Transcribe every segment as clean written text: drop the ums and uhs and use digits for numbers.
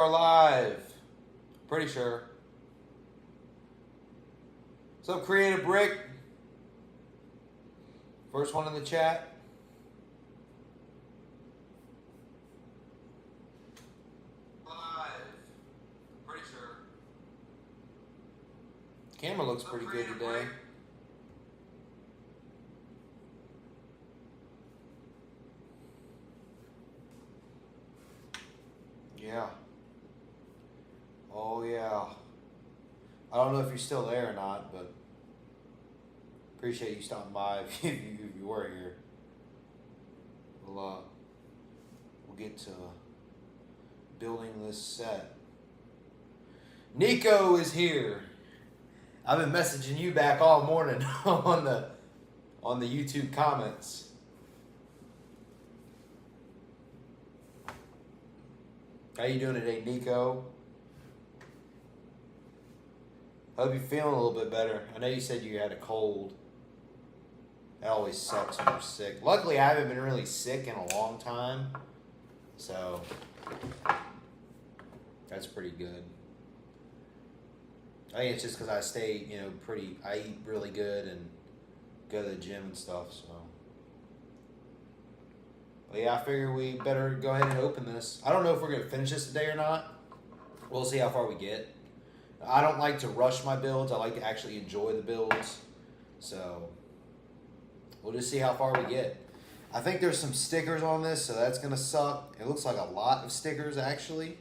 Are live. Pretty sure. What's up, Creative Brick? First one in the chat. Live. Pretty sure. Camera looks pretty good today. Yeah. Oh, yeah. I don't know if you're still there or not, but appreciate you stopping by if you were here. We'll get to building this set. Nico is here. I've been messaging you back all morning on the YouTube comments. How you doing today, Nico? Hope you're feeling a little bit better. I know you said you had a cold. That always sucks when you're sick. Luckily, I haven't been really sick in a long time, so that's pretty good. I think it's just because I stay, I eat really good and go to the gym and stuff, so. But yeah, I figure we better go ahead and open this. I don't know if we're going to finish this today or not. We'll see how far we get. I don't like to rush my builds. I like to actually enjoy the builds. So we'll just see how far we get. I think there's some stickers on this, so that's going to suck. It looks like a lot of stickers, actually.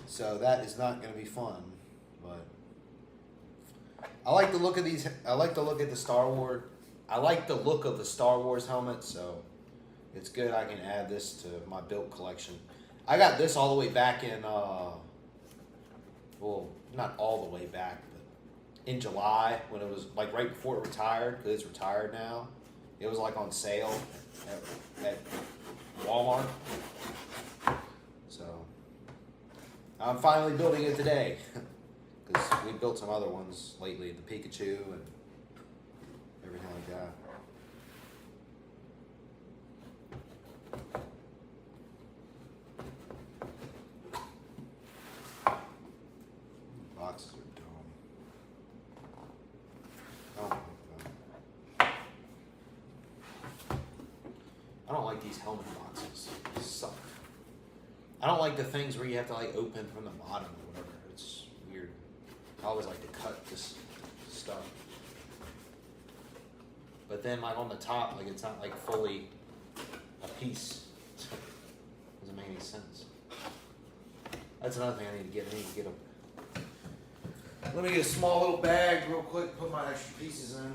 So that is not going to be fun. But I like the look of these. I like the look at the Star Wars. I like the look of the Star Wars helmet, so it's good I can add this to my built collection. I got this all the way back in, well, not all the way back, but in July when it was like right before it retired, because it's retired now. It was like on sale at Walmart. So I'm finally building it today because we built some other ones lately, the Pikachu and everything like that. Boxes are dumb. I don't like these helmet boxes. They suck. I don't like the things where you have to like open from the bottom or whatever. It's weird. I always like to cut this stuff. But then like on the top, like it's not like fully a piece. Doesn't make any sense. That's another thing I need to get. I need to get a. Let me get a small little bag real quick, put my extra pieces in.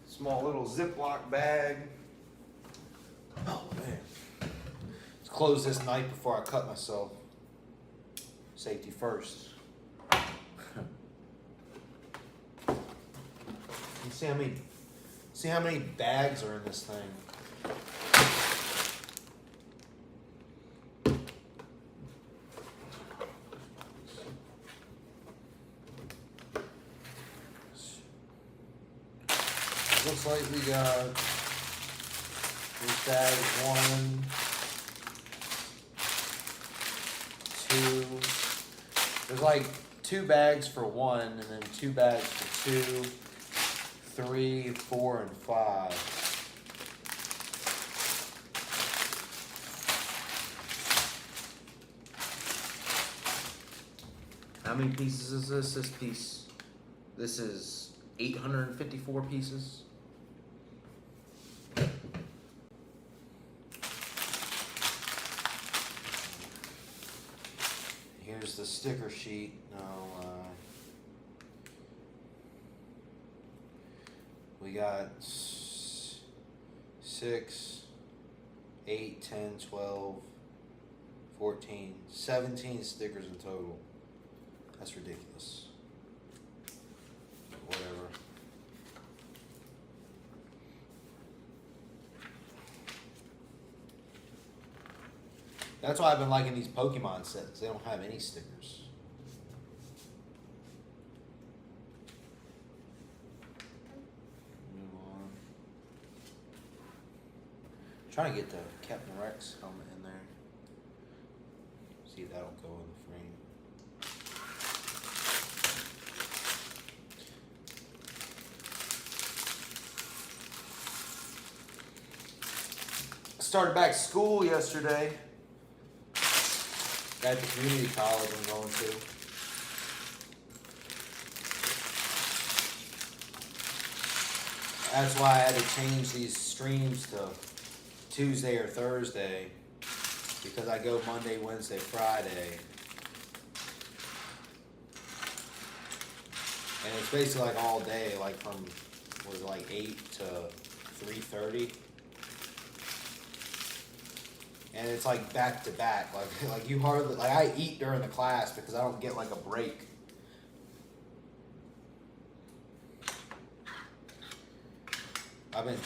Small little Ziploc bag. Oh man. Let's close this night before I cut myself. Safety first. See how many bags are in this thing. Looks like we got this bag 1, 2. There's like 2 bags for 1, and then 2 bags for 2. 3, 4, and 5. How many pieces is this? This is 854 pieces. Here's the sticker sheet. We got 6, 8, 10, 12, 14, 17 stickers in total. That's ridiculous. Whatever. That's why I've been liking these Pokemon sets. They don't have any stickers. Trying to get the Captain Rex helmet in there. See if that'll go in the frame. Started back school yesterday. At the community college I'm going to. That's why I had to change these streams to Tuesday or Thursday, because I go Monday, Wednesday, Friday. And it's basically like all day, like from, was it like 8 to 3:30? And it's like back to back, like you hardly, like I eat during the class because I don't get like a break.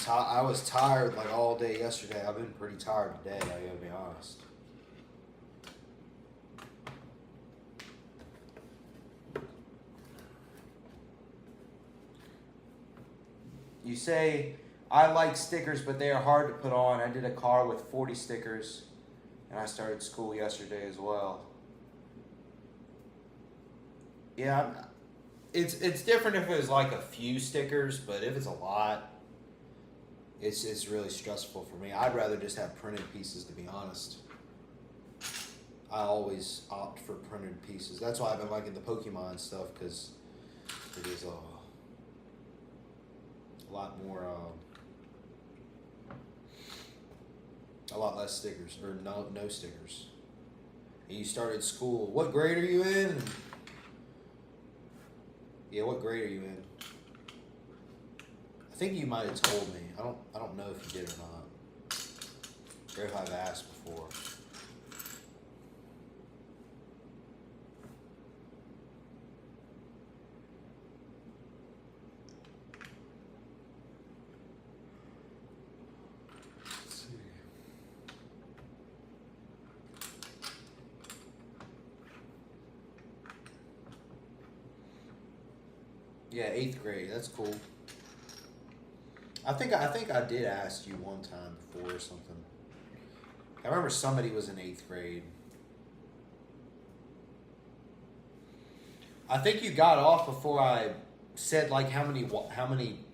I was tired like all day yesterday. I've been pretty tired today, I gotta be honest. You say, I like stickers, but they are hard to put on. I did a car with 40 stickers, and I started school yesterday as well. Yeah, it's different if it was like a few stickers, but if it's a lot, it's really stressful for me. I'd rather just have printed pieces, to be honest. I always opt for printed pieces. That's why I've been liking the Pokemon stuff, because it is a lot more, a lot less stickers, or no stickers. And you started school. What grade are you in? Yeah, what grade are you in? I think you might have told me. I don't know if you did or not, or if I've asked before. Let's see. Yeah, 8th grade. That's cool. I think I did ask you one time before or something. I remember somebody was in 8th grade. I think you got off before I said like how many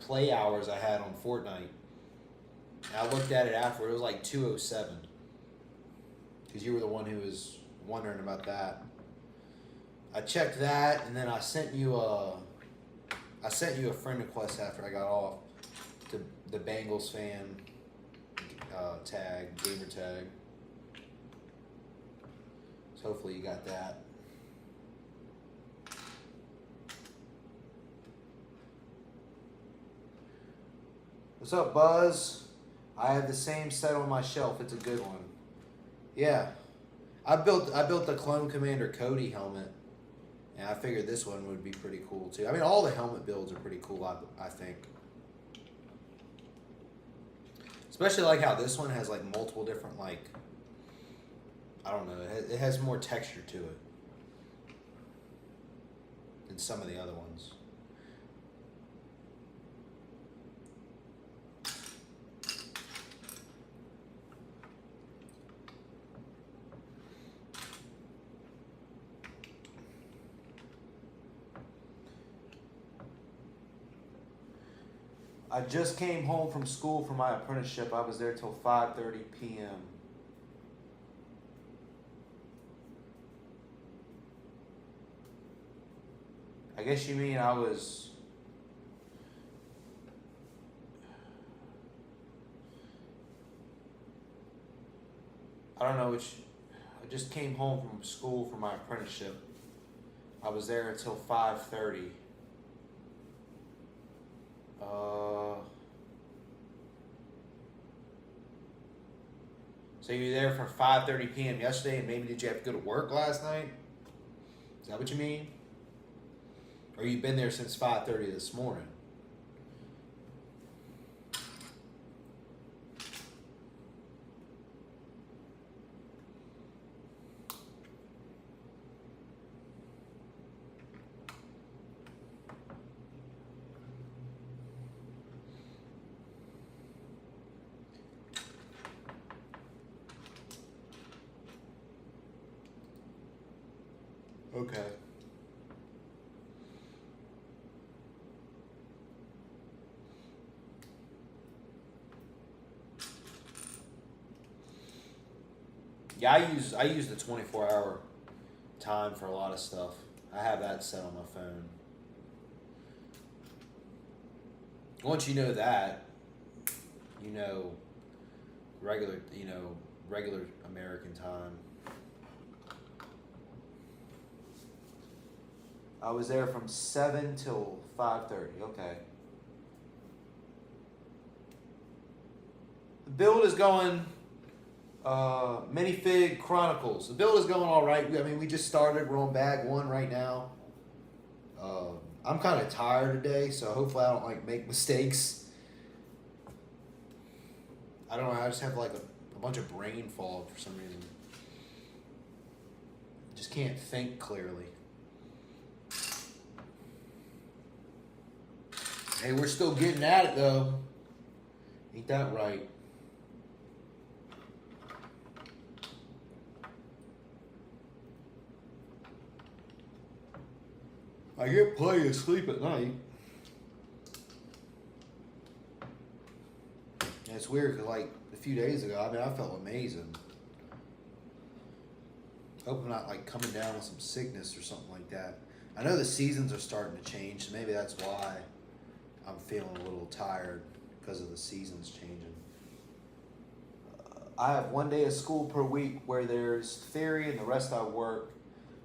play hours I had on Fortnite. And I looked at it after. It was like 207. Because you were the one who was wondering about that. I checked that, and then I sent you a friend request after I got off to the Bengals fan gamer tag. So hopefully you got that. What's up, Buzz? I have the same set on my shelf. It's a good one. Yeah, I built the Clone Commander Cody helmet, and I figured this one would be pretty cool too. I mean, all the helmet builds are pretty cool. I think. Especially like how this one has like multiple different, like, I don't know, it has more texture to it than some of the other ones. I just came home from school for my apprenticeship. I was there till 5:30 p.m. I guess you mean I was... I don't know which... I just came home from school for my apprenticeship. I was there until 5:30. So you were there from 5:30 p.m. yesterday, and maybe did you have to go to work last night? Is that what you mean? Or you've been there since 5:30 this morning? Okay. Yeah, I use the 24-hour time for a lot of stuff. I have that set on my phone. Once you know that, you know regular American time. I was there from 7 till 5:30. Okay. The build is going. Minifig Chronicles. The build is going all right. I mean, we just started. We're on bag 1 right now. I'm kind of tired today, so hopefully I don't make mistakes. I don't know. I just have a bunch of brain fog for some reason. Just can't think clearly. Hey, we're still getting at it though. Ain't that right? I get plenty of sleep at night. And it's weird because a few days ago, I felt amazing. Hope I'm not coming down with some sickness or something like that. I know the seasons are starting to change, so maybe that's why I'm feeling a little tired because of the seasons changing. I have 1 day of school per week where there's theory and the rest I work,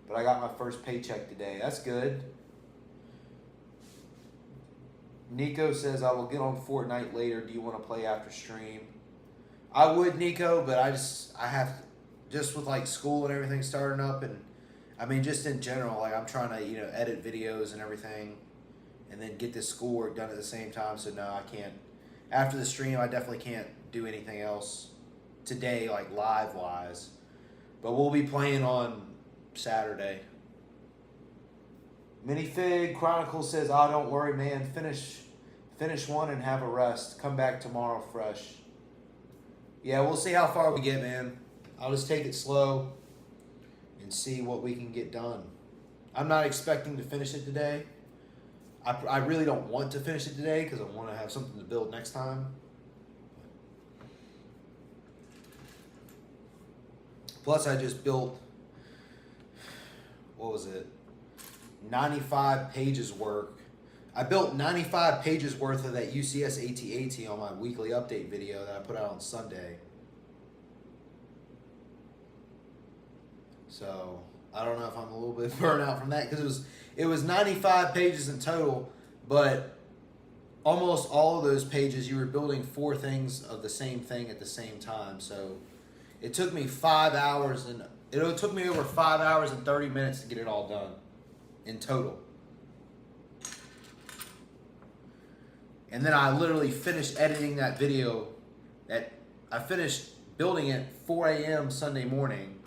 but I got my first paycheck today. That's good. Nico says, I will get on Fortnite later. Do you want to play after stream? I would, Nico, but I have, just with school and everything starting up, and just in general, I'm trying to, edit videos and everything, and then get this schoolwork done at the same time. So no, I can't. After the stream, I definitely can't do anything else today, live wise. But we'll be playing on Saturday. Minifig Chronicles says, "Oh, don't worry, man. Finish one and have a rest. Come back tomorrow fresh." Yeah, we'll see how far we get, man. I'll just take it slow and see what we can get done. I'm not expecting to finish it today. I really don't want to finish it today because I want to have something to build next time. Plus, I just built, what was it? 95 pages work. I built 95 pages worth of that UCS AT-AT on my weekly update video that I put out on Sunday. So I don't know if I'm a little bit burnt out from that because it was 95 pages in total, but almost all of those pages you were building 4 things of the same thing at the same time. So it took me 5 hours and it took me over 5 hours and 30 minutes to get it all done in total. And then I literally finished editing that video. I finished building it 4 a.m. Sunday morning,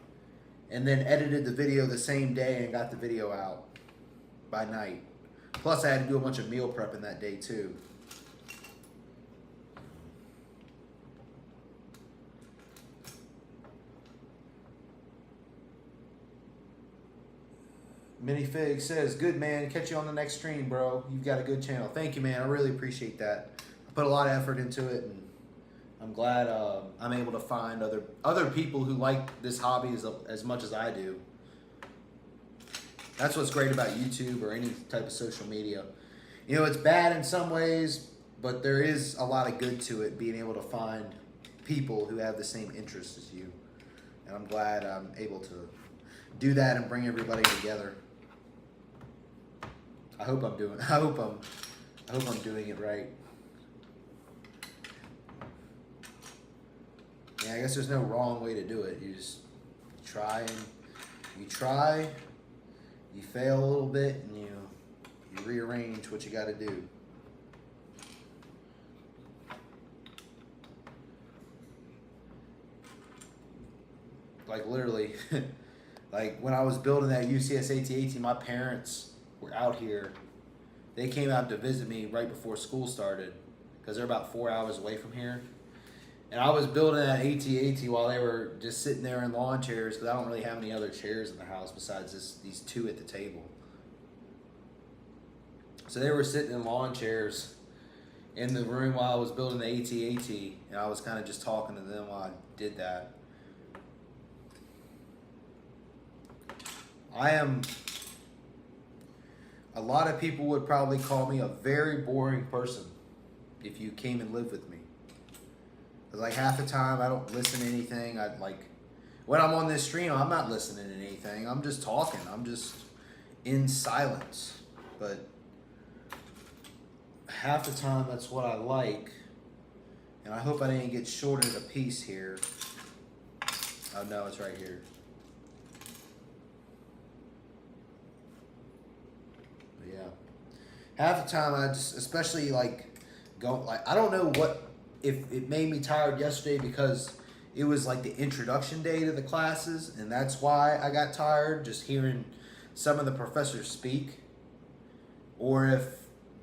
and then edited the video the same day and got the video out by night. Plus, I had to do a bunch of meal prepping that day too. Minifig says, "Good, man. Catch you on the next stream, bro. You've got a good channel." Thank you, man. I really appreciate that. I put a lot of effort into it, and I'm glad I'm able to find other people who like this hobby as much as I do. That's what's great about YouTube or any type of social media. It's bad in some ways, but there is a lot of good to it, being able to find people who have the same interests as you. And I'm glad I'm able to do that and bring everybody together. I hope I'm doing it right. Yeah, I guess there's no wrong way to do it. You just try, you fail a little bit, and you rearrange what you got to do. Literally, when I was building that UCS AT-AT, my parents were out here. They came out to visit me right before school started because they're about 4 hours away from here. And I was building that AT-AT while they were just sitting there in lawn chairs because I don't really have any other chairs in the house besides these two at the table. So they were sitting in lawn chairs in the room while I was building the AT-AT, and I was kind of just talking to them while I did that. A lot of people would probably call me a very boring person if you came and lived with me. Because like half the time I don't listen to anything. When I'm on this stream, I'm not listening to anything. I'm just talking. I'm just in silence. But half the time that's what I like. And I hope I didn't get shorted a piece here. Oh no, it's right here. But yeah. Half the time I just, especially I don't know if it made me tired yesterday because it was like the introduction day to the classes, and that's why I got tired, just hearing some of the professors speak, or if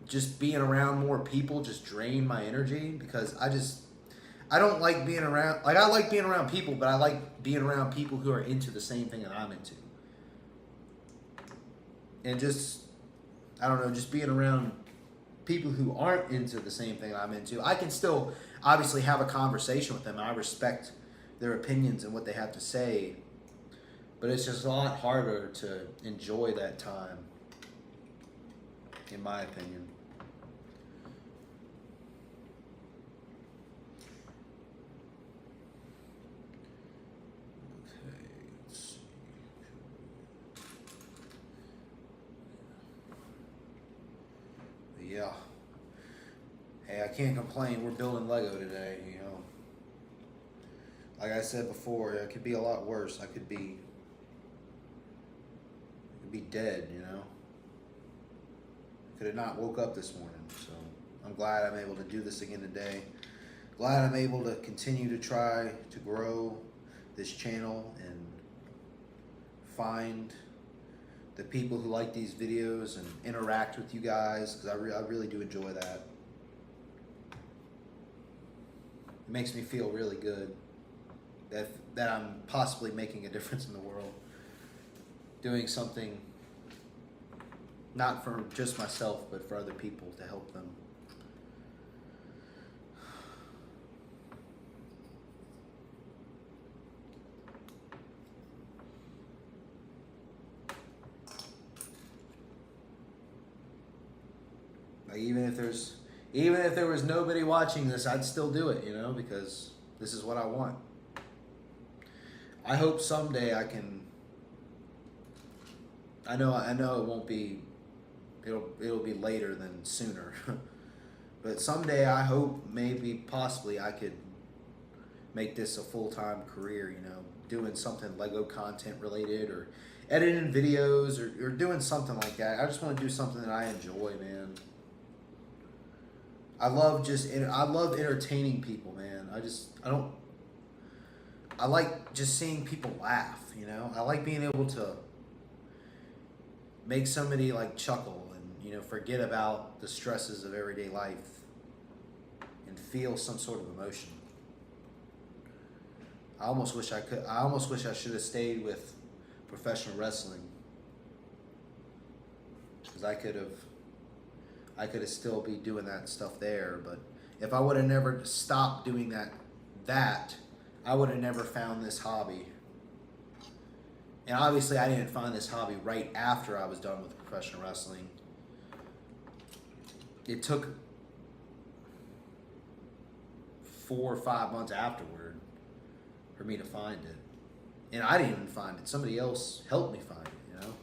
just being around more people just drained my energy, because I don't like being around, I like being around people, but I like being around people who are into the same thing that I'm into. And just, I don't know, just being around people who aren't into the same thing I'm into. I can still obviously have a conversation with them, and I respect their opinions and what they have to say, but it's just a lot harder to enjoy that time, in my opinion. Okay, let's see. Yeah. Hey, I can't complain. We're building Lego today, you know. Like I said before, it could be a lot worse. I could be dead, you know. Could have not woke up this morning. So I'm glad I'm able to do this again today. Glad I'm able to continue to try to grow this channel and find the people who like these videos and interact with you guys, because I really do enjoy that. It makes me feel really good that I'm possibly making a difference in the world, doing something not for just myself but for other people, to help them. Like even if there was nobody watching this, I'd still do it, you know, because this is what I want. I hope someday I can. I know it won't be. It'll be later than sooner, but someday I hope, maybe possibly, I could make this a full-time career. You know, doing something Lego content related, or editing videos, or doing something like that. I just want to do something that I enjoy, man. I love entertaining people, man. I like just seeing people laugh, you know. I like being able to make somebody chuckle and, you know, forget about the stresses of everyday life and feel some sort of emotion. I almost wish I should have stayed with professional wrestling, because I could have still be doing that stuff there. But if I would have never stopped doing that, I would have never found this hobby. And obviously I didn't find this hobby right after I was done with professional wrestling. It took 4 or 5 months afterward for me to find it. And I didn't even find it. Somebody else helped me find it, you know?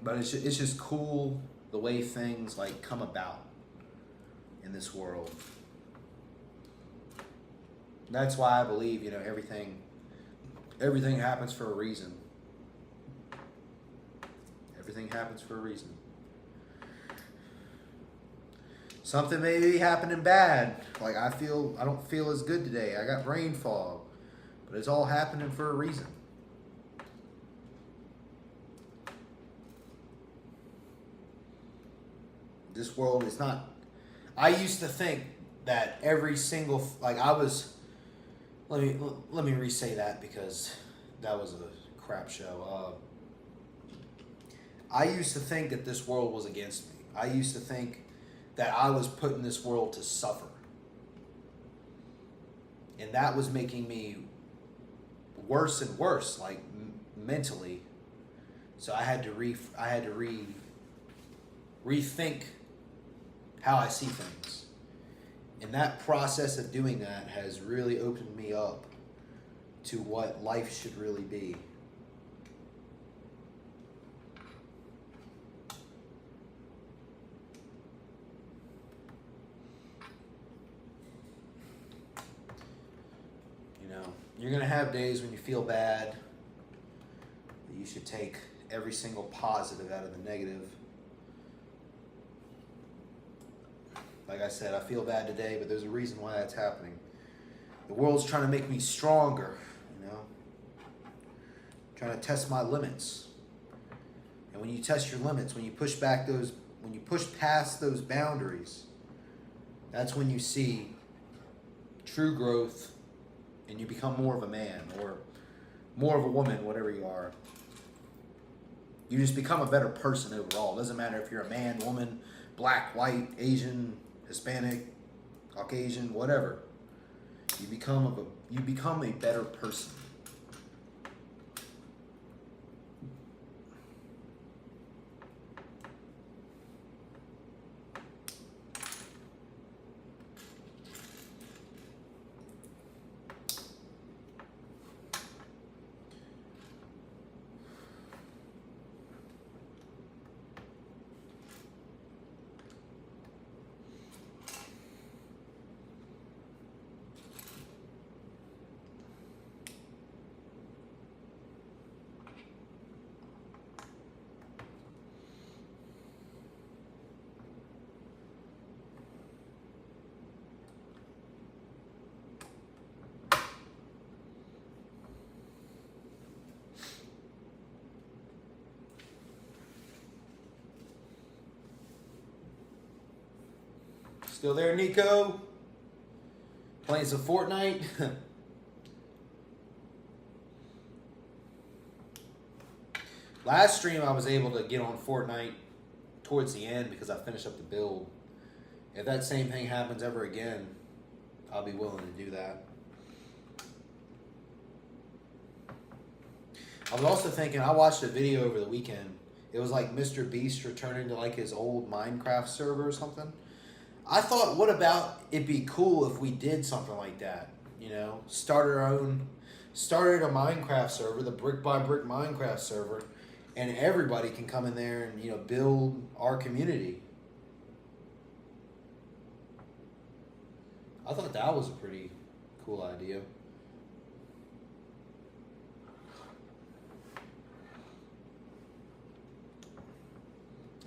But it's just cool the way things come about in this world. That's why I believe, you know, everything happens for a reason. Everything happens for a reason. Something may be happening bad. I don't feel as good today. I got brain fog. But it's all happening for a reason. This world is not. I used to think that every single, like I was, let me re-say that because that was a crap show. I used to think that this world was against me. I used to think that I was put in this world to suffer. And that was making me worse and worse, like mentally. So I had to rethink how I see things. And that process of doing that has really opened me up to what life should really be. You know, you're going to have days when you feel bad. You should take every single positive out of the negative. Like I said, I feel bad today, but there's a reason why that's happening. The world's trying to make me stronger, you know? Trying to test my limits. And when you test your limits, when you push past those boundaries, that's when you see true growth and you become more of a man or more of a woman, whatever you are. You just become a better person overall. It doesn't matter if you're a man, woman, black, white, Asian, Hispanic, Caucasian, whatever. You become a better person. Still there, Nico? Playing some Fortnite? Last stream I was able to get on Fortnite towards the end because I finished up the build. If that same thing happens ever again, I'll be willing to do that. I was also thinking, I watched a video over the weekend. It was like Mr. Beast returning to like his old Minecraft server or something. I thought, what about it'd be cool if we did something like that? You know, started a Minecraft server, the brick by brick Minecraft server, and everybody can come in there and, you know, build our community. I thought that was a pretty cool idea.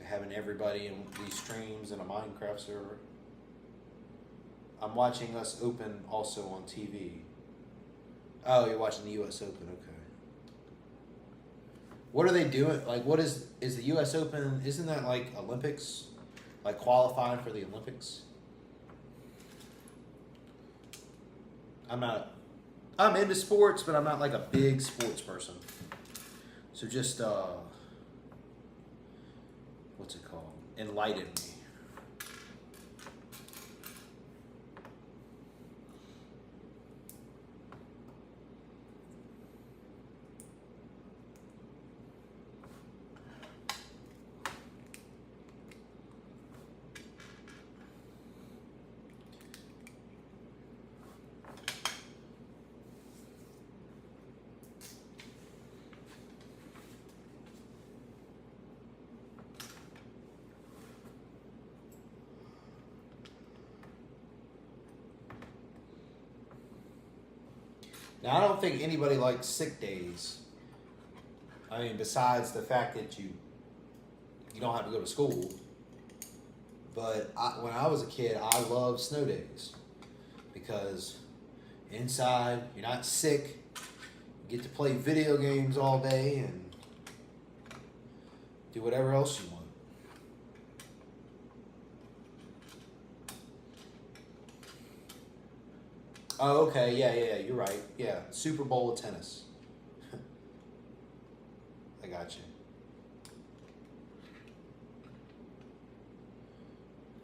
Having everybody in these streams in a Minecraft server. I'm watching us open also on TV. Oh, you're watching the U.S. Open, okay. What are they doing? Like, what is the U.S. Open, isn't that like Olympics? Like qualifying for the Olympics? I'm into sports, but I'm not like a big sports person. So just, what's it called? Enlighten me. Now, I don't think anybody likes sick days. I mean, besides the fact that you don't have to go to school. But when I was a kid, I loved snow days because inside, you're not sick. You get to play video games all day and do whatever else you want. Oh, okay. Yeah. You're right. Yeah. Super Bowl of tennis. I got you.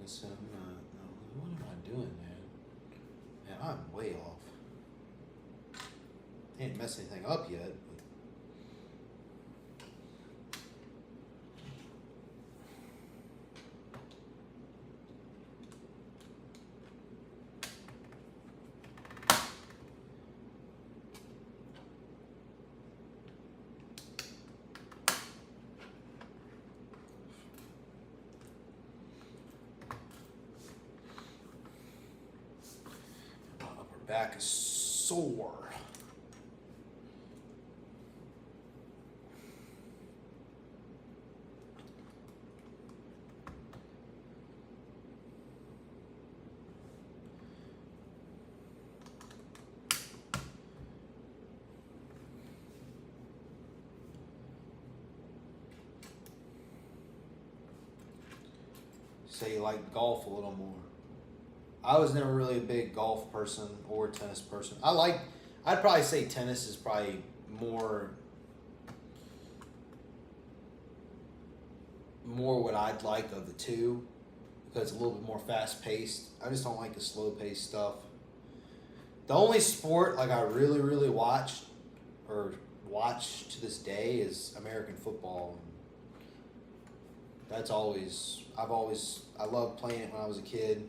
So, what am I doing, man? Man, I'm way off. Ain't messed anything up yet. My upper back is sore. Say you like golf a little more. I was never really a big golf person or tennis person. I'd probably say tennis is probably more what I'd like of the two because it's a little bit more fast paced. I just don't like the slow paced stuff. The only sport like I really, really watch to this day is American football. I loved playing it when I was a kid,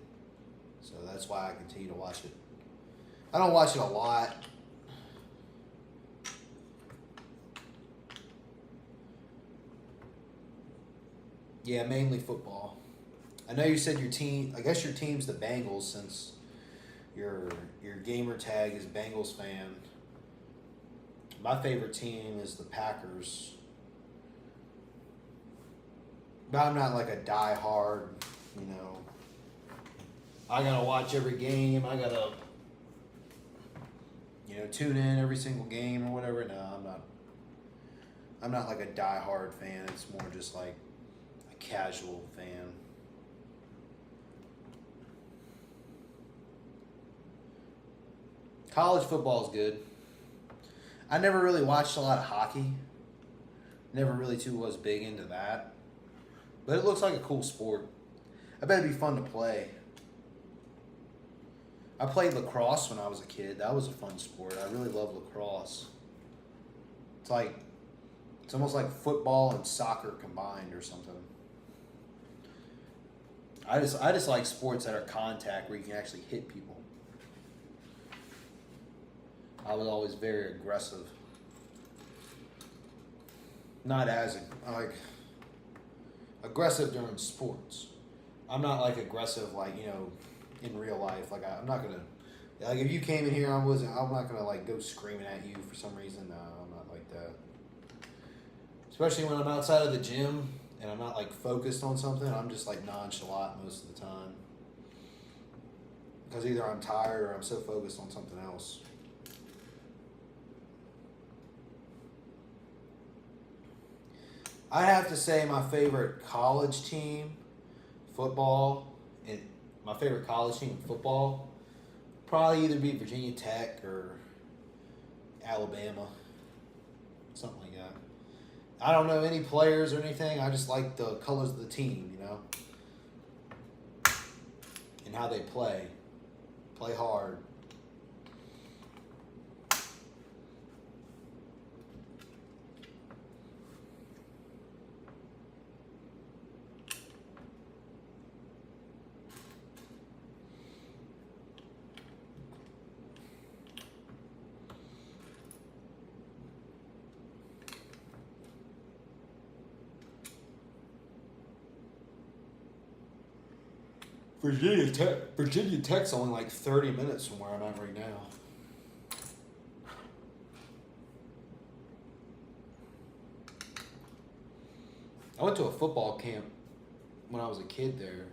so that's why I continue to watch it. I don't watch it a lot. Yeah, mainly football. I know you said your team. I guess your team's the Bengals since your gamer tag is Bengals fan. My favorite team is the Packers. But I'm not like a die-hard, I gotta watch every game. I gotta, tune in every single game or whatever. No, I'm not. I'm not like a die-hard fan. It's more just like a casual fan. College football is good. I never really watched a lot of hockey. Never really too was big into that. But it looks like a cool sport. I bet it'd be fun to play. I played lacrosse when I was a kid. That was a fun sport. I really love lacrosse. It's almost like football and soccer combined or something. I just like sports that are contact where you can actually hit people. I was always very aggressive. Not as aggressive during sports. I'm not like aggressive in real life. I'm not gonna if you came in here I'm not gonna go screaming at you for some reason. No, I'm not like that. Especially when I'm outside of the gym and I'm not focused on something, I'm just nonchalant most of the time. Because either I'm tired or I'm so focused on something else. I have to say my favorite college team, football, probably either be Virginia Tech or Alabama, something like that. I don't know any players or anything. I just like the colors of the team, and how they play. Play hard. Virginia Tech's only 30 minutes from where I'm at right now. I went to a football camp when I was a kid there.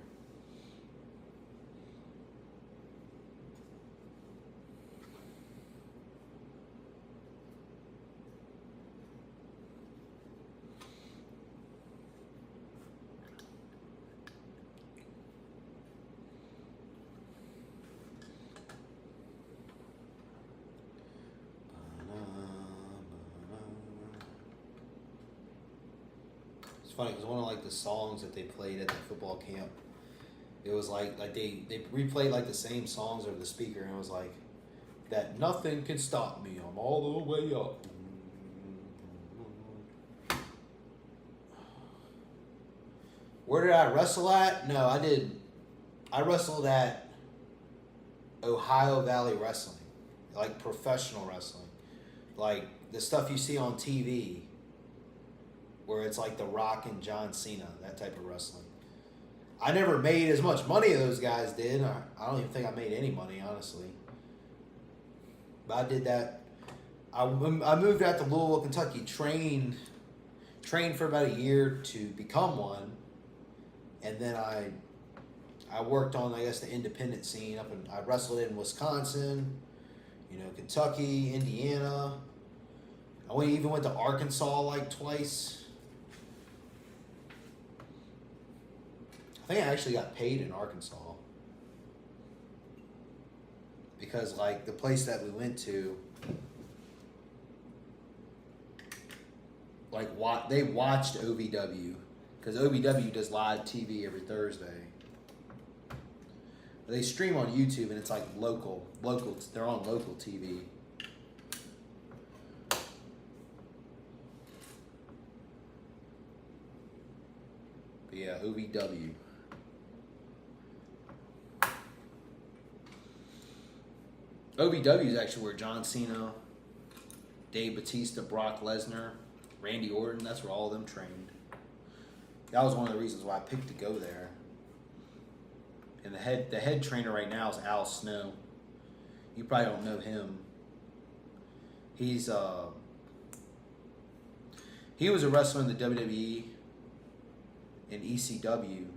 funny because one of like the songs that they played at the football camp, it was like they replayed like the same songs over the speaker, and it was like that nothing can stop me. I'm all the way up. Where did I wrestle at? No, I did. I wrestled at Ohio Valley Wrestling, like professional wrestling, like the stuff you see on TV, where it's like The Rock and John Cena, that type of wrestling. I never made as much money as those guys did. I don't even think I made any money, honestly. But I did that. I moved out to Louisville, Kentucky, trained for about a year to become one, and then I worked on, I guess, the independent scene up, and I wrestled in Wisconsin, Kentucky, Indiana. I even went to Arkansas like twice. I think I actually got paid in Arkansas because, like, the place that we went to, like, they watched OVW because OVW does live TV every Thursday. They stream on YouTube, and it's like local. They're on local TV. But yeah, OVW. OVW is actually where John Cena, Dave Bautista, Brock Lesnar, Randy Orton, that's where all of them trained. That was one of the reasons why I picked to go there. And the head trainer right now is Al Snow. You probably don't know him. He was a wrestler in the WWE and ECW.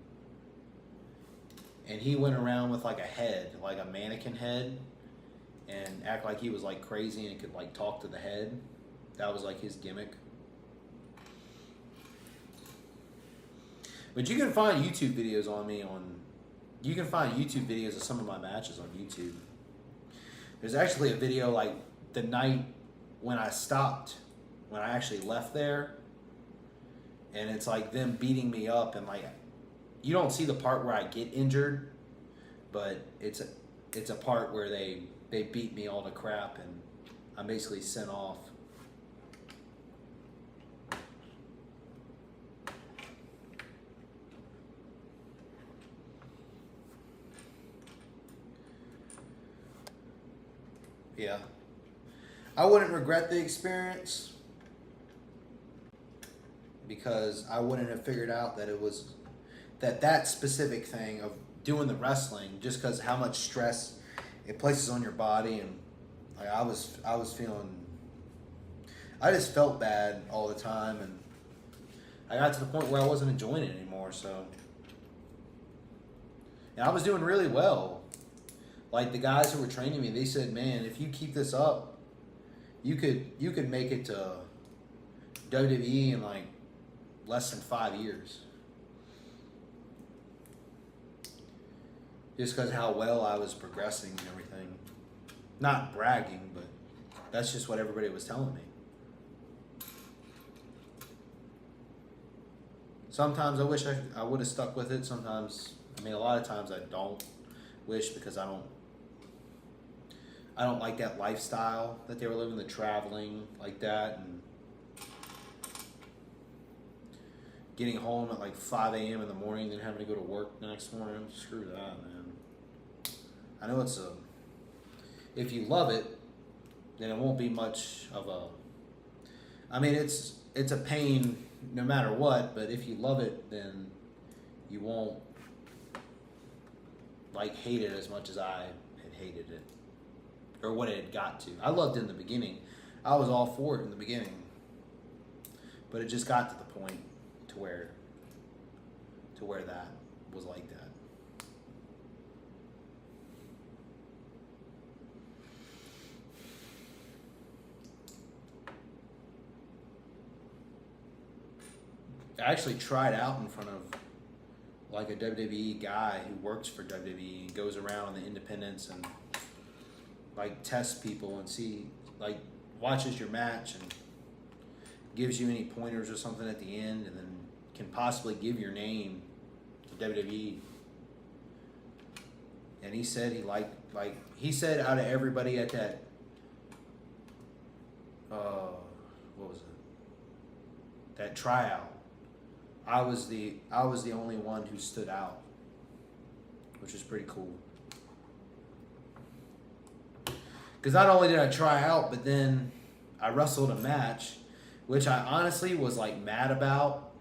And he went around with like a head, like a mannequin head, and act like he was like crazy and could like talk to the head. That was like his gimmick. But you can find YouTube videos on me you can find YouTube videos of some of my matches on YouTube. There's actually a video like the night when I stopped, when I actually left there, and it's like them beating me up, and like you don't see the part where I get injured, but it's a part where they beat me all to crap and I'm basically sent off. Yeah. I wouldn't regret the experience because I wouldn't have figured out that it was that specific thing of doing the wrestling, just because how much stress it places on your body, and like I was feeling, I just felt bad all the time, and I got to the point where I wasn't enjoying it anymore. So, and I was doing really well. Like the guys who were training me, they said, "Man, if you keep this up, you could make it to WWE in like less than 5 years." Just because how well I was progressing and everything. Not bragging, but that's just what everybody was telling me. Sometimes I wish I would have stuck with it. Sometimes, a lot of times I don't wish, because I don't like that lifestyle that they were living, the traveling like that, and getting home at like 5 a.m. in the morning, then having to go to work the next morning. Screw that, man. I know if you love it, then it won't be much of it's a pain no matter what, but if you love it, then you won't like hate it as much as I had hated it, or what it had got to. I loved it in the beginning. I was all for it in the beginning, but it just got to the point to where that was like that. I actually tried out in front of like a WWE guy who works for WWE and goes around on the independents and like tests people and watches your match and gives you any pointers or something at the end, and then can possibly give your name to WWE. And he said he he said out of everybody at that, what was it? That tryout, I was the only one who stood out, which is pretty cool. Because not only did I try out, but then I wrestled a match, which I honestly was like mad about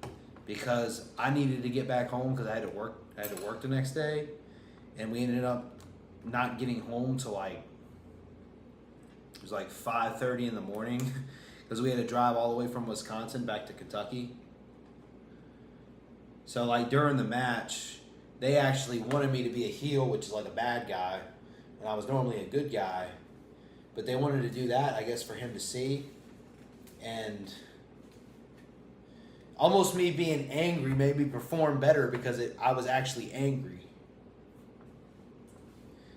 because I needed to get back home because I had to work the next day, and we ended up not getting home till like it was like 5:30 in the morning because we had to drive all the way from Wisconsin back to Kentucky. So like during the match, they actually wanted me to be a heel, which is like a bad guy, and I was normally a good guy. But they wanted to do that, I guess, for him to see. And almost me being angry made me perform better because I was actually angry.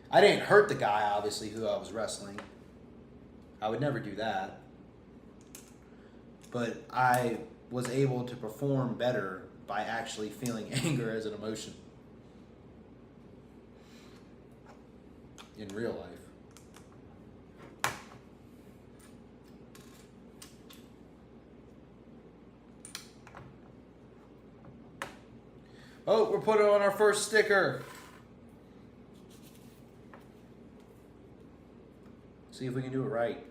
I didn't hurt the guy, obviously, who I was wrestling. I would never do that. But I was able to perform better by actually feeling anger as an emotion in real life. Oh, we're putting on our first sticker. See if we can do it right.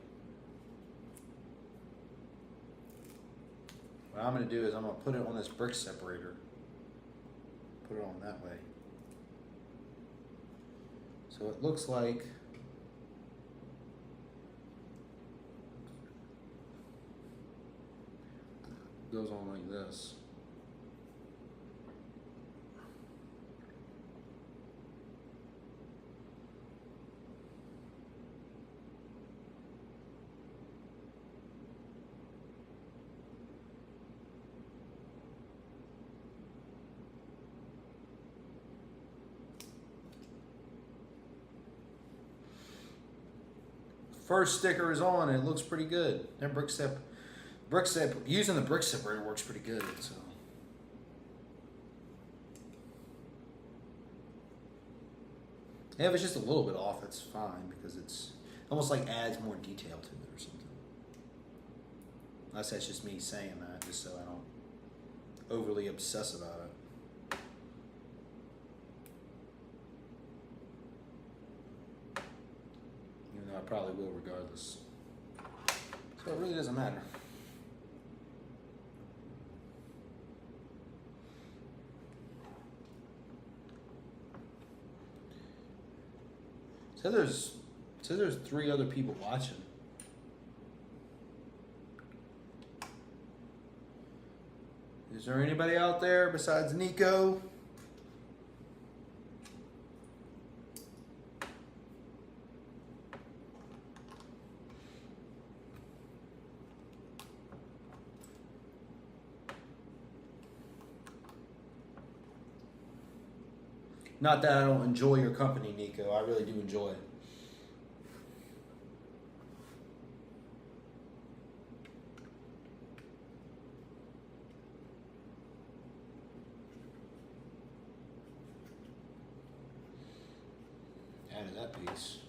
What I'm going to do is I'm going to put it on this brick separator. Put it on that way. So it looks like it goes on like this. First sticker is on and it looks pretty good. That using the brick separator works pretty good. So yeah, if it's just a little bit off, it's fine because it's almost like adds more detail to it or something. Unless that's just me saying that, just so I don't overly obsess about it. I probably will regardless. So it really doesn't matter. So there's 3 other people watching. Is there anybody out there besides Nico? Not that I don't enjoy your company, Nico. I really do enjoy it. Added that piece.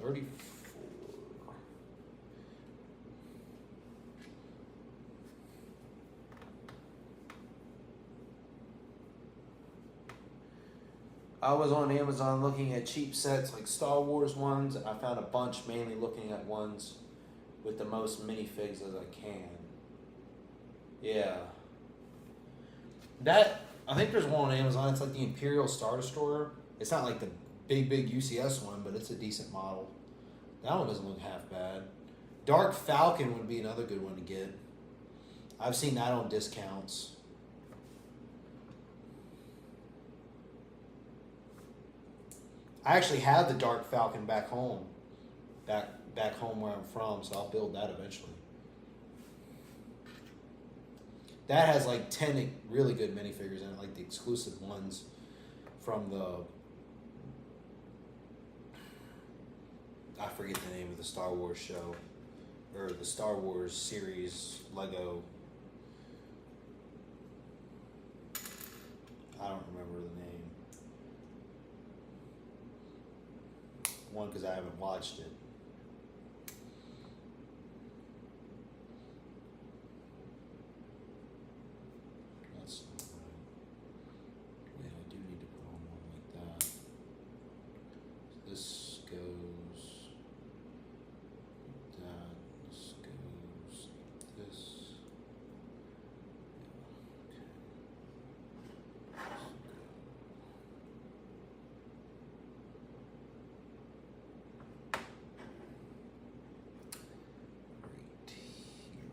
34. I was on Amazon looking at cheap sets like Star Wars ones, and I found a bunch mainly looking at ones with the most minifigs as I can. Yeah. I think there's one on Amazon. It's like the Imperial Star Destroyer. It's not like the big UCS one, but it's a decent model. That one doesn't look half bad. Dark Falcon would be another good one to get. I've seen that on discounts. I actually have the Dark Falcon back home. Back home where I'm from, so I'll build that eventually. That has like 10 really good minifigures in it, like the exclusive ones from I forget the name of the Star Wars show. or the Star Wars series Lego. I don't remember the name. One, because I haven't watched it. That's not right. Yeah, I do need to put on one like that. So this goes like that. This goes like this. Yeah, okay. Right here.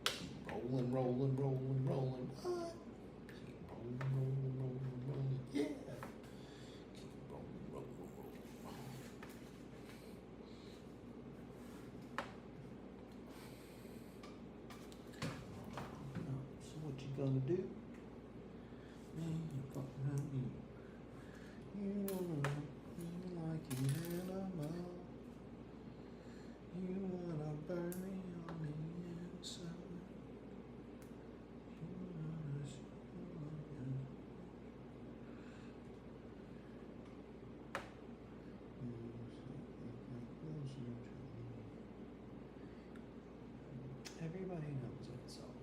Keep rolling, rolling, rolling, rolling. What? Keep rolling, rolling, rolling, rolling. Yeah. Keep rolling, rolling, rolling. So what you gonna do? Man, you fucking around you. You wanna be like an animal. You wanna burn me on the inside. You wanna see everybody knows that song.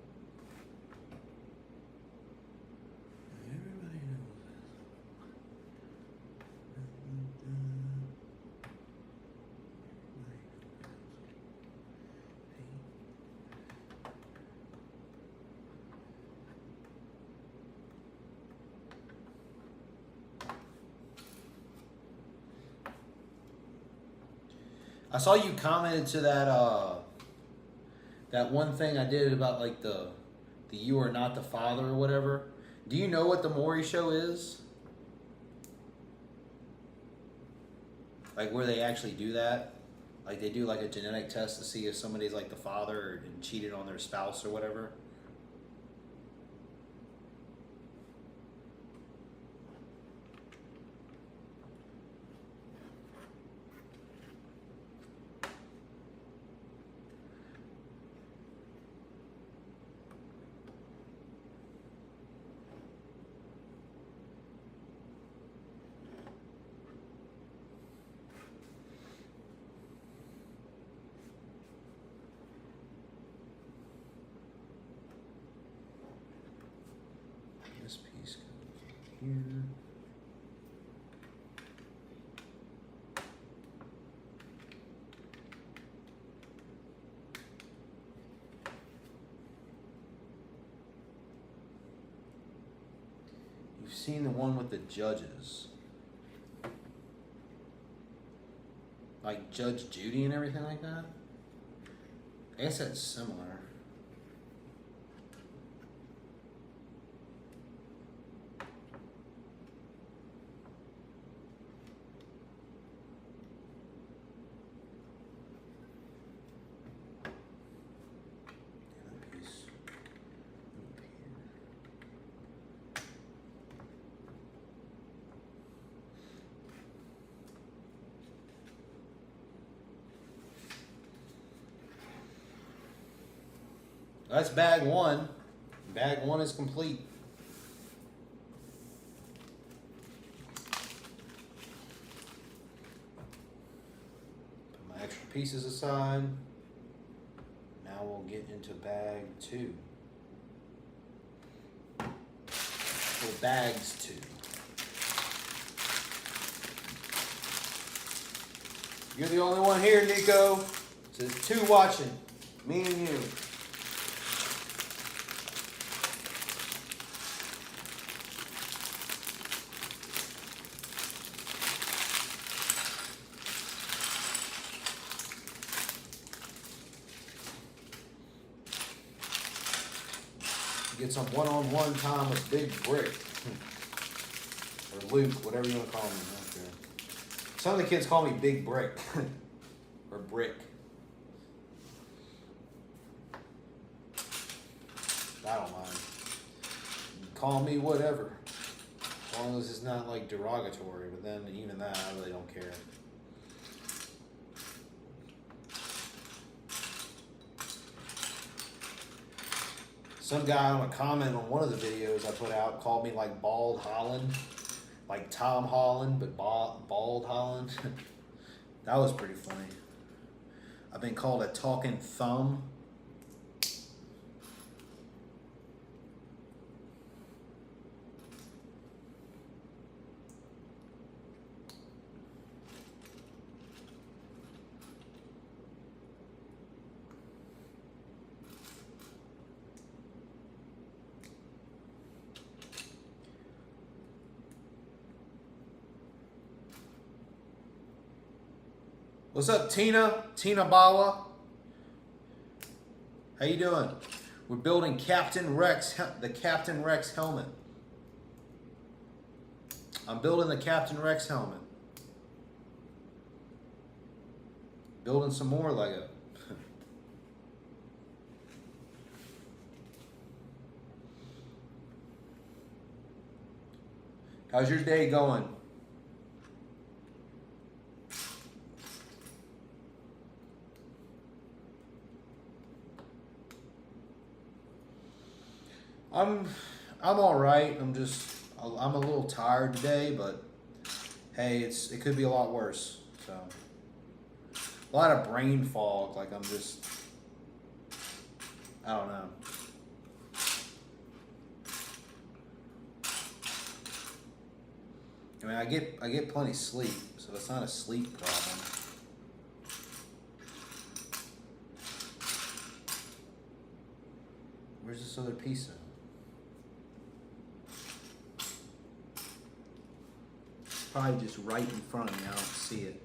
Everybody knows that I saw you commented to that one thing I did about like the you are not the father or whatever. Do you know what the Maury show is? Like where they actually do that? Like they do like a genetic test to see if somebody's like the father and cheated on their spouse or whatever. This piece goes here. You've seen the one with the judges. Like Judge Judy and everything like that? I guess that's similar. That piece up here. That's bag one. Bag one is complete. Put my extra pieces aside. Now we'll get into bag two. Or bags two. You're the only one here, Nico. So there's two watching. Me and you. Get some one-on-one time with Big Brick. Or Luke, whatever you want to call me. I don't care. Some of the kids call me Big Brick. Or Brick. I don't mind. Call me whatever. As long as it's not like derogatory, but then even that, I really don't care. Some guy on a comment on one of the videos I put out called me like Bald Holland. Like Tom Holland, but Bald Holland. That was pretty funny. I've been called a talking thumb. What's up, Tina? Tina Bawa. How you doing? We're building Captain Rex, the Captain Rex helmet. I'm building the Captain Rex helmet. Building some more Lego. How's your day going? I'm all right. I'm a little tired today, but hey, it could be a lot worse. So a lot of brain fog. Like I don't know. I mean, I get plenty of sleep, so it's not a sleep problem. Where's this other piece of? Probably just right in front of me. I don't see it.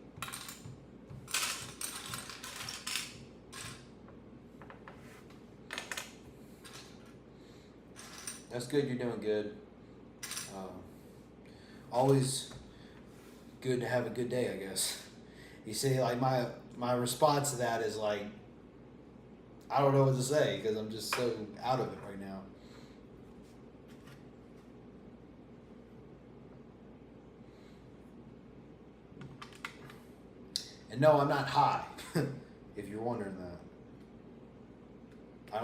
That's good. You're doing good. Always good to have a good day, I guess. You see, like my response to that is like, I don't know what to say because I'm just so out of it right now. And no, I'm not high. If you're wondering that, I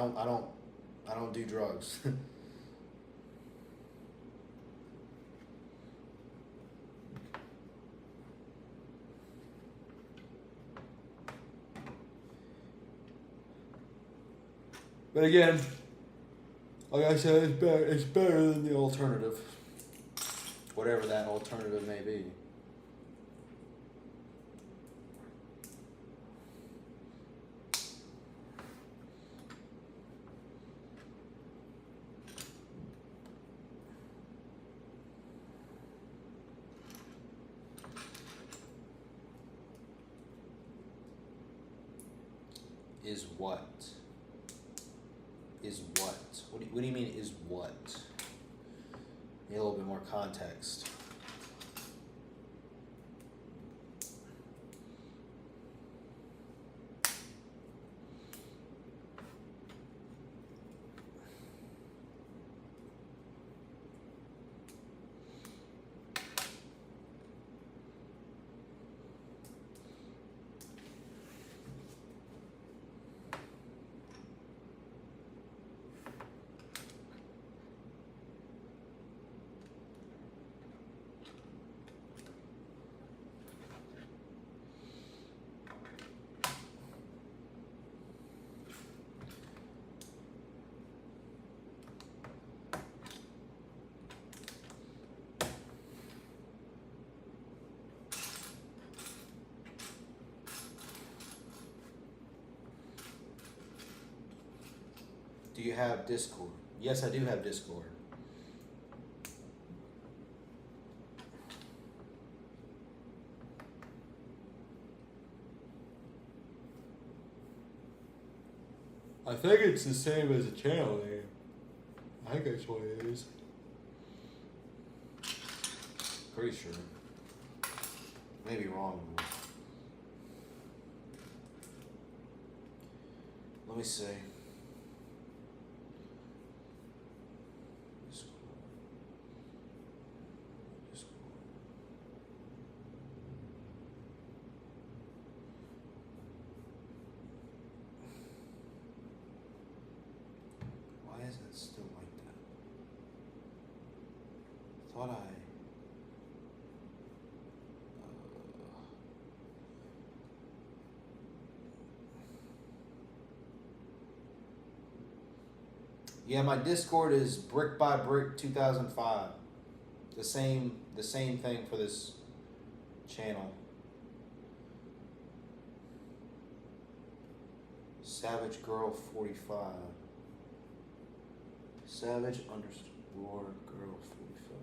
don't do drugs. But again, like I said, it's better than the alternative. Whatever that alternative may be. Is what? Is what? What do you mean is what? Need a little bit more context. Do you have Discord? Yes, I do have Discord. I think it's the same as a channel name. I think that's what it is. Pretty sure. Maybe wrong. Let me see. Why is it still like that? Thought I. Yeah, my Discord is Brick by Brick 2005. The same thing for this channel. Savage Girl 45. Savage underscore girl 45.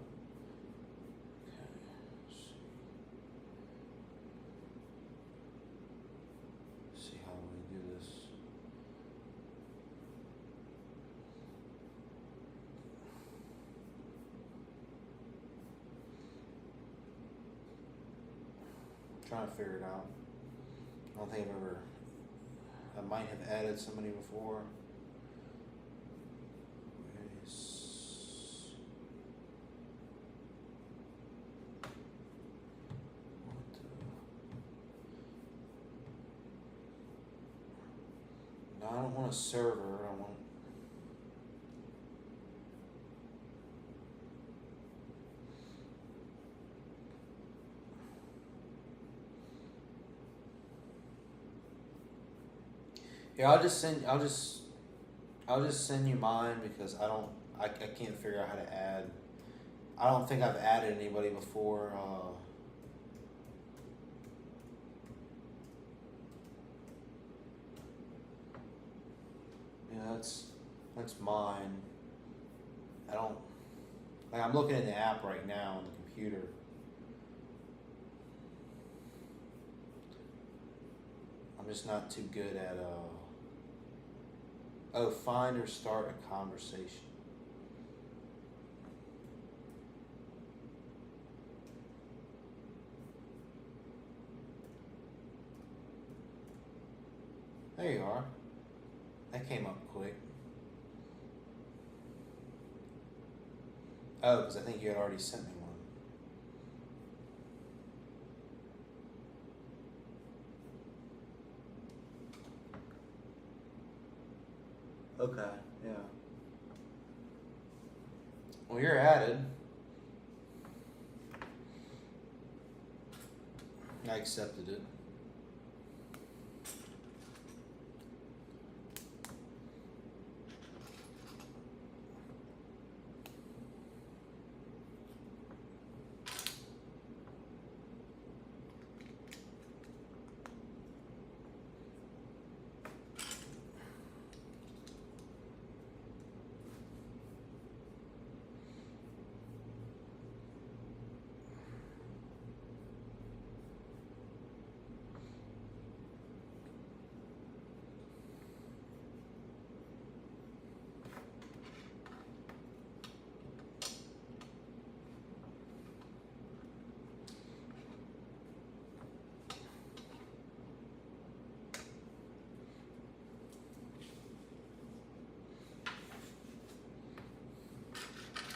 Okay. Let's see how we do this. Trying to figure it out. I don't think I've ever. I might have added somebody before. No, I don't want a server. I want. Yeah, I'll just send you mine because I can't figure out how to add. I don't think I've added anybody before. Yeah, that's mine. I don't like. I'm looking at the app right now on the computer. I'm just not too good at oh, find or start a conversation. There you are. That came up quick. Oh, because I think you had already sent me one. Okay, yeah. Well, you're added. I accepted it.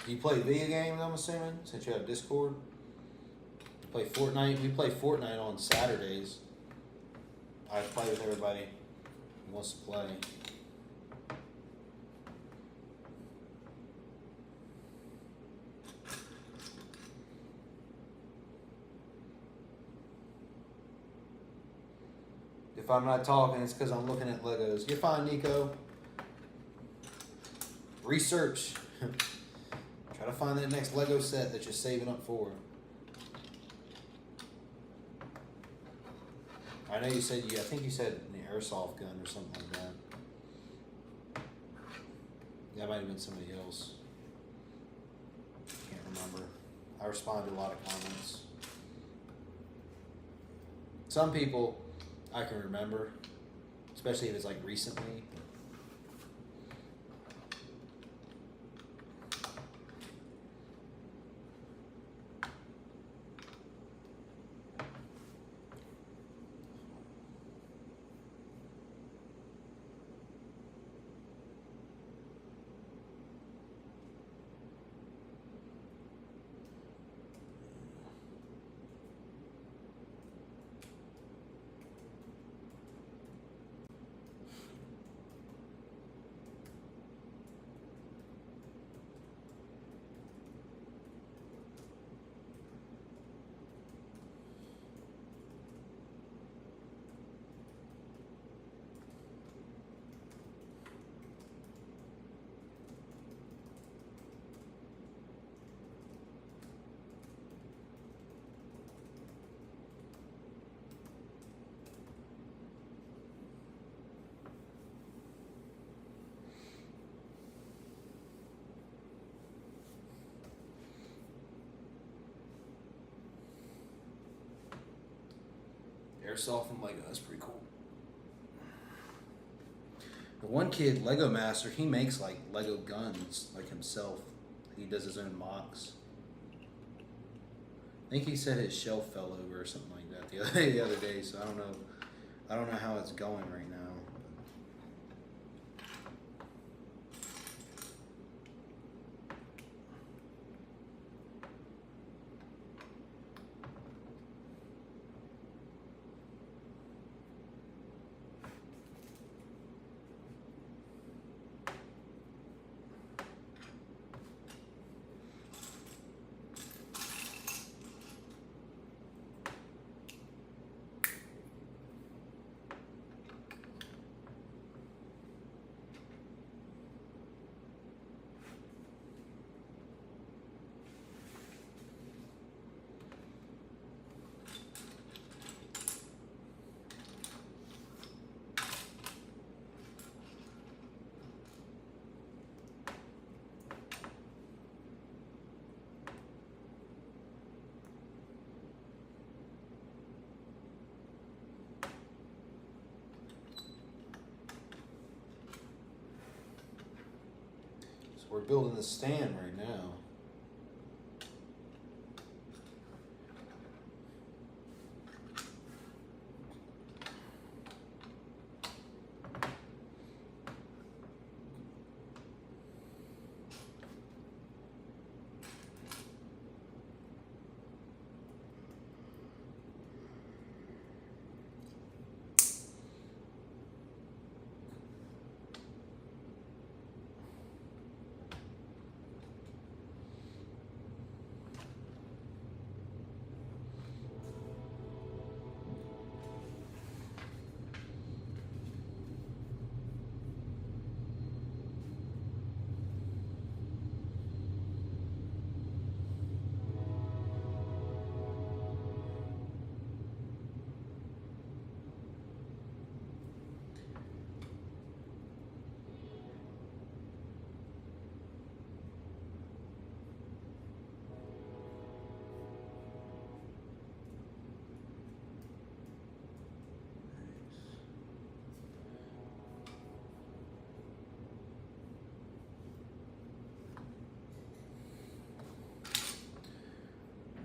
You play video games, I'm assuming, since you have Discord? You play Fortnite? We play Fortnite on Saturdays. I play with everybody who wants to play. If I'm not talking, it's because I'm looking at Legos. You're fine, Nico. Research. Try to find that next Lego set that you're saving up for. I know you said I think you said an airsoft gun or something like that. That might have been somebody else. Can't remember. I respond to a lot of comments. Some people I can remember, especially if it's like recently. Airsoft and Lego. That's pretty cool. The one kid, Lego Master, he makes like Lego guns like himself. He does his own mocks. I think he said his shelf fell over or something like that the other day. So I don't know. I don't know how it's going right now. We're building the stand right now.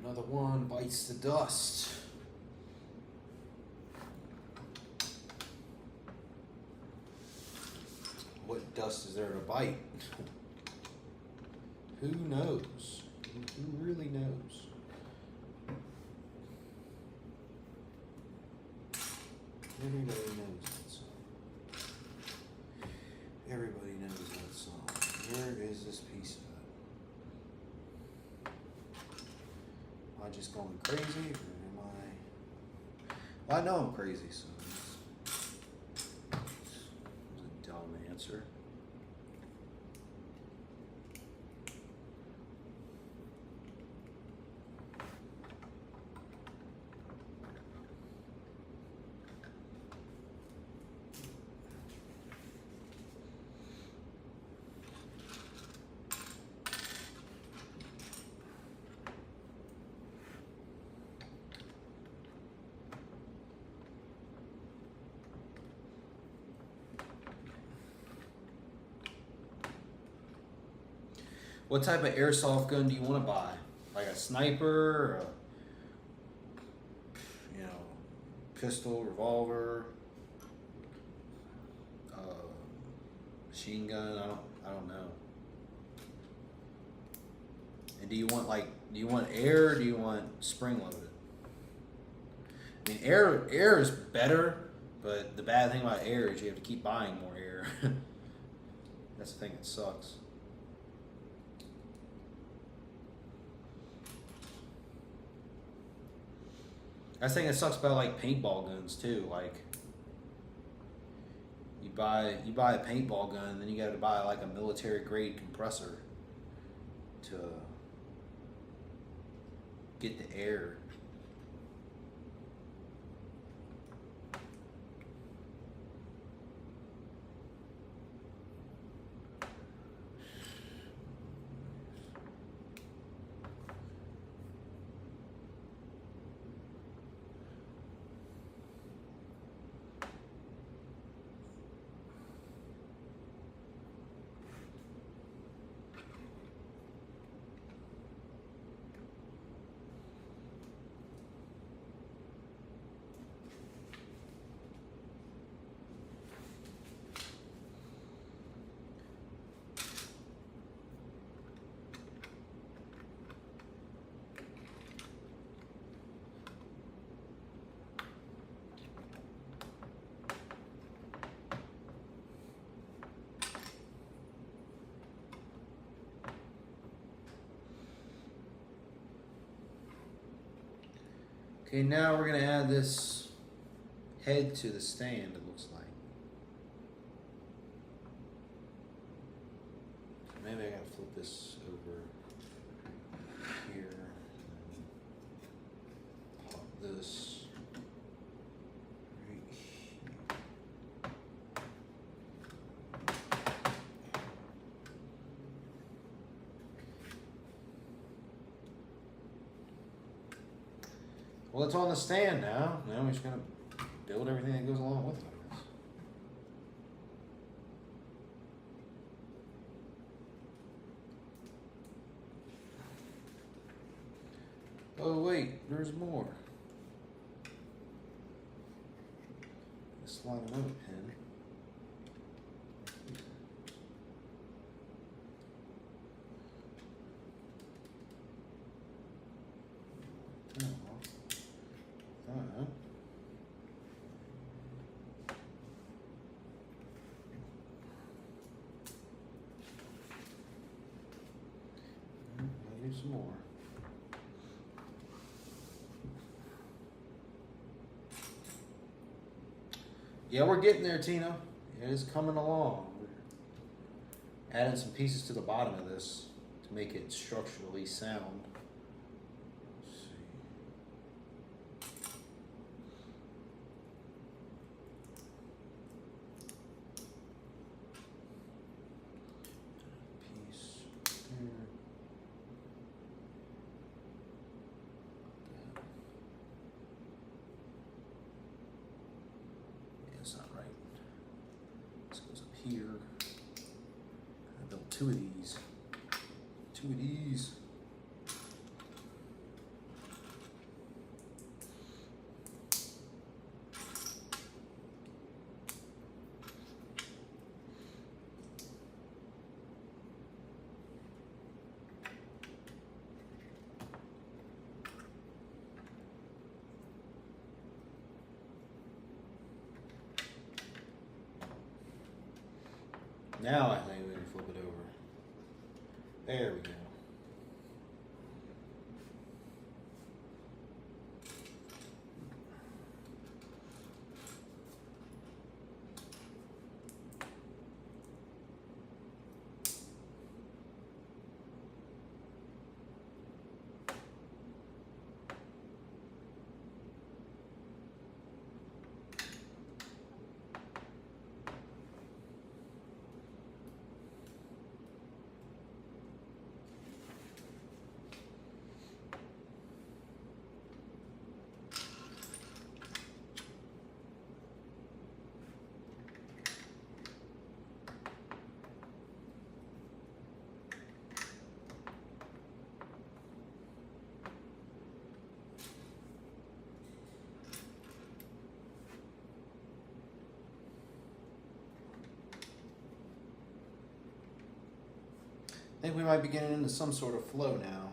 Another one bites the dust. What dust is there to bite? Who knows? Who really knows? Everybody knows that song. Everybody knows that song. Where is this piece of it? Am I just going crazy, or am I? Well, I know I'm crazy, so it's a dumb answer. What type of airsoft gun do you want to buy? Like a sniper, or a, pistol, revolver, machine gun? I don't know. And do you want air, or do you want spring loaded? I mean, air is better, but the bad thing about air is you have to keep buying more air. That's the thing that sucks. I think it sucks about like paintball guns too. Like you buy a paintball gun, then you got to buy like a military grade compressor to get the air. Okay, now we're gonna add this head to the stand, it looks like. Maybe I gotta flip this over here. Pop this right here. Well, it's on the stand now. Now we're just gonna build everything that goes along with it. Oh wait, there's more. Slide another pin. I'll do some more. Yeah, we're getting there, Tina. It is coming along. We're adding some pieces to the bottom of this to make it structurally sound. Let's see. Piece here. It's not right. This goes up here. I built two of these. Two of these. Now I think we can flip it over. There we go. I think we might be getting into some sort of flow now.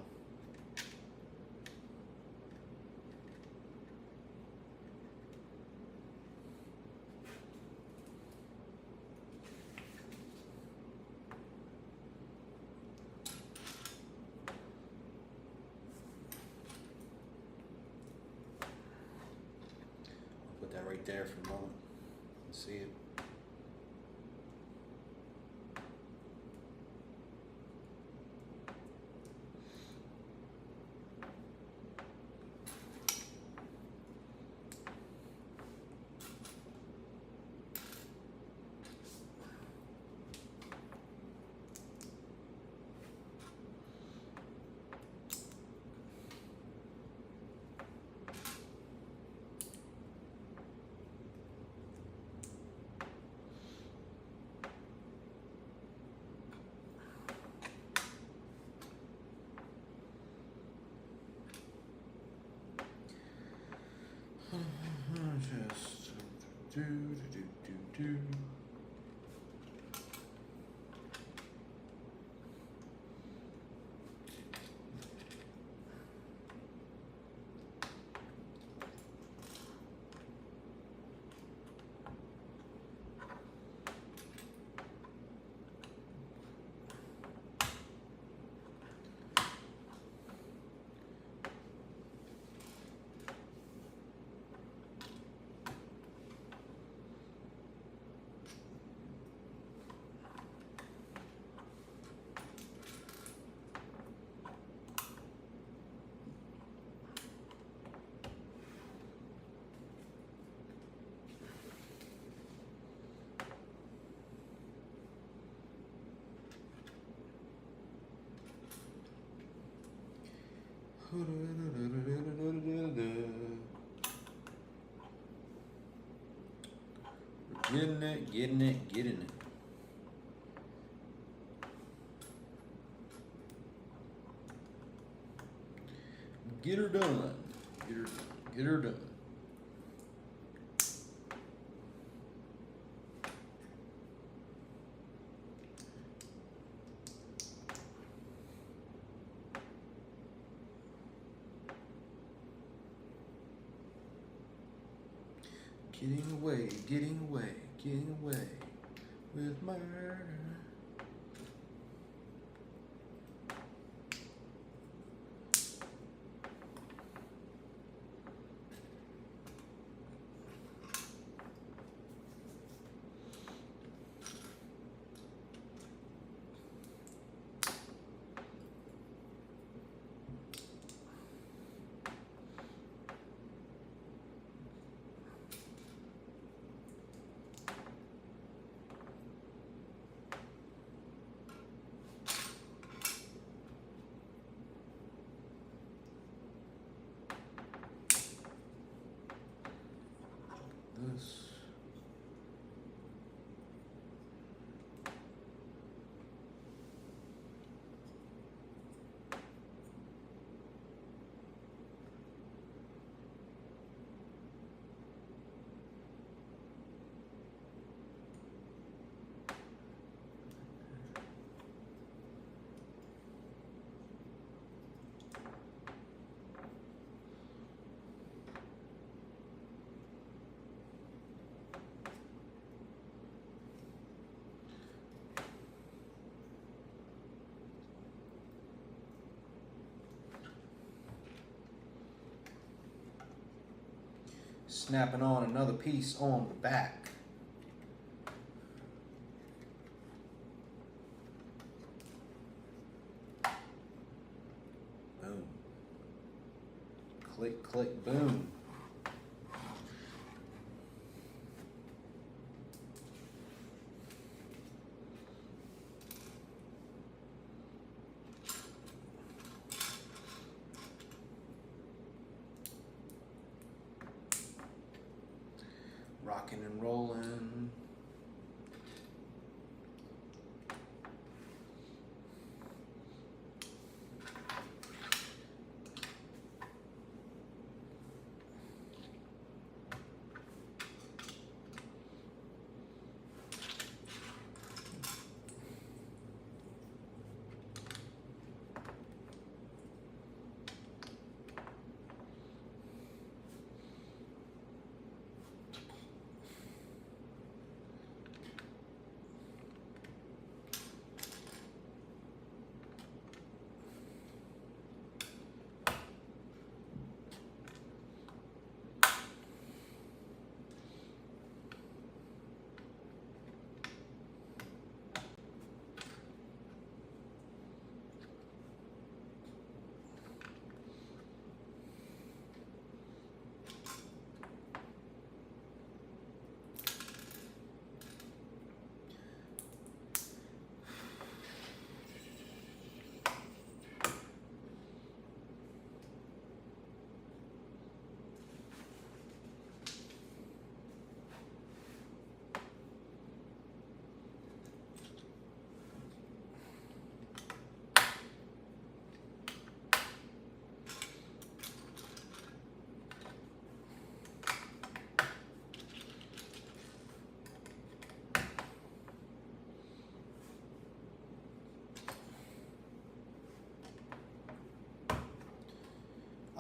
I'll put that right there for a moment. Let's see it. Just do. Getting it, getting it, getting it. Get her done. Get her done. Get her done. Getting away, getting away, getting away with murder. This. Snapping on another piece on the back. Boom. Click, click, boom. Rocking and rolling.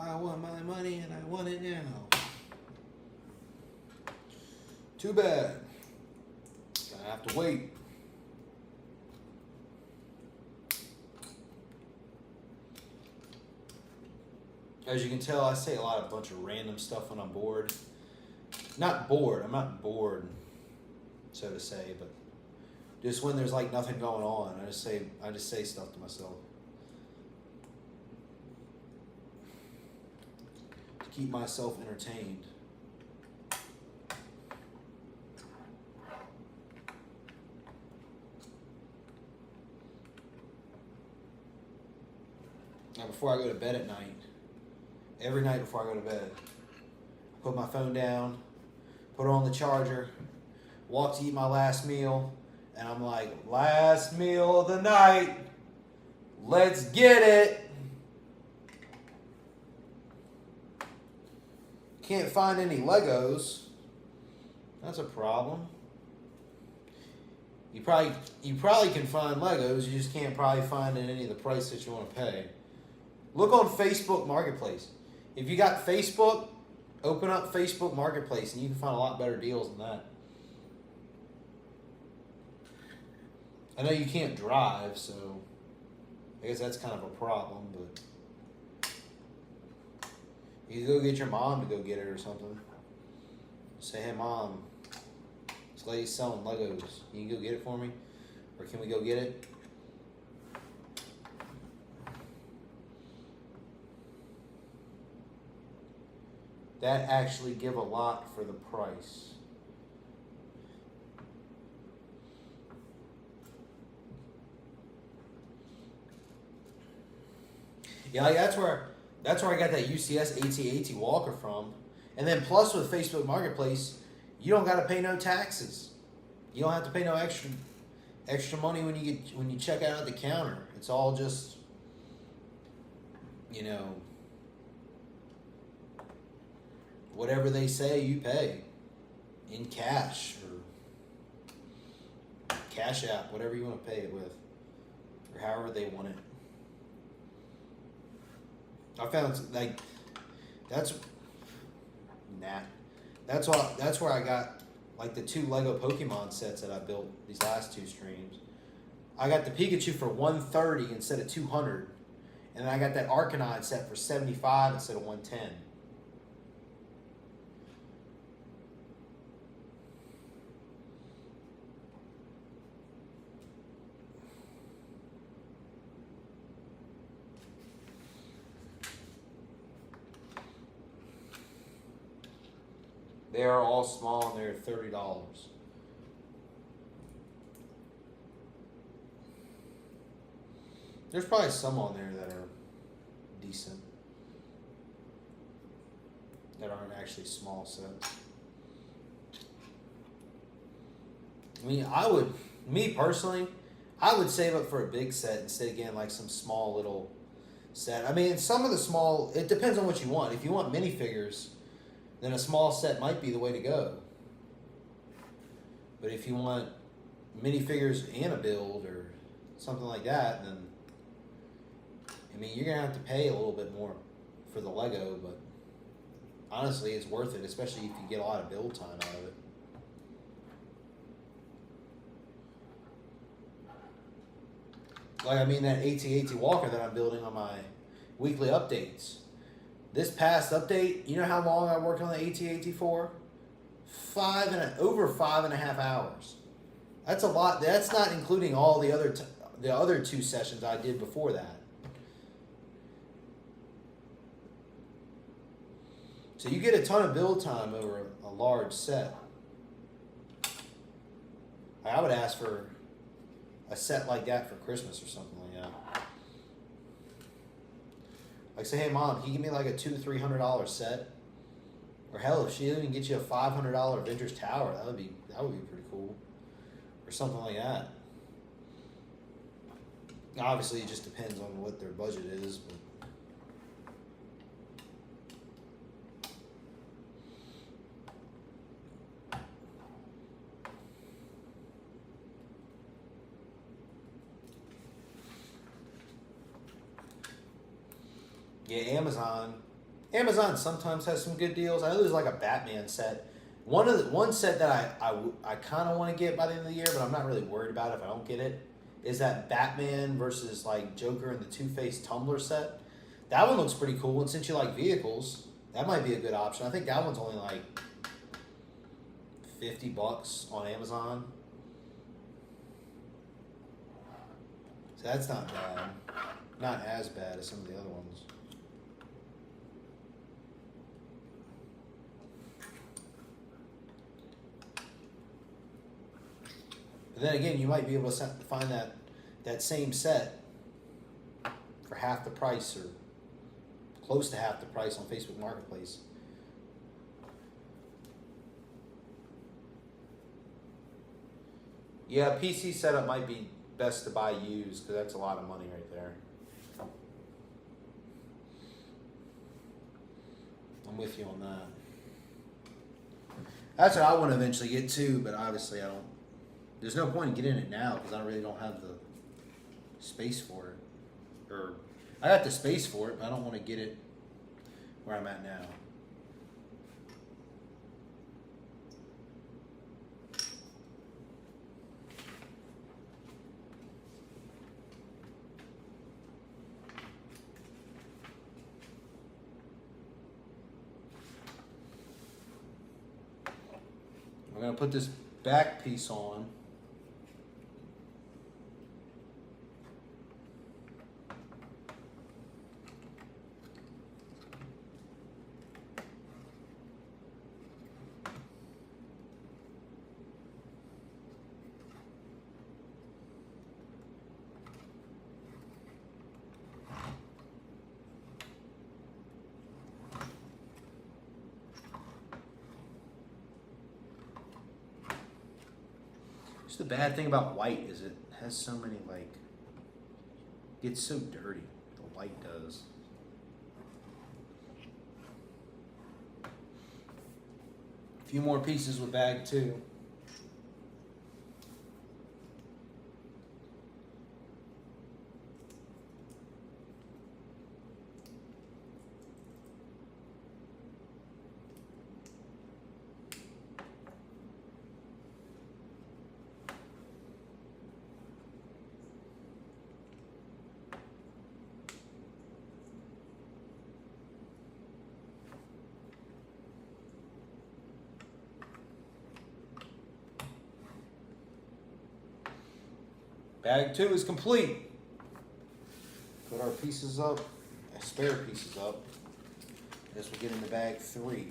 I want my money and I want it now. Too bad. I have to wait. As you can tell, I say a bunch of random stuff when I'm bored. Not bored. I'm not bored, so to say, but just when there's like nothing going on, I just say stuff to myself. Keep myself entertained. Now, before I go to bed at night, every night before I go to bed. Put my phone down, put on the charger, walk to eat my last meal, and I'm like, last meal of the night. Let's get it. Can't find any Legos. That's a problem. You probably can find Legos. You just can't probably find any of the price that you want to pay. Look on Facebook Marketplace. If you got Facebook, open up Facebook Marketplace and you can find a lot better deals than that. I know you can't drive, so I guess that's kind of a problem, but you can go get your mom to go get it or something. Say, hey mom, this lady's selling Legos. Can you go get it for me? Or can we go get it? That actually give a lot for the price. Yeah, like that's where I got that UCS AT-AT Walker from. And then plus with Facebook Marketplace, you don't got to pay no taxes. You don't have to pay no extra money when you check out at the counter. It's all just, you know, whatever they say you pay in cash or Cash App, whatever you want to pay it with, or however they want it. I found like that's where I got like the 2 Lego Pokemon sets that I built these last 2 streams. I got the Pikachu for $130 instead of $200, and then I got that Arcanine set for $75 instead of $110. They are all small and they're $30. There's probably some on there that are decent, that aren't actually small sets. I mean, me personally, I would save up for a big set instead of getting like some small little set. I mean, some of the small, it depends on what you want. If you want minifigures, then a small set might be the way to go. But if you want minifigures and a build or something like that, then I mean, you're gonna have to pay a little bit more for the Lego, but honestly, it's worth it, especially if you get a lot of build time out of it. Like, I mean, that AT-AT Walker that I'm building on my weekly updates. This past update, you know how long I worked on the AT-AT for? Over 5.5 hours. That's a lot. That's not including all the other 2 sessions I did before that. So you get a ton of build time over a large set. I would ask for a set like that for Christmas or something like that. Like, say, hey mom, can you give me like a $200-300 set? Or hell, if she even get you a $500 vintage tower, that would be pretty cool. Or something like that. Obviously, it just depends on what their budget is, but yeah, Amazon sometimes has some good deals. I know there's like a Batman set. One set that I kind of want to get by the end of the year, but I'm not really worried about it if I don't get it, is that Batman versus like Joker and the Two-Face Tumbler set. That one looks pretty cool, and since you like vehicles, that might be a good option. I think that one's only like $50 on Amazon. So that's not bad. Not as bad as some of the other ones. But then again, you might be able to find that same set for half the price or close to half the price on Facebook Marketplace. Yeah, PC setup might be best to buy used because that's a lot of money right there. I'm with you on that. That's what I want to eventually get to, but obviously I don't. There's no point in getting it now because I really don't have the space for it. Or I got the space for it, but I don't want to get it where I'm at now. I'm going to put this back piece on. Just the bad thing about white is it has so many, like, it's so dirty. The white does. A few more pieces with bag 2. Bag 2 is complete. Put our pieces up, spare pieces up. Guess we'll get into bag 3.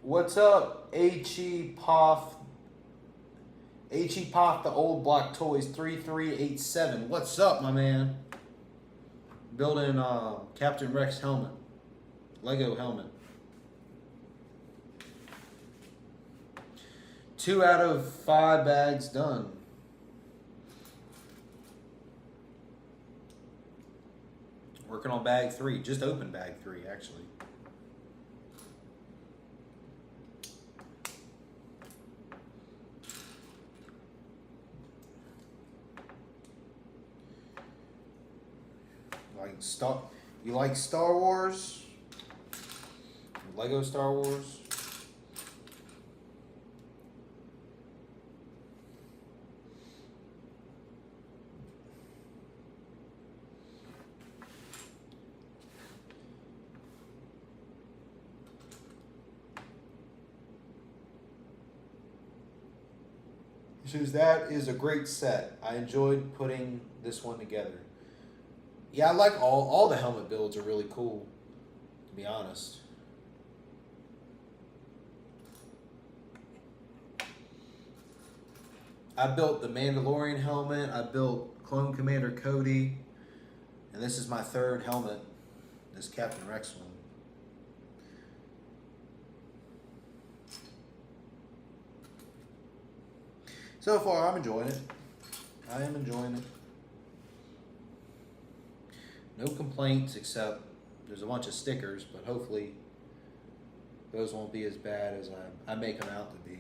What's up, H.E. Poff, the old block toys 3387. What's up, my man? Building Captain Rex helmet, Lego helmet. 2 out of 5 bags done. Working on bag 3. Just opened bag 3 actually. You like Star Wars? Lego Star Wars? That is a great set. I enjoyed putting this one together. Yeah, I like all the helmet builds are really cool, to be honest. I built the Mandalorian helmet, I built Clone Commander Cody, and this is my 3rd helmet, this Captain Rex one. So far, I'm enjoying it. I am enjoying it. No complaints except there's a bunch of stickers, but hopefully those won't be as bad as I make them out to be.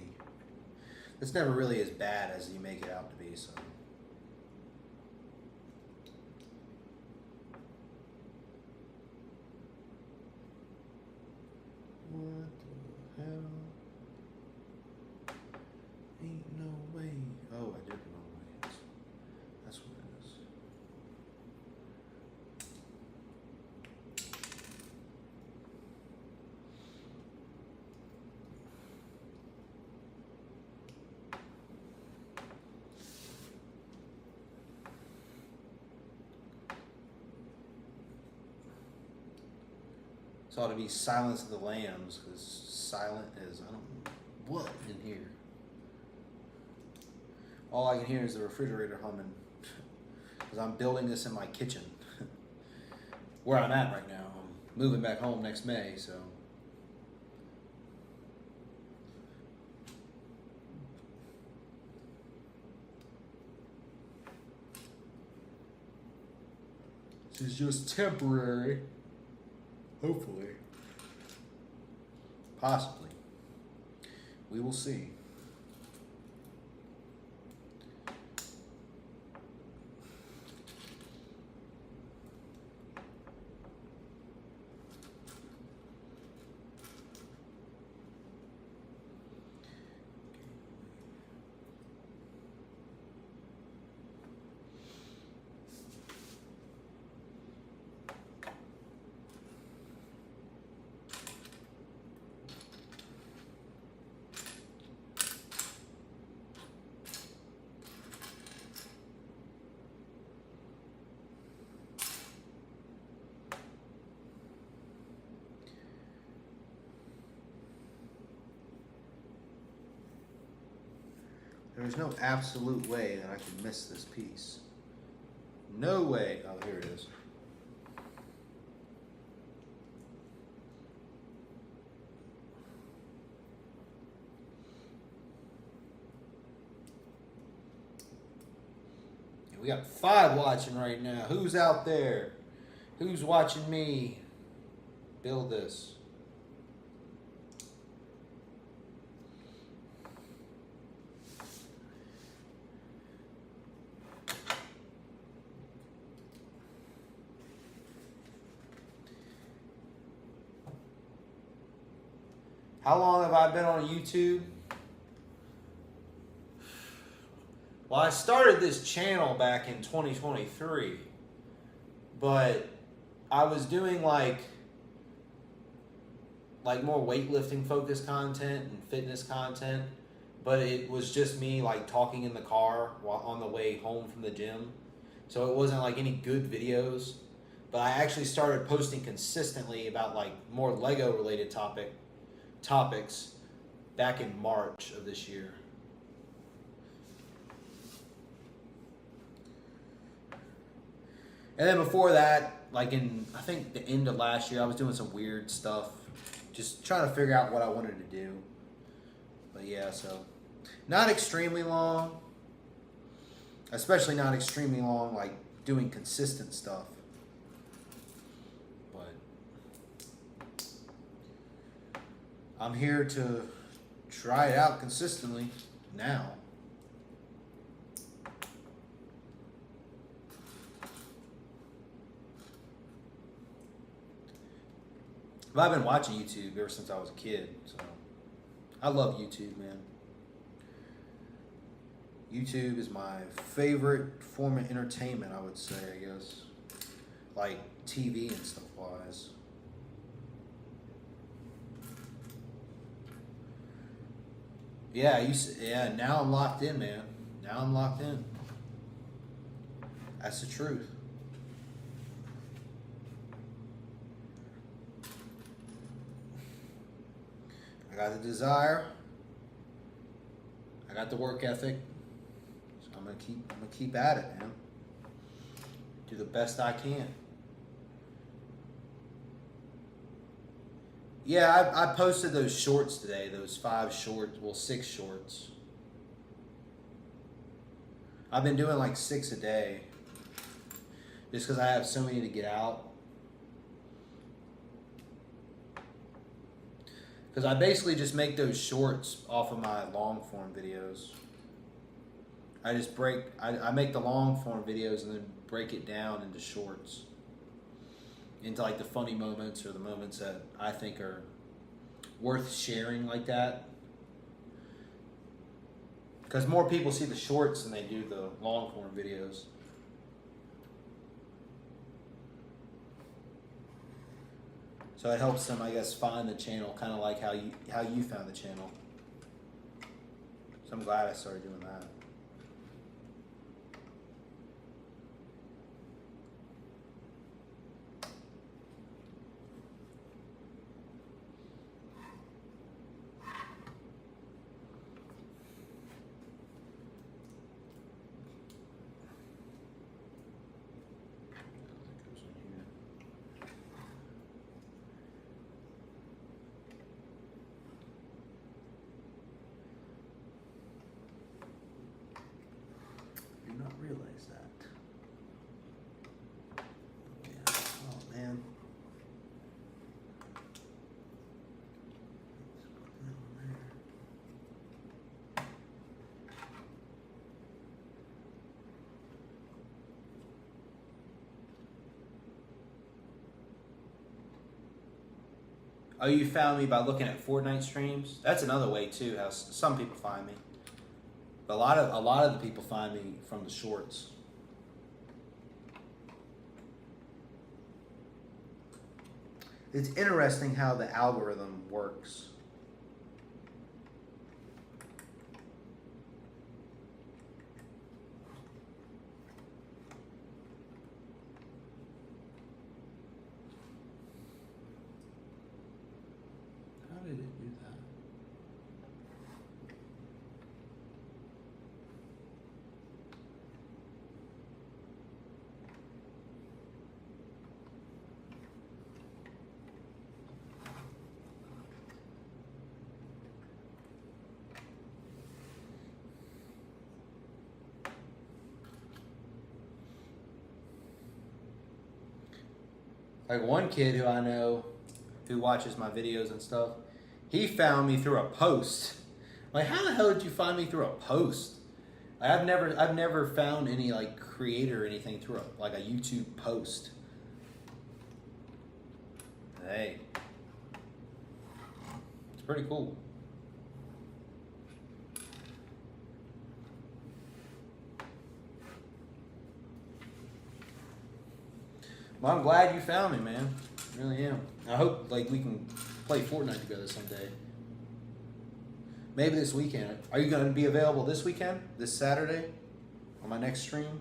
It's never really as bad as you make it out to be, so. What the hell? Ain't no way. Oh, I did the wrong way. That's what it is. This ought to be Silence of the Lambs, because silent is, I don't know what in here. All I can hear is the refrigerator humming, because I'm building this in my kitchen, where I'm at right now. I'm moving back home next May, so. This is just temporary. Hopefully. Possibly. We will see. There's no absolute way that I can miss this piece. No way. Oh, here it is. And we got 5 watching right now. Who's out there? Who's watching me build this? How long have I been on YouTube? Well, I started this channel back in 2023, but I was doing like more weightlifting focused content and fitness content, but it was just me like talking in the car while on the way home from the gym. So it wasn't like any good videos, but I actually started posting consistently about like more Lego related topics back in March of this year. And then before that, like in, I think the end of last year, I was doing some weird stuff, just trying to figure out what I wanted to do. But yeah, so not extremely long, especially not extremely long, like doing consistent stuff. I'm here to try it out consistently now. But I've been watching YouTube ever since I was a kid, so I love YouTube, man. YouTube is my favorite form of entertainment, I would say, I guess. Like TV and stuff wise. Yeah, now I'm locked in, man. Now I'm locked in. That's the truth. I got the desire. I got the work ethic. So I'm gonna keep at it, man. Do the best I can. Yeah, I posted those shorts today, those 5 shorts, well 6 shorts. I've been doing like 6 a day. Just because I have so many to get out. Because I basically just make those shorts off of my long form videos. I just I make the long form videos and then break it down into shorts. Into like the funny moments or the moments that I think are worth sharing like that. Because more people see the shorts than they do the long form videos. So it helps them, I guess, find the channel, kind of like how you found the channel. So I'm glad I started doing that. Not realize that. Yeah. Oh man. Let's put that one there. Oh, you found me by looking at Fortnite streams? That's another way too, how some people find me. But a lot of the people find me from the shorts. It's interesting how the algorithm works. How did it do that? Like one kid who I know who watches my videos and stuff, he found me through a post. Like, how the hell did you find me through a post? Like, I've never found any like creator or anything through a YouTube post. Hey, it's pretty cool. Well, I'm glad you found me, man. I really am. I hope like we can play Fortnite together someday. Maybe this weekend. Are you going to be available this weekend? This Saturday? On my next stream?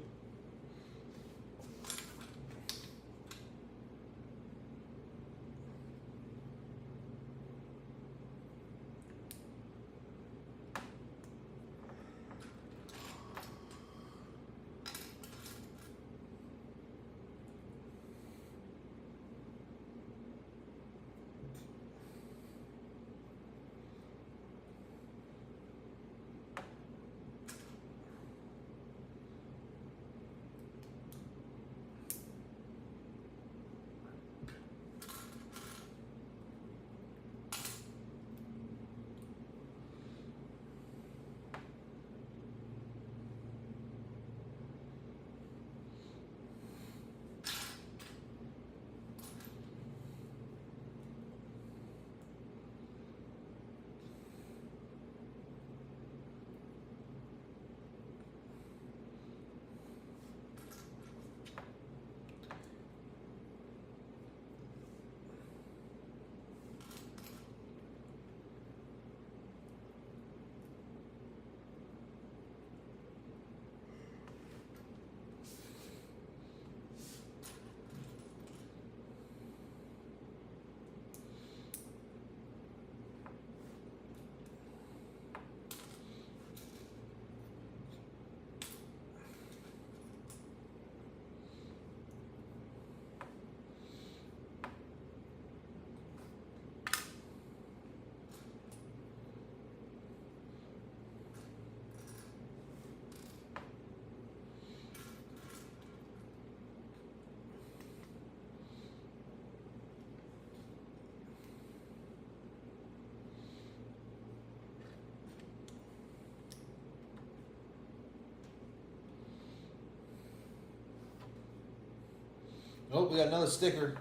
Oh, we got another sticker.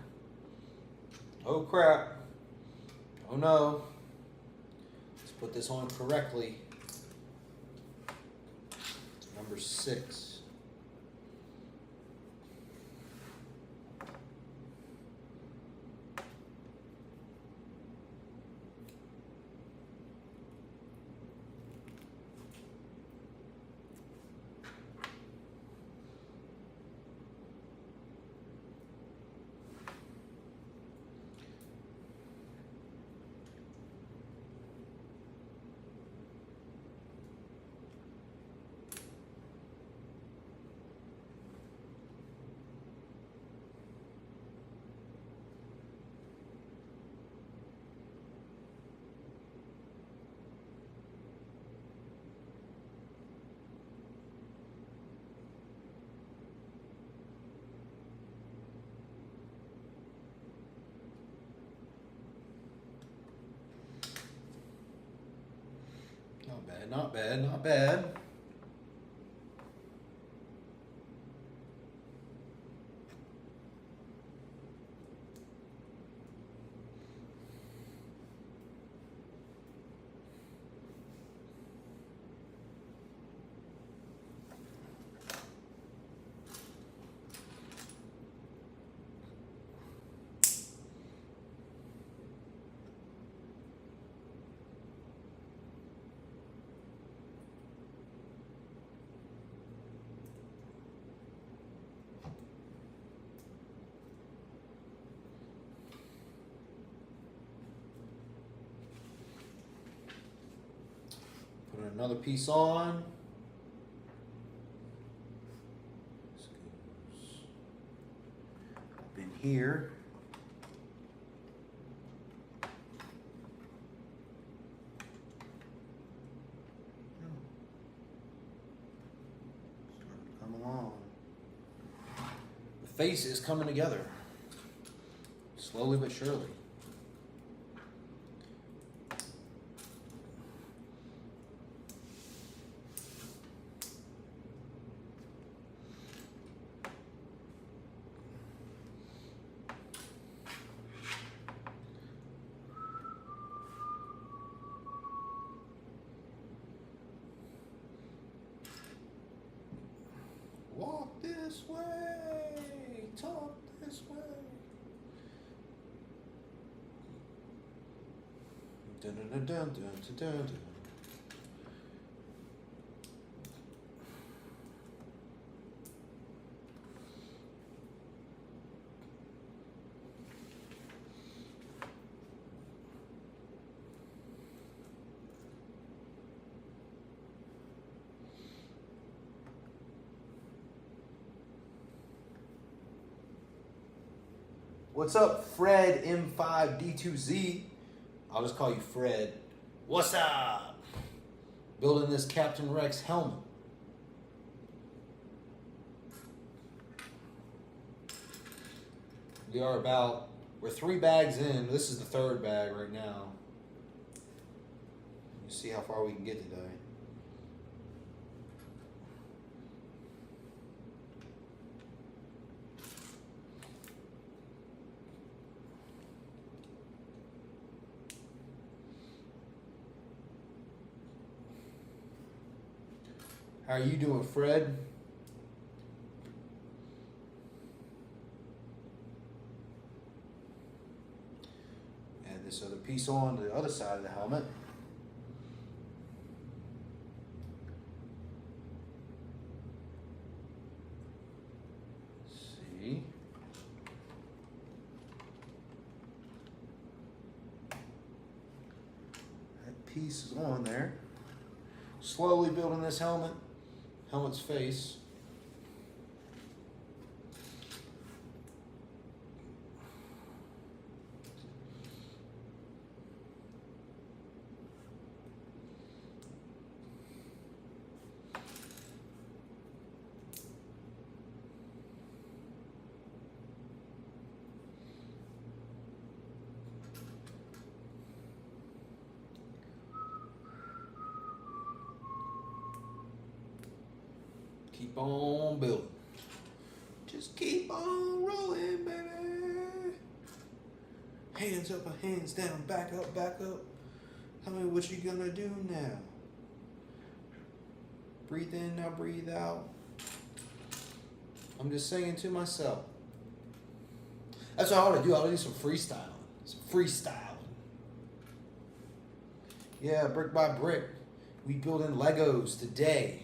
Oh crap. Oh no. Let's put this on correctly. It's number 6. Not bad, not bad, not bad. Put another piece on. This goes up in here. Starting to come along. The face is coming together. Slowly but surely. Walk this way, talk this way. Dun, dun, dun, dun, dun, dun, dun. What's up, Fred M5D2Z? I'll just call you Fred. What's up? Building this Captain Rex helmet. We're 3 bags in. This is the 3rd bag right now. Let's see how far we can get today. How are you doing, Fred? Add this other piece on the other side of the helmet. See? That piece is on there. Slowly building this helmet's face. Keep on building. Just keep on rolling, baby. Hands up or hands down, back up, back up. Tell me what you gonna do now. Breathe in, now breathe out. I'm just singing to myself. That's what I want to do. I want to do some freestyling. Some freestyling. Yeah, brick by brick. We building Legos today.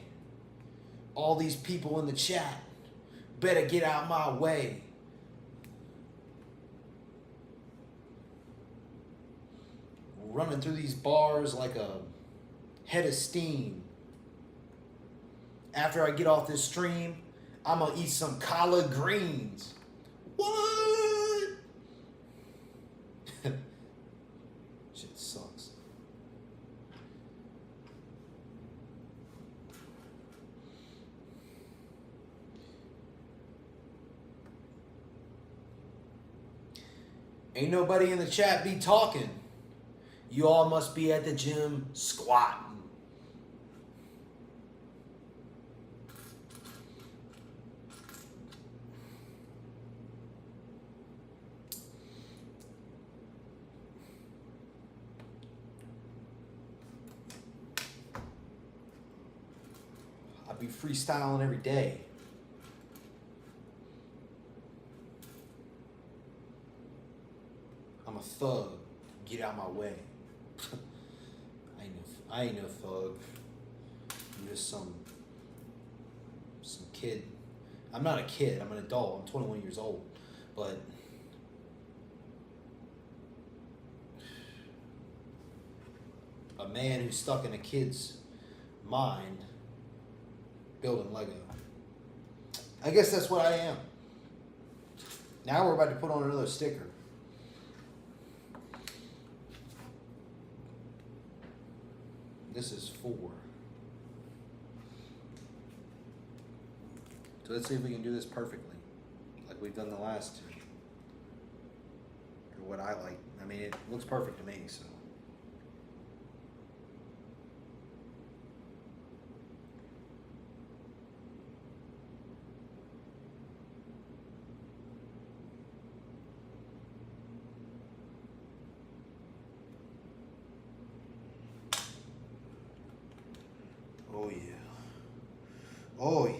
All these people in the chat better get out my way. Running through these bars like a head of steam. After I get off this stream, I'm gonna eat some collard greens. What? Shit sucks. Ain't nobody in the chat be talking. You all must be at the gym squatting. I be freestyling every day. I'm a thug. Get out my way. I ain't no thug. I'm just some kid. I'm not a kid. I'm an adult. I'm 21 years old. But a man who's stuck in a kid's mind building Lego. I guess that's what I am. Now we're about to put on another sticker. This is 4. So let's see if we can do this perfectly, like we've done the last 2. Or what I like. I mean, it looks perfect to me, so. Oh yeah. Oh yeah.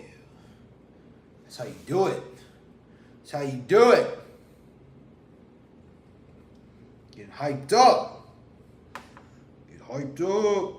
That's how you do it. That's how you do it. Get hyped up. Get hyped up.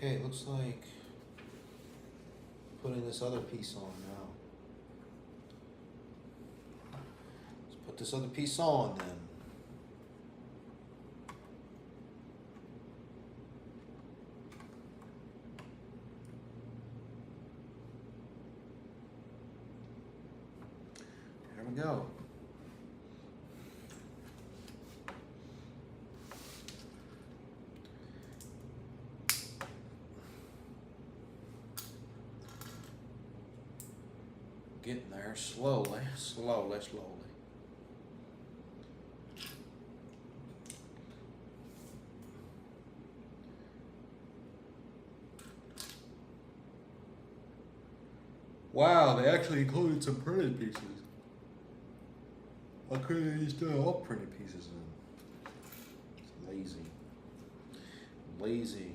Okay, it looks like putting this other piece on now. Let's put this other piece on then. There we go. Getting there slowly, slowly, slowly. Wow, they actually included some printed pieces. Why couldn't they just do all printed pieces then? It's lazy. Lazy.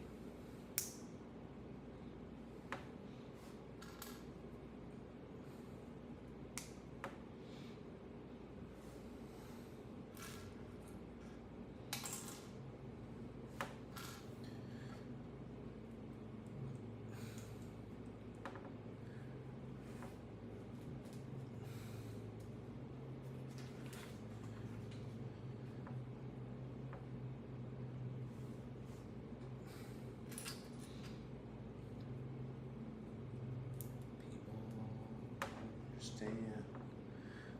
understand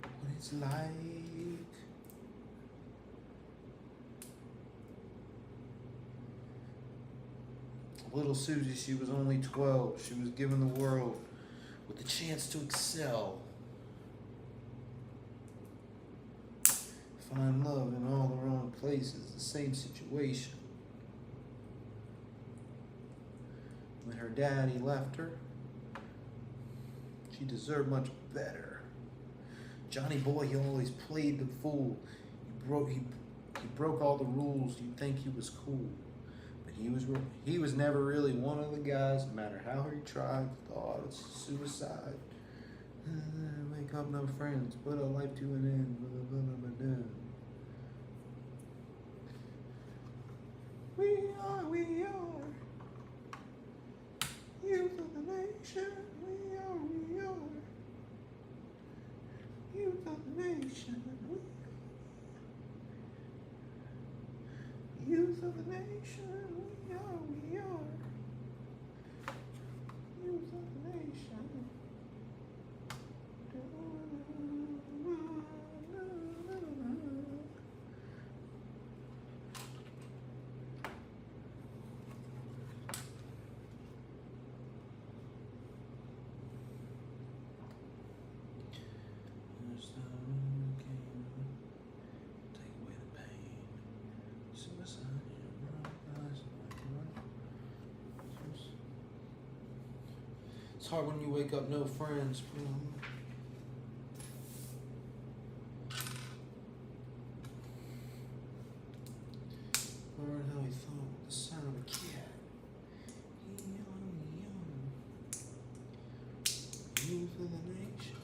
what it's like. Little Susie, she was only 12. She was given the world with the chance to excel. Find love in all the wrong places, the same situation. When her daddy left her, she deserved much better. Johnny Boy, he always played the fool. He broke all the rules. You'd think he was cool. But he was never really one of the guys, no matter how he tried, thought it's suicide. Wake up, no friends, put a life to an end. We are. Youth of the nation, we are. Youth of the nation, youth of the nation, we are. Youth of the nation. It's hard when you wake up no friends. Heard how he thought with the sound of a cat. Youth of the nation.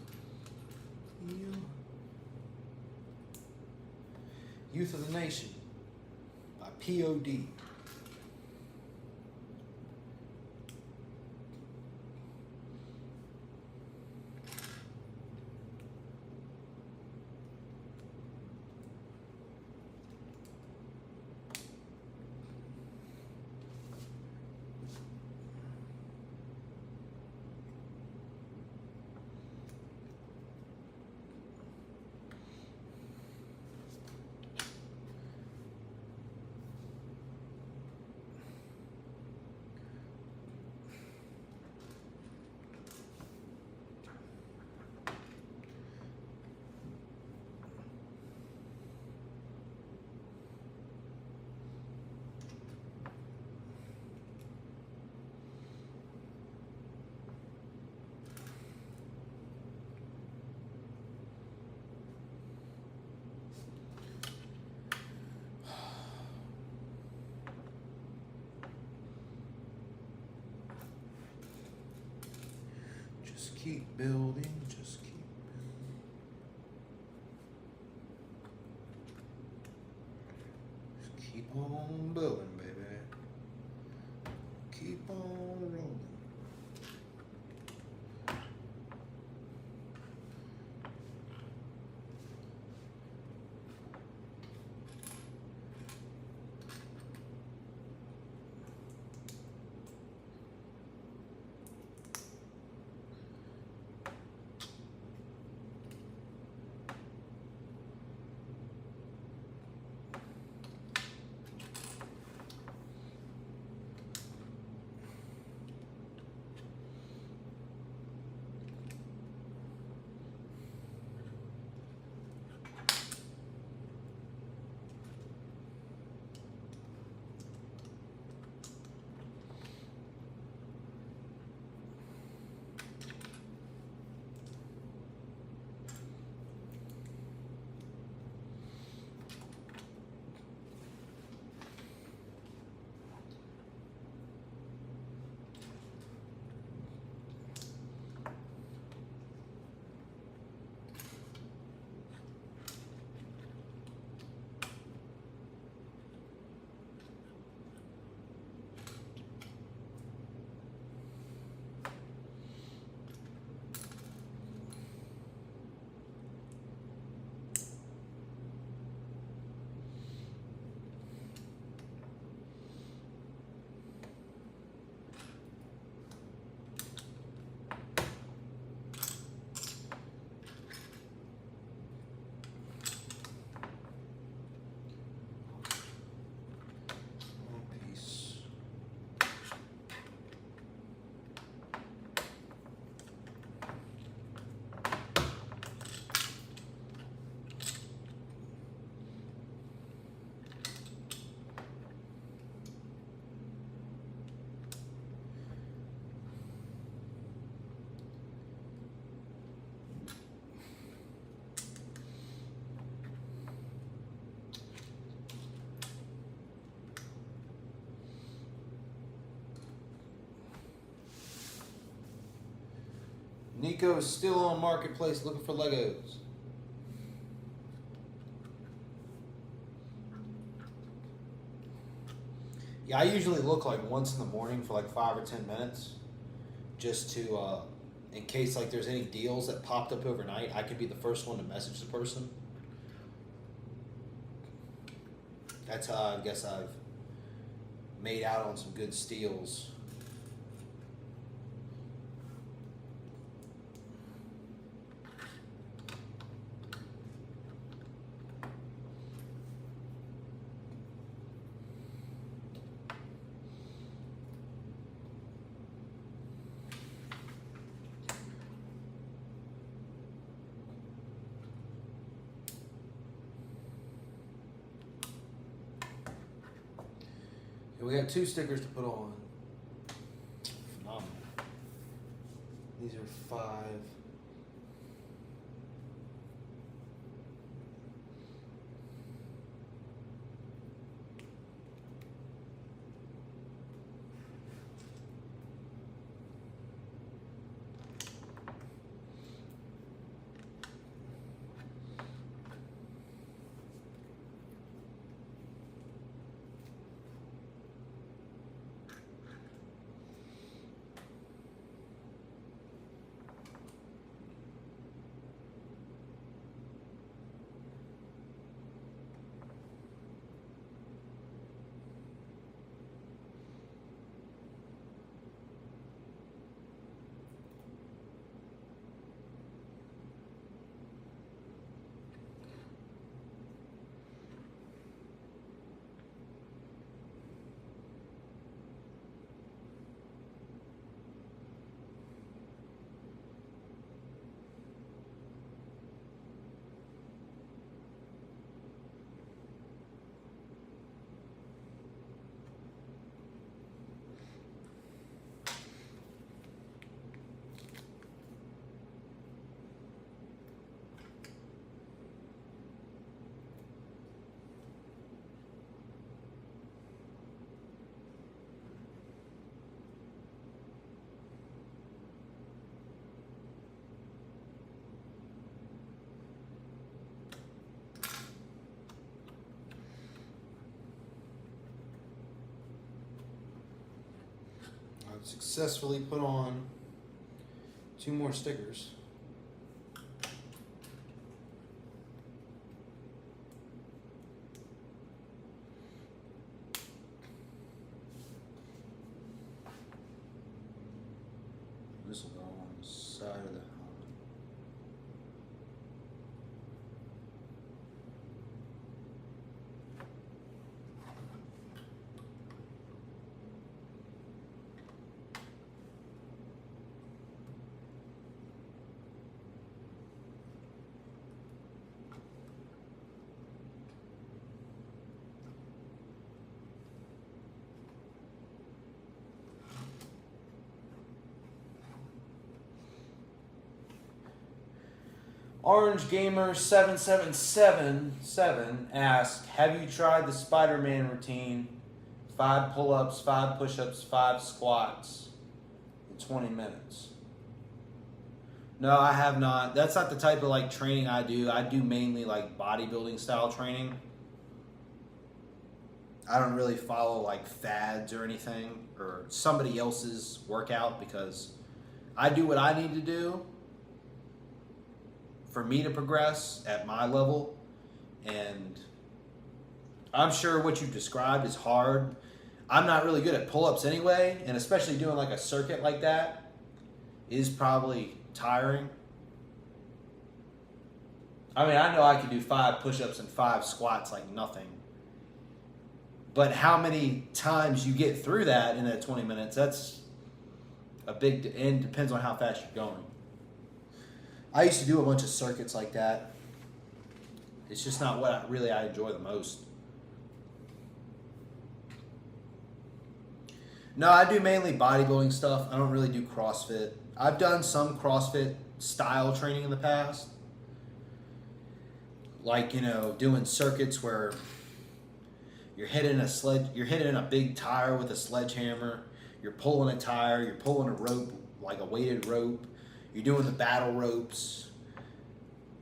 Youth of the Nation by P.O.D. Just keep building, just keep building. Just keep on building, baby. Keep on rolling. Pico is still on Marketplace looking for Legos. Yeah, I usually look like once in the morning for like 5 or 10 minutes, just to, in case like there's any deals that popped up overnight, I could be the first one to message the person. That's how I guess I've made out on some good steals. We got 2 stickers to put on. Phenomenal. These are 5. I've successfully put on 2 more stickers. This will go on the side of the Orange Gamer 7777 asks, have you tried the Spider-Man routine? 5 pull-ups, 5 push-ups, 5 squats in 20 minutes. No, I have not. That's not the type of like training I do. I do mainly like bodybuilding style training. I don't really follow like fads or anything or somebody else's workout because I do what I need to do for me to progress at my level, and I'm sure what you described is hard. I'm not really good at pull-ups anyway, and especially doing like a circuit like that is probably tiring. I mean, I know I can do 5 push-ups and 5 squats like nothing, but how many times you get through that in that 20 minutes, that's a big, and depends on how fast you're going. I used to do a bunch of circuits like that. It's just not what I enjoy the most. No, I do mainly bodybuilding stuff. I don't really do CrossFit. I've done some CrossFit style training in the past. Like, you know, doing circuits where you're hitting a big tire with a sledgehammer, you're pulling a tire, you're pulling a rope, like a weighted rope. You're doing the battle ropes.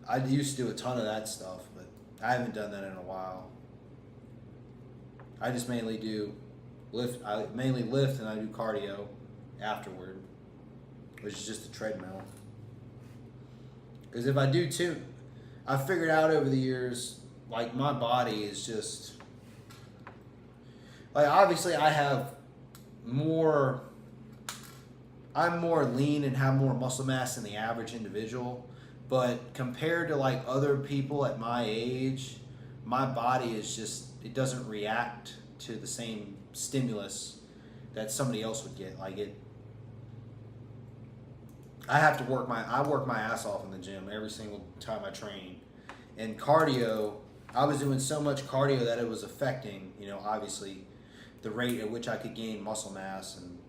I used to do a ton of that stuff, but I haven't done that in a while. I just mainly do lift. I mainly lift and I do cardio afterward, which is just a treadmill. Because if I do too, I've figured out over the years, like my body is just, like obviously I have more, I'm more lean and have more muscle mass than the average individual. But compared to like other people at my age, my body is just, it doesn't react to the same stimulus that somebody else would get. Like it, I have to work I work my ass off in the gym every single time I train. And cardio, I was doing so much cardio that it was affecting, obviously the rate at which I could gain muscle mass, and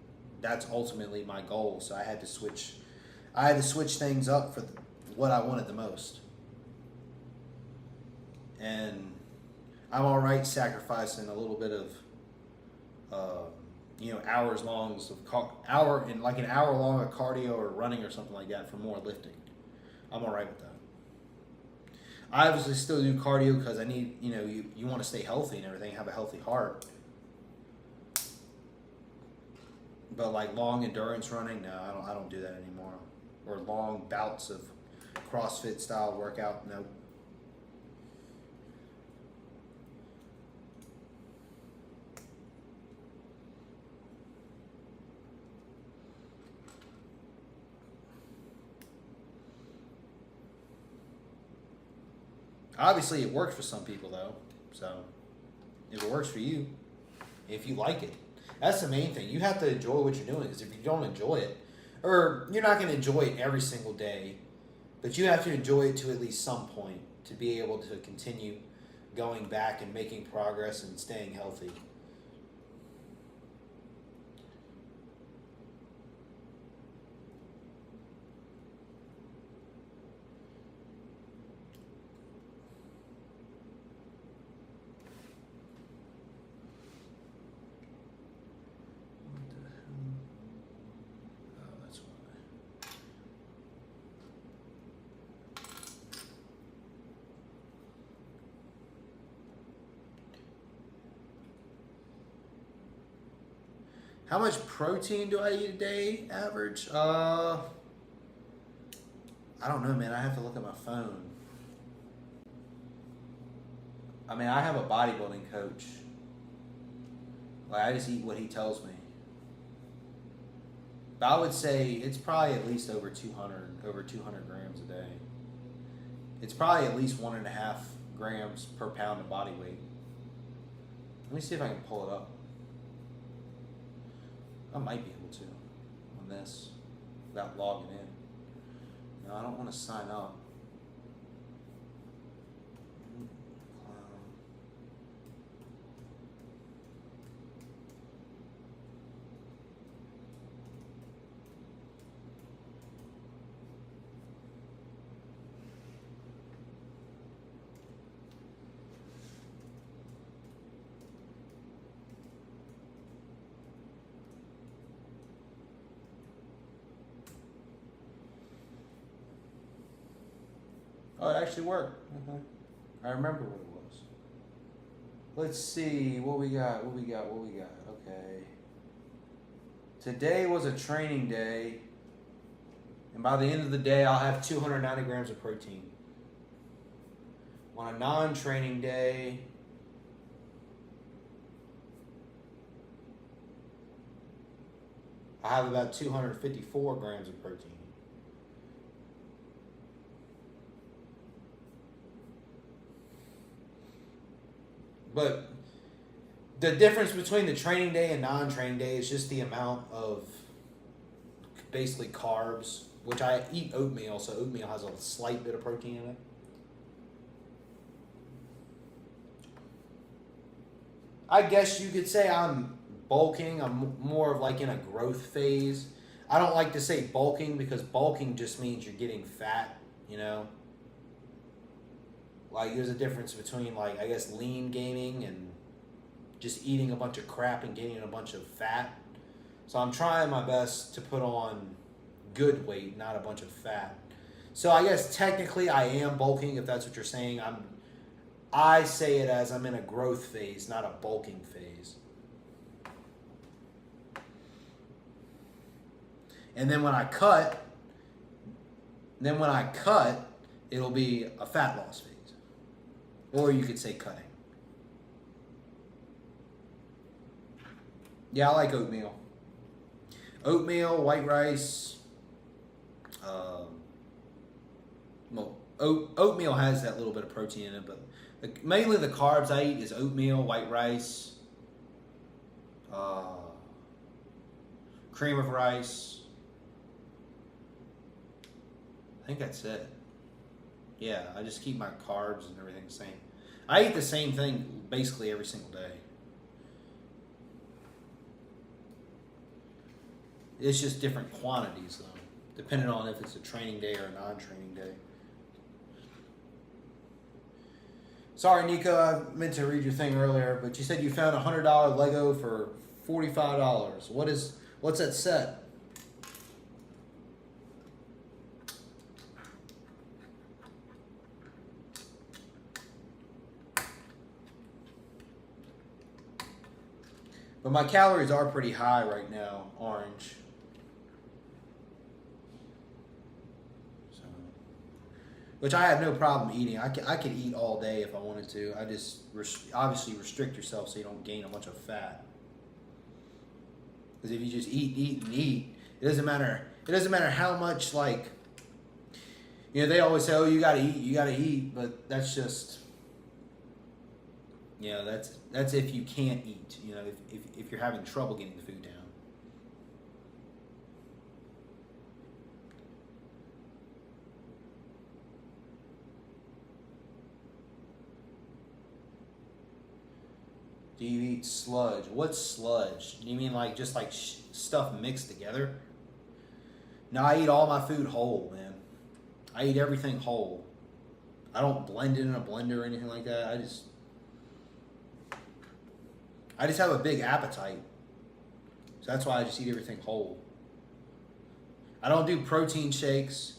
that's ultimately my goal. So I had to switch things up for what I wanted the most. And I'm all right sacrificing a little bit of, hours long of an hour long of cardio or running or something like that for more lifting. I'm all right with that. I obviously still do cardio because I need, you want to stay healthy and everything, have a healthy heart. But like long endurance running, no, I don't do that anymore. Or long bouts of CrossFit style workout, no. Obviously, it works for some people, though. So, if it works for you, if you like it, that's the main thing. You have to enjoy what you're doing. Because if you don't enjoy it, or you're not going to enjoy it every single day, but you have to enjoy it to at least some point to be able to continue going back and making progress and staying healthy. How much protein do I eat a day, average? I don't know, man. I have to look at my phone. I mean, I have a bodybuilding coach. Like, I just eat what he tells me. But I would say it's probably at least over 200 grams a day. It's probably at least 1.5 grams per pound of body weight. Let me see if I can pull it up. I might be able to on this without logging in. No, I don't want to sign up. Oh, it actually worked. Okay. I remember what it was. Let's see what we got. Okay. Today was a training day, and by the end of the day, I'll have 290 grams of protein. On a non-training day, I have about 254 grams of protein. But the difference between the training day and non-training day is just the amount of basically carbs, which I eat oatmeal, so oatmeal has a slight bit of protein in it. I guess you could say I'm bulking. I'm more of like in a growth phase. I don't like to say bulking because bulking just means you're getting fat, Like, there's a difference between, like, I guess, lean gaining and just eating a bunch of crap and gaining a bunch of fat. So I'm trying my best to put on good weight, not a bunch of fat. So I guess technically I am bulking, if that's what you're saying. I say it as I'm in a growth phase, not a bulking phase. And then when I cut, it'll be a fat loss phase. Or you could say cutting. Yeah, I like oatmeal. Oatmeal, white rice. Oatmeal has that little bit of protein in it, but mainly the carbs I eat is oatmeal, white rice, cream of rice. I think that's it. Yeah, I just keep my carbs and everything the same. I eat the same thing basically every single day. It's just different quantities, though, depending on if it's a training day or a non-training day. Sorry, Nico, I meant to read your thing earlier, but you said you found a $100 Lego for $45. What's that set? But my calories are pretty high right now, orange. So, which I have no problem eating. I could eat all day if I wanted to. I just obviously restrict yourself so you don't gain a bunch of fat. Because if you just eat and eat, it doesn't matter. It doesn't matter how much, like, you know, they always say, oh, you gotta eat, but that's just, you know, that's if you can't eat, you know, if you're having trouble getting the food down. Do you eat sludge? What's sludge? Do you mean like just like stuff mixed together? No, I eat all my food whole, man. I eat everything whole. I don't blend it in a blender or anything like that. I just have a big appetite. So that's why I just eat everything whole. I don't do protein shakes.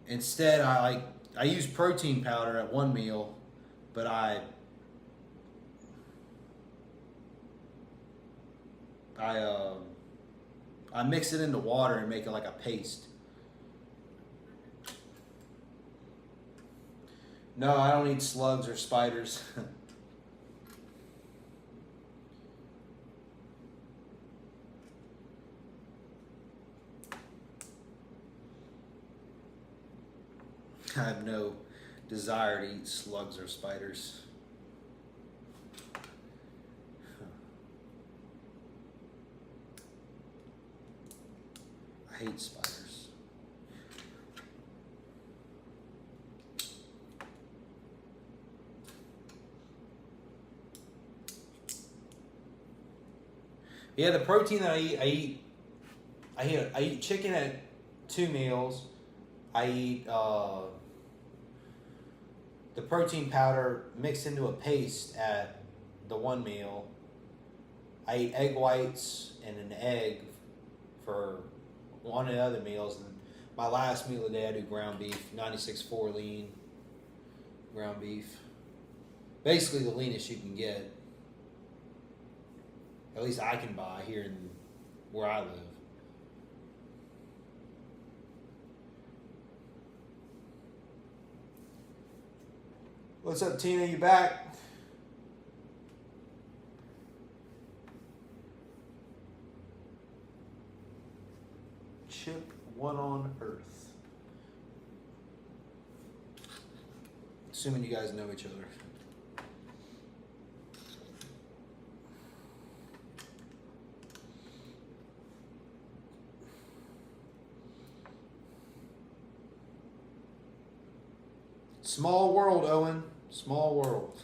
Instead, I use protein powder at one meal, but I mix it into water and make it like a paste. No, I don't eat slugs or spiders. I have no desire to eat slugs or spiders. I hate spiders. Yeah, the protein that I eat chicken at 2 meals. I eat the protein powder mixed into a paste at the 1 meal. I eat egg whites and an egg for one of the other meals. And my last meal of the day, I do ground beef, 96.4 lean ground beef. Basically the leanest you can get. At least I can buy here in where I live. What's up, Tina? You back? Chip one on Earth. Assuming you guys know each other. Small world, Owen. Small world.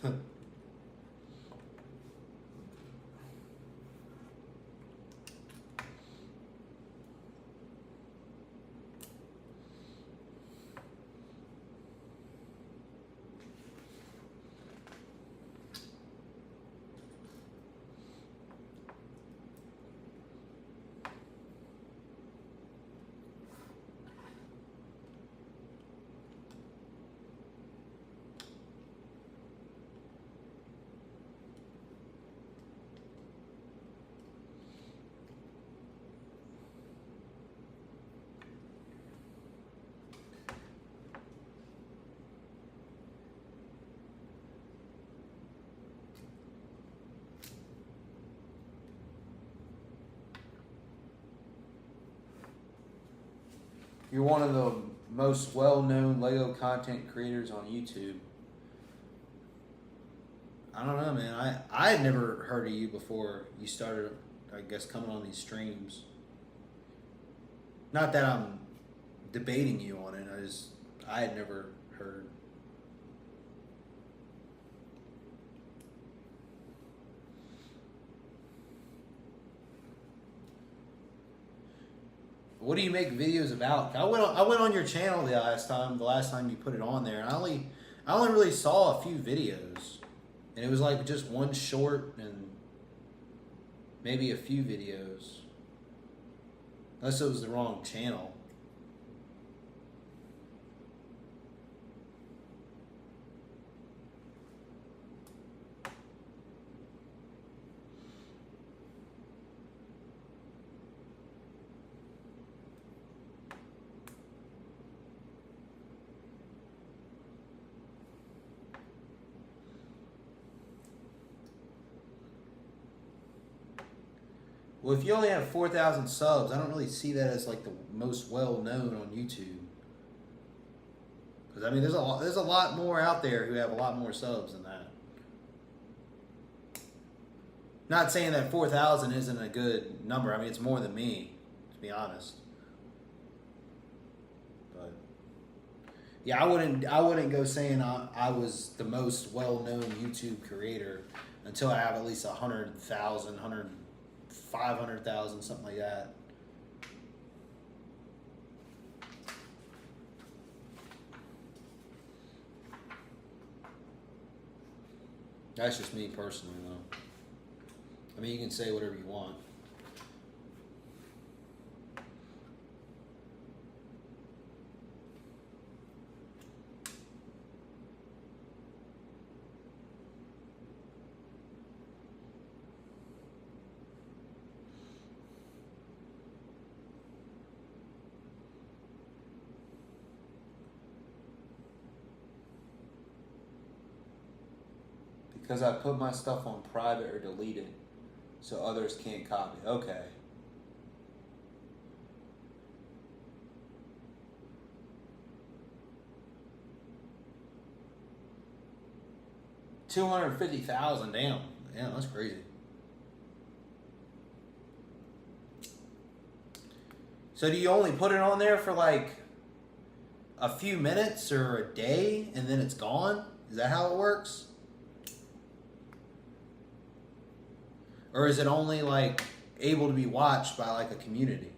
You're one of the most well-known Lego content creators on YouTube. I don't know, man. I had never heard of you before you started, I guess, coming on these streams. Not that I'm debating you on it. I had never heard. What do you make videos about? I went on your channel the last time you put it on there, and I only really saw a few videos, and it was like just one short and maybe a few videos, unless it was the wrong channel. Well, if you only have 4,000 subs, I don't really see that as like the most well known on YouTube. Because I mean, there's a lot more out there who have a lot more subs than that. Not saying that 4,000 isn't a good number. I mean, it's more than me, to be honest. But yeah, I wouldn't go saying I was the most well known YouTube creator until I have at least 100,000, 500,000, something like that. That's just me personally, though. I mean, you can say whatever you want. Because I put my stuff on private or deleted so others can't copy. Okay. $250,000, damn. Damn, that's crazy. So do you only put it on there for like a few minutes or a day and then it's gone? Is that how it works? Or is it only like able to be watched by like a community,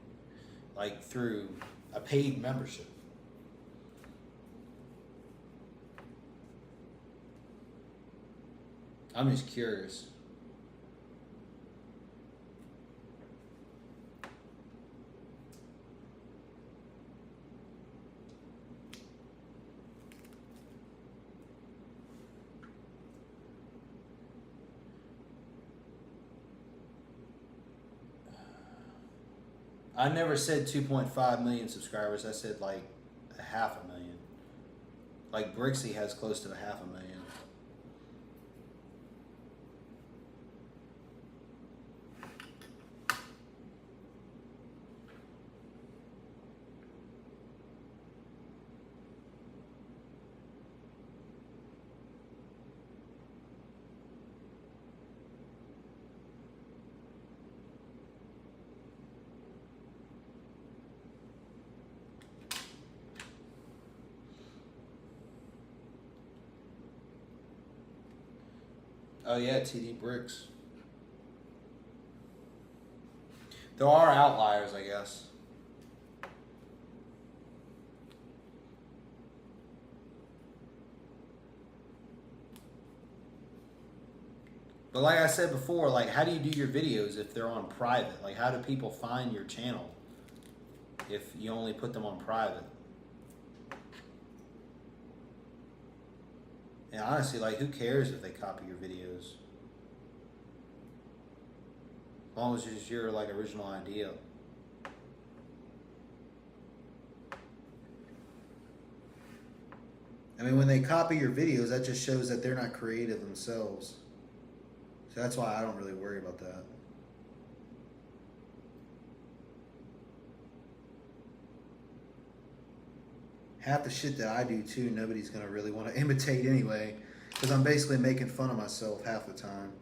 like through a paid membership? I'm just curious. I never said 2.5 million subscribers. I said like 500,000. Like Brixie has close to 500,000. Oh yeah, TD Bricks. There are outliers, I guess. But like I said before, like how do you do your videos if they're on private? Like how do people find your channel if you only put them on private? And honestly, like who cares if they copy your videos? As long as it's your like original idea. I mean, when they copy your videos, that just shows that they're not creative themselves. So that's why I don't really worry about that. half the shit that I do too, nobody's gonna really want to imitate anyway, because I'm basically making fun of myself half the time.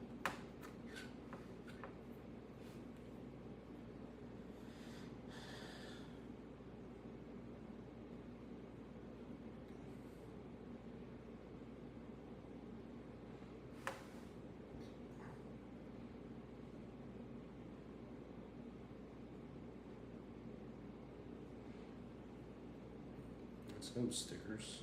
Those stickers.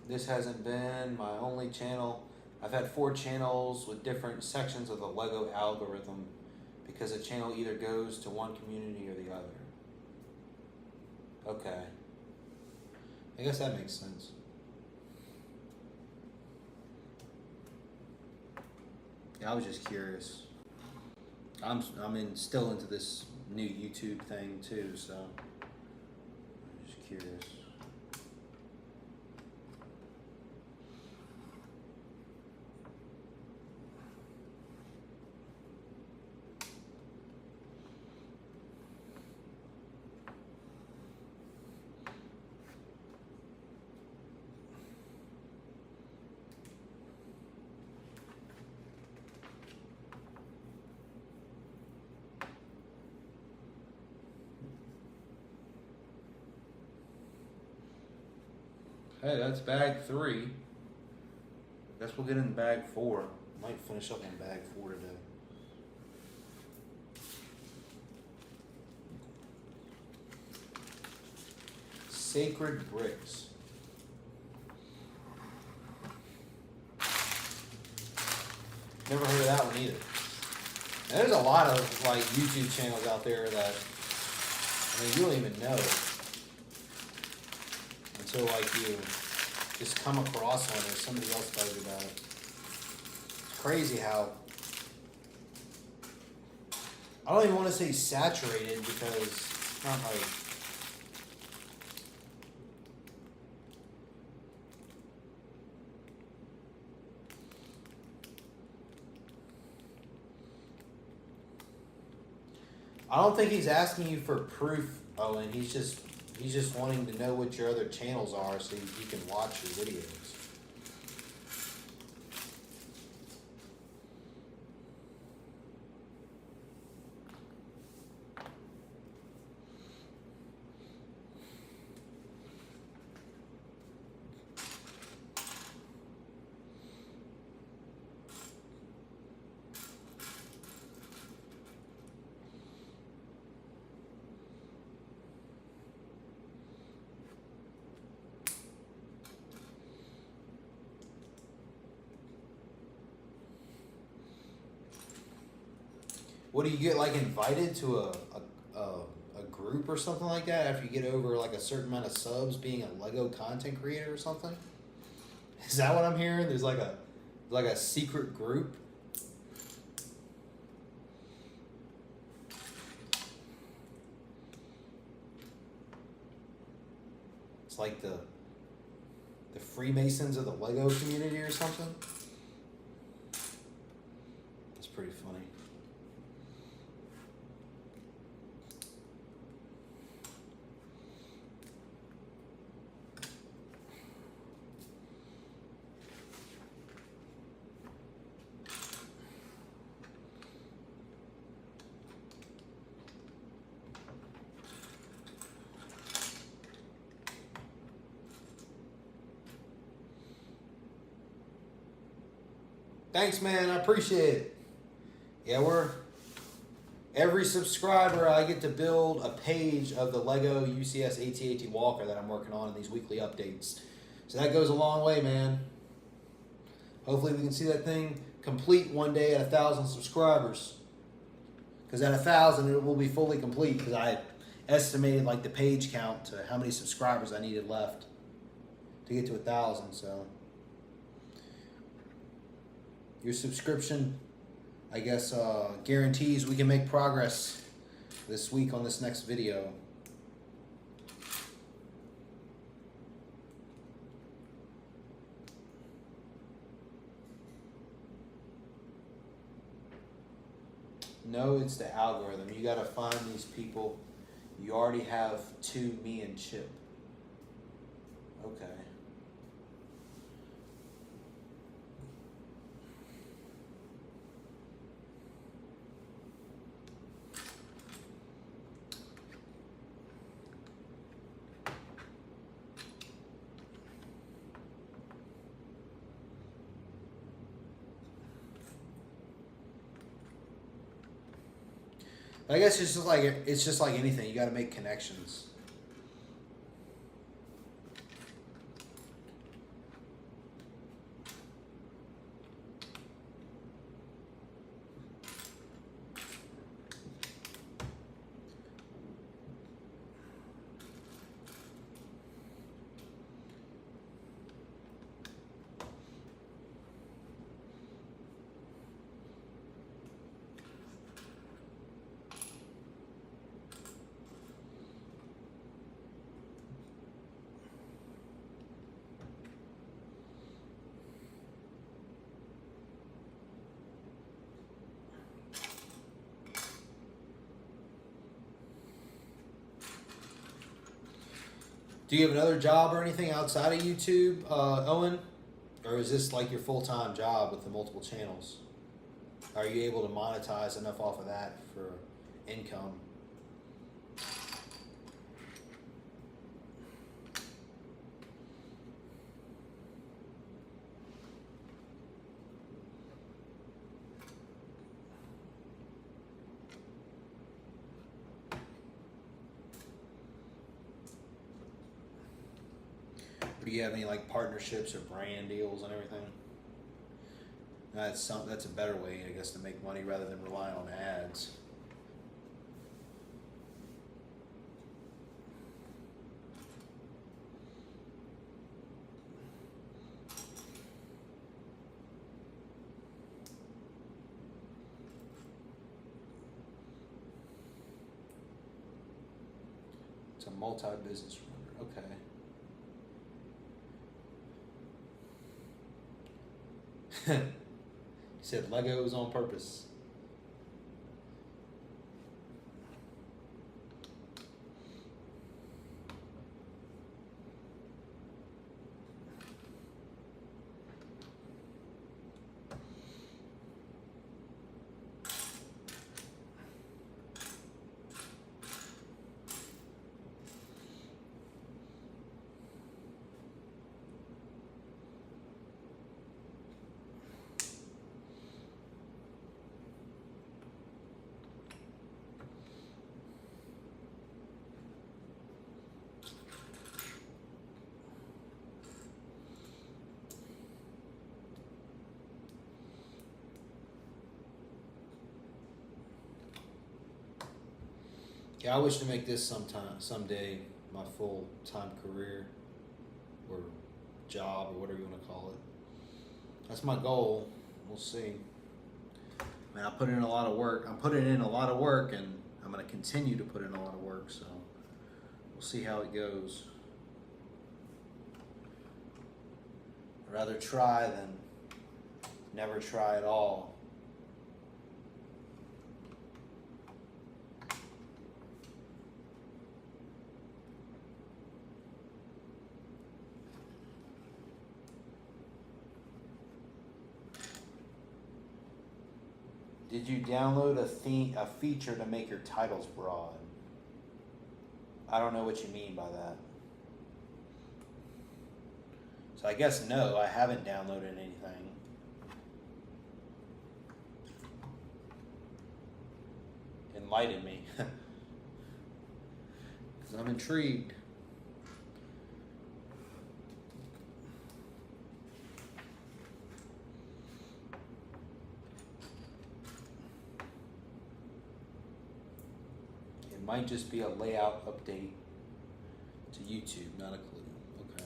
This hasn't been my only channel. I've had 4 channels with different sections of the Lego algorithm because a channel either goes to one community or the other. Okay. I guess that makes sense. Yeah, I was just curious. I'm still into this new YouTube thing too, so I'm just curious. Hey, that's bag 3. Guess we'll get in bag 4. Might finish up in bag 4 today. Sacred Bricks. Never heard of that one either. And there's a lot of like YouTube channels out there that you don't even know until like you just come across one or somebody else tells you about it. It's crazy how I don't even want to say saturated because it's not like I don't think he's asking you for proof, Owen. He's just wanting to know what your other channels are so he can watch your videos. What do you get, like, invited to a group or something like that after you get over like a certain amount of subs being a Lego content creator or something? Is that what I'm hearing? There's like a secret group. It's like the Freemasons of the Lego community or something. That's pretty funny. Thanks, man. I appreciate it. Yeah, every subscriber, I get to build a page of the Lego UCS AT-AT Walker that I'm working on in these weekly updates. So that goes a long way, man. Hopefully we can see that thing complete one day at 1,000 subscribers. Because at 1,000, it will be fully complete. Because I estimated like the page count to how many subscribers I needed left to get to 1,000. So your subscription, I guess, guarantees we can make progress this week on this next video. No, it's the algorithm. You got to find these people. You already have two, me and Chip. Okay. I guess it's just like anything. You got to make connections. Do you have another job or anything outside of YouTube, Owen? Or is this like your full-time job with the multiple channels? Are you able to monetize enough off of that for income? Do you have any like partnerships or brand deals and everything? That's a better way, I guess, to make money rather than relying on ads. It's a multi-business runner. Okay. He said Legos on purpose. Yeah, I wish to make this someday, my full-time career or job or whatever you want to call it. That's my goal. We'll see. Man, I put in a lot of work. I'm putting in a lot of work, and I'm going to continue to put in a lot of work. So we'll see how it goes. I'd rather try than never try at all. Did you download a feature to make your titles broad? I don't know what you mean by that. So I guess no, I haven't downloaded anything. Enlighten me. Because I'm intrigued. It might just be a layout update to YouTube, not a clue. Okay.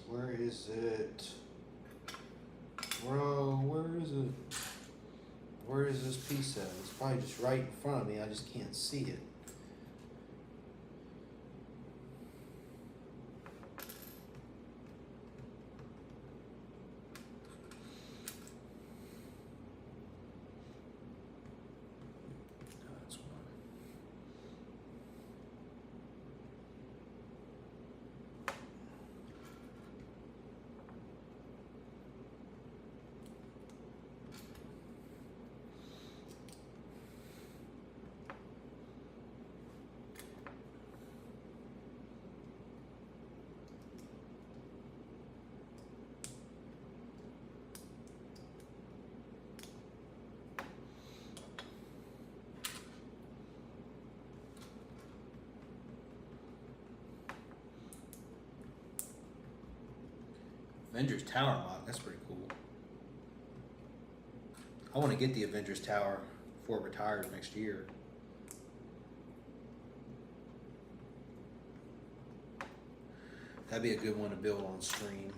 Where is it? Bro, where is it? Where is this piece at? It's probably just right in front of me. I just can't see it. That's why. Avengers Tower mod, that's pretty cool. I want to get the Avengers Tower before it retires next year. That'd be a good one to build on stream.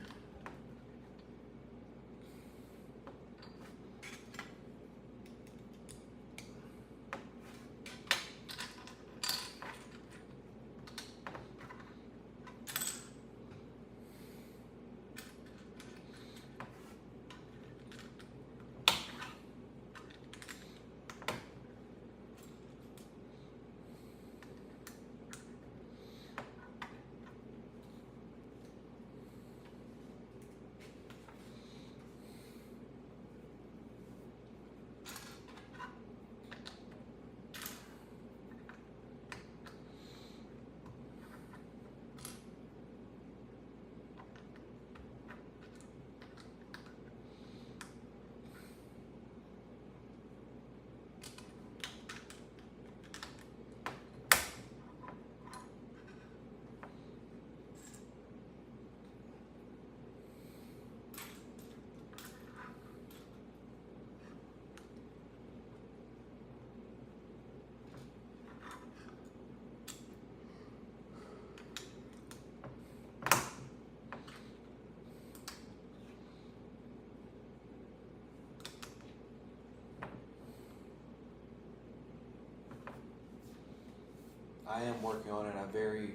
I am working on it. I'm very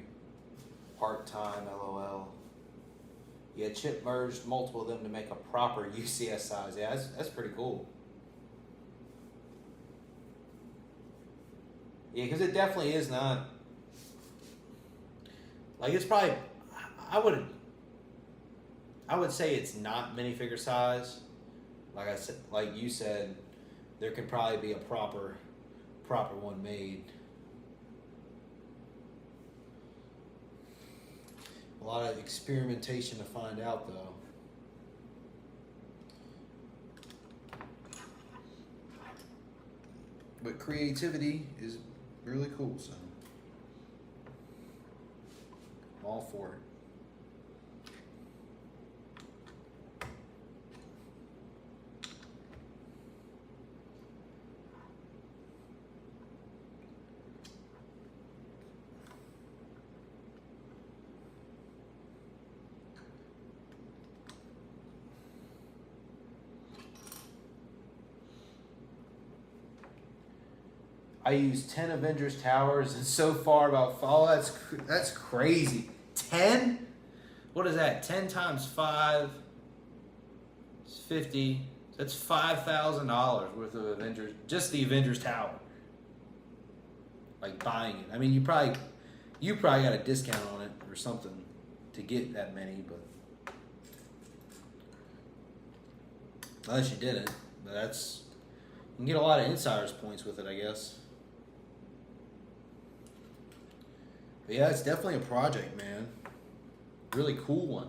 part-time, LOL. Yeah, Chip merged multiple of them to make a proper UCS size. Yeah, that's pretty cool. Yeah, because it definitely is not... Like, it's probably... I would say it's not minifigure size. Like I said, like you said, there could probably be a proper one made. A lot of experimentation to find out, though. But creativity is really cool, so I'm all for it. I used 10 Avengers Towers, and so far about that's crazy. 10? What is that? 10 times 5 is 50. That's $5,000 worth of Avengers, just the Avengers Tower. Like buying it. I mean, you probably got a discount on it or something to get that many, but unless you didn't. But that's, you can get a lot of insiders points with it, I guess. But yeah, it's definitely a project, man. Really cool one.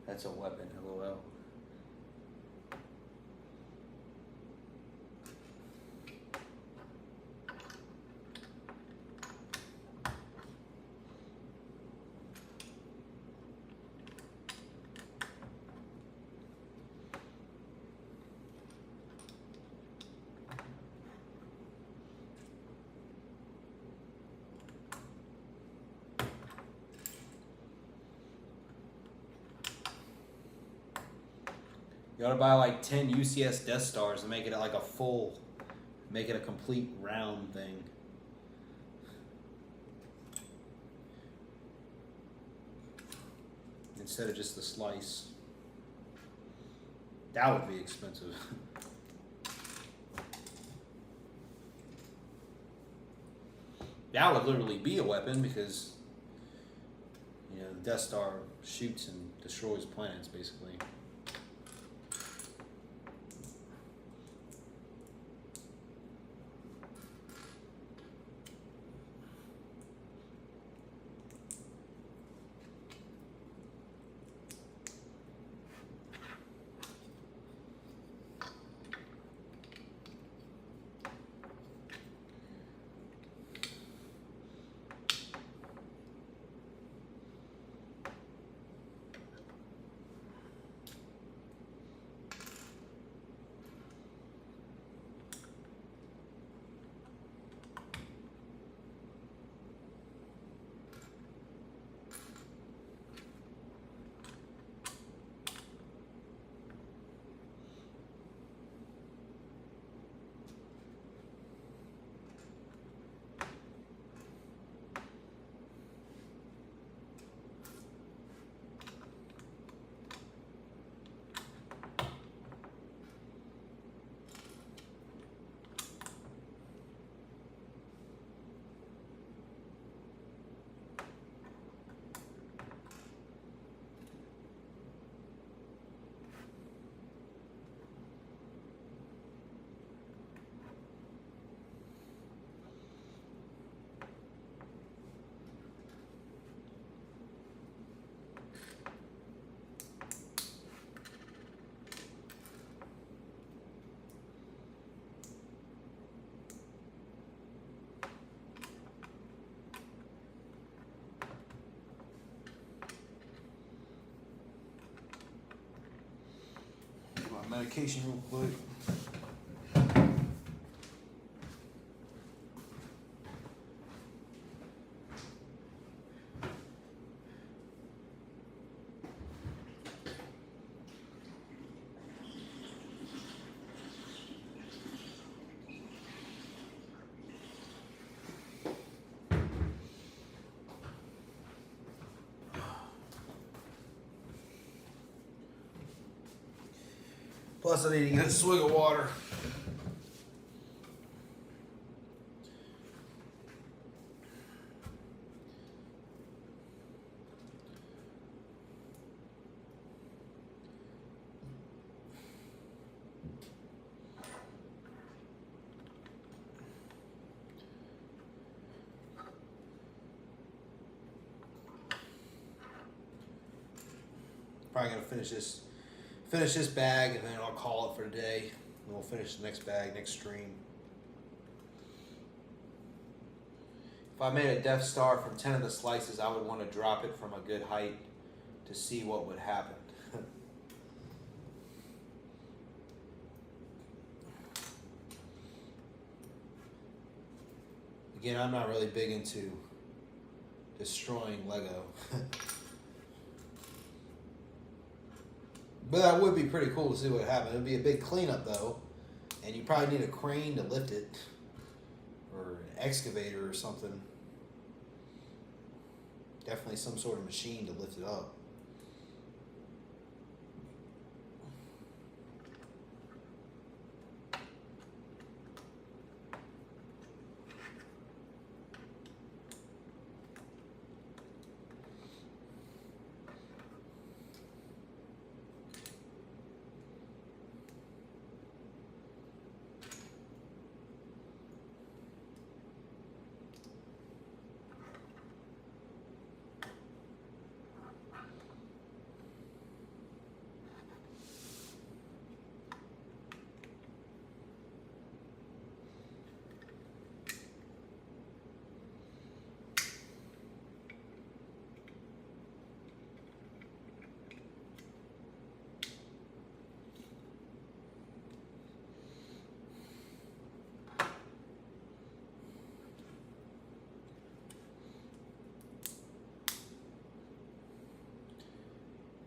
That's a weapon, LOL. You ought to buy like 10 UCS Death Stars and make it like make it a complete round thing. Instead of just the slice. That would be expensive. That would literally be a weapon because, you know, the Death Star shoots and destroys planets basically. medication real quick. Plus, I need to get a swig of water. Probably gonna finish this bag, and then I'll call it for today. And we'll finish the next bag next stream. If I made a Death Star from 10 of the slices, I would want to drop it from a good height to see what would happen. Again, I'm not really big into destroying Lego. But that would be pretty cool to see what happened. It would be a big cleanup, though. And you probably need a crane to lift it. Or an excavator or something. Definitely some sort of machine to lift it up.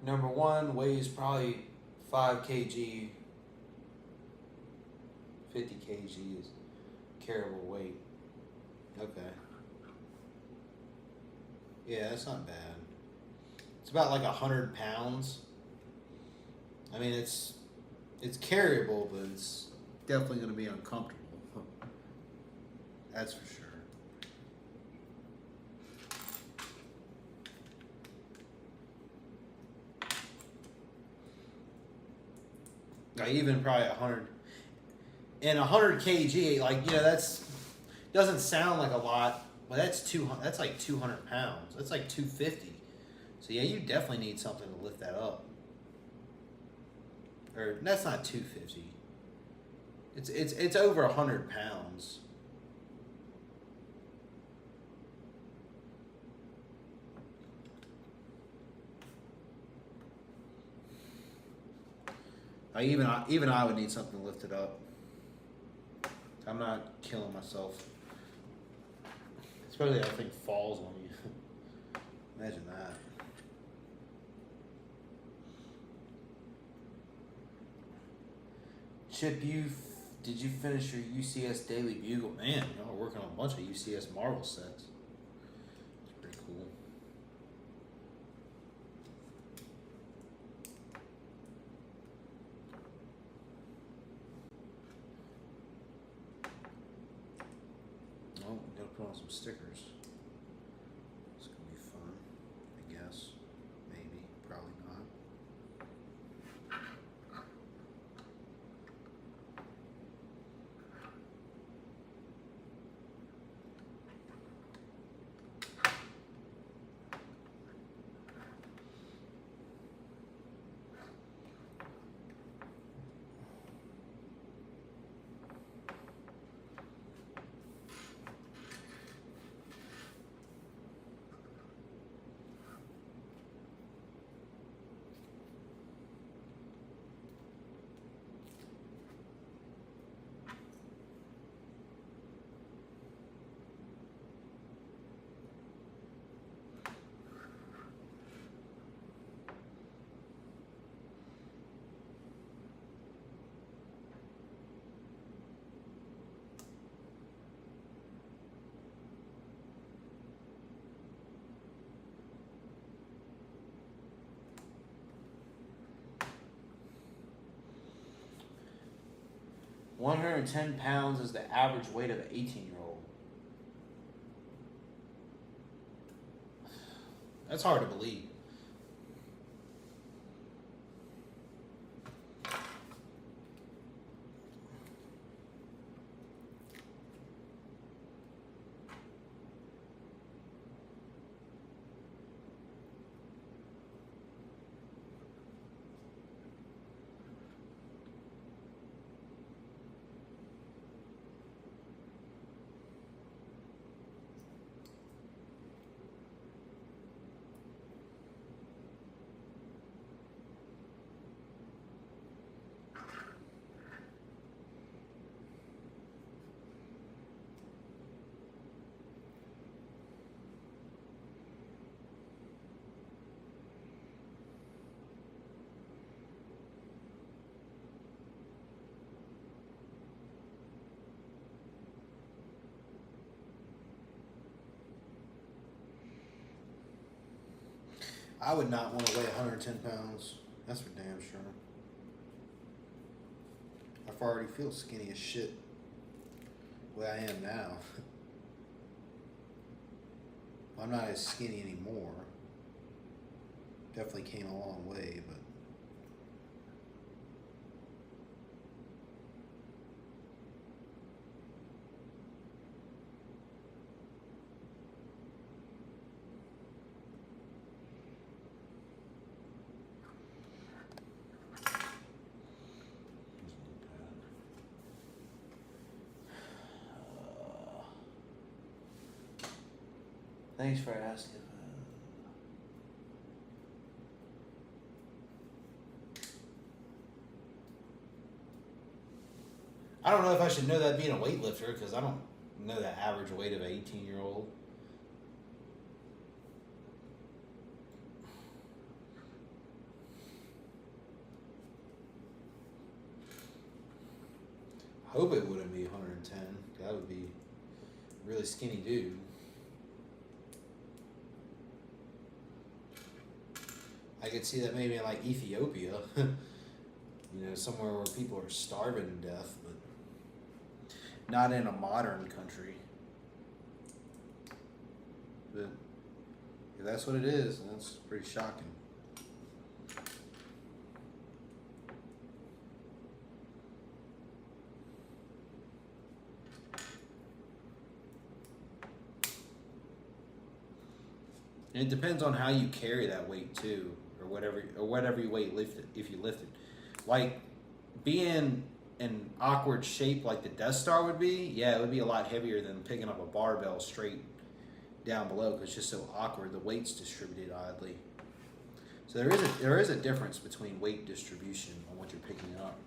Number one weighs probably 5 kg. 50 kg is carryable weight. Okay. Yeah, that's not bad. It's about like 100 pounds. I mean, it's carryable, but it's definitely going to be uncomfortable. That's for sure. Even probably 100 and 100 kg, like, you know, that's doesn't sound like a lot, but that's like 200 pounds. That's like 250. So yeah, you definitely need something to lift that up. Or that's not 250. It's over 100 pounds. Even I would need something to lift it up. I'm not killing myself. Especially if that thing falls on you. Imagine that. Chip, did you finish your UCS Daily Bugle? Man, y'all are working on a bunch of UCS Marvel sets. It's pretty cool. Oh, we gotta put on some stickers. It's gonna be fun, I guess. Maybe, probably not. 110 pounds is the average weight of an 18-year-old. That's hard to believe. I would not want to weigh 110 pounds. That's for damn sure. I already feel skinny as shit the way I am now. I'm not as skinny anymore. Definitely came a long way, but thanks for asking. I don't know if I should know that being a weightlifter because I don't know the average weight of an 18-year-old. I hope it wouldn't be 110. That would be a really skinny dude. I could see that maybe in like Ethiopia, you know, somewhere where people are starving to death, but not in a modern country. But if that's what it is, that's pretty shocking. And it depends on how you carry that weight too, or whatever you weight lifted, if you lift it. Like being in awkward shape like the Death Star would be, yeah, it would be a lot heavier than picking up a barbell straight down below because it's just so awkward. The weight's distributed oddly. So there is a difference between weight distribution on what you're picking up.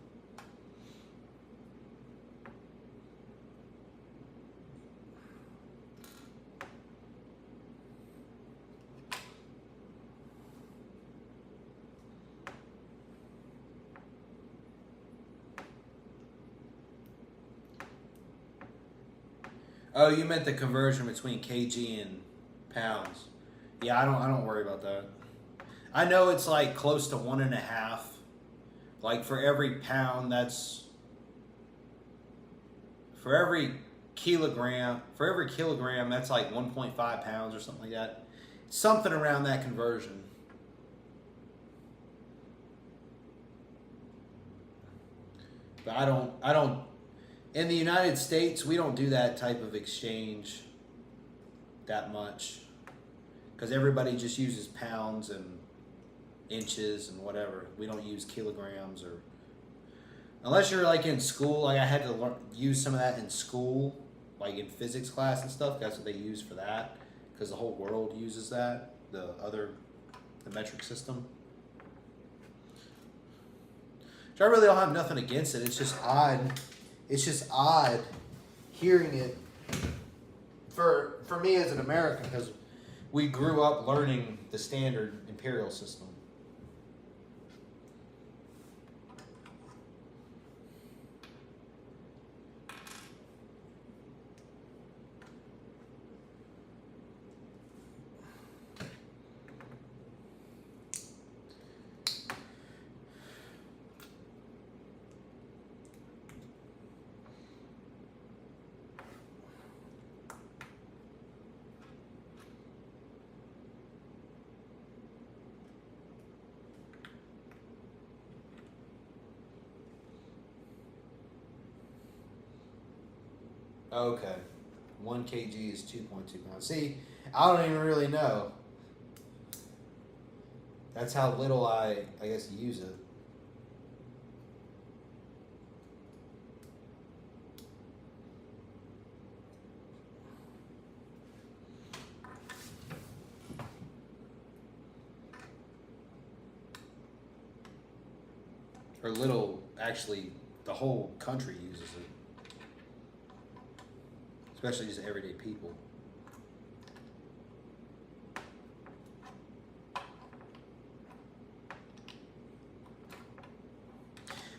Oh, you meant the conversion between kg and pounds. Yeah, I don't worry about that. I know it's like close to 1.5. Like for every pound, that's for every kilogram. For every kilogram, that's like 1.5 pounds or something like that. Something around that conversion. But I don't. In the United States, we don't do that type of exchange that much because everybody just uses pounds and inches and whatever. We don't use kilograms or unless you're like in school. Like I had to use some of that in school, like in physics class and stuff. That's what they use for that because the whole world uses that. The metric system. Which I really don't have nothing against it. It's just odd. It's just odd hearing it for me as an American because we grew up learning the standard imperial system. Okay. 1 kg is 2.2 pounds. See, I don't even really know. That's how little I guess, use it. Or little, actually, the whole country uses it. Especially just everyday people.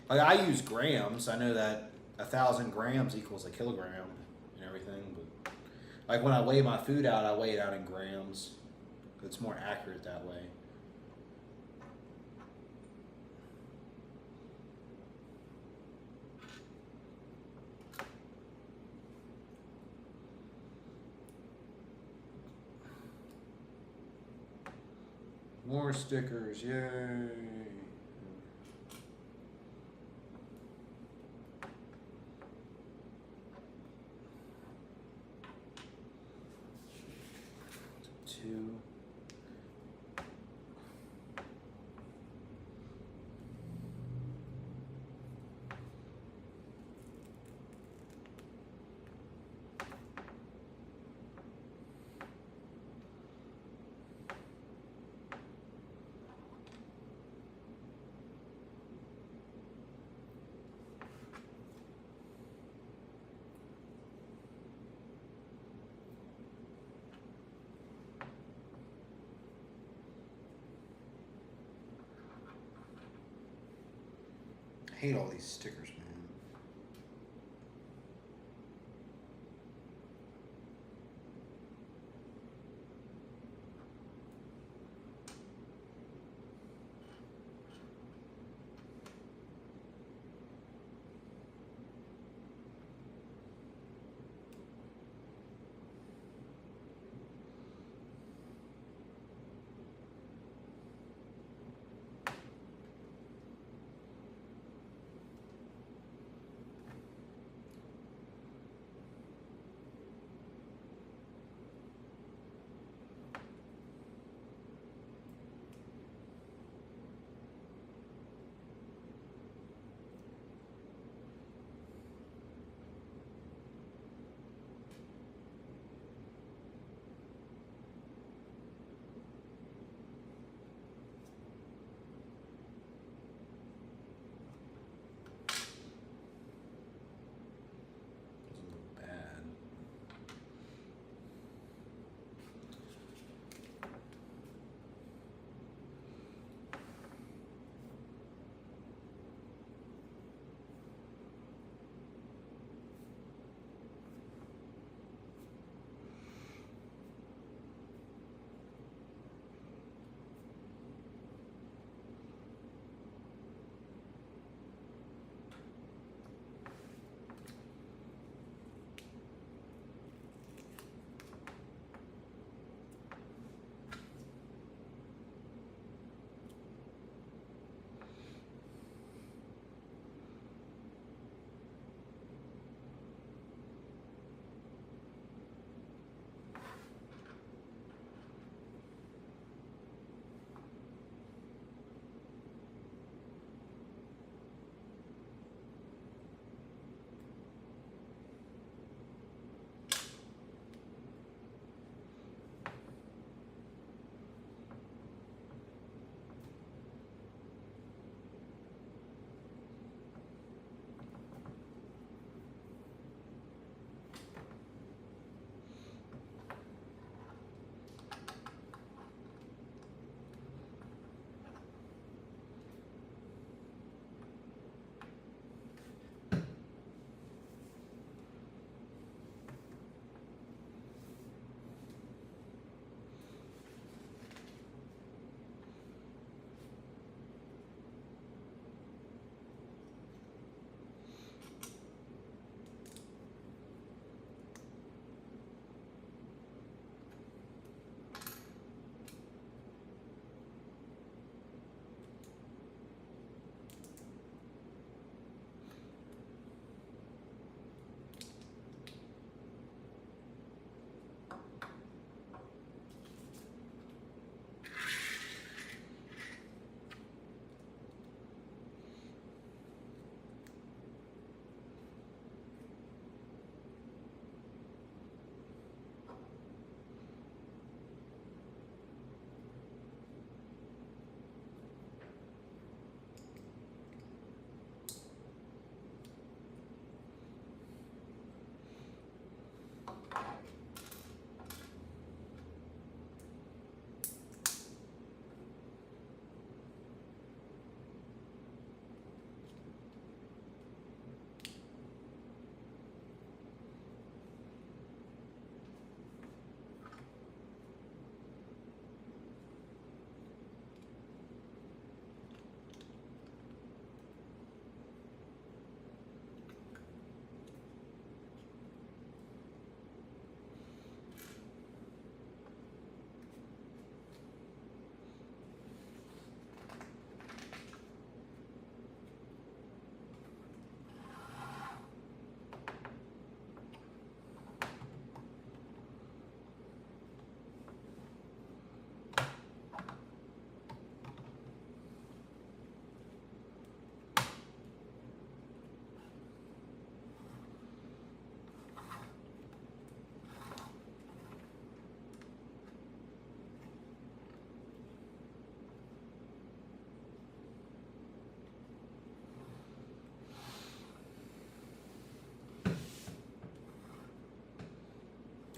Like, I use grams. I know that 1,000 grams equals a kilogram and everything. But like when I weigh my food out, I weigh it out in grams. It's more accurate that way. More stickers, yay! Two. I hate all these stickers, man.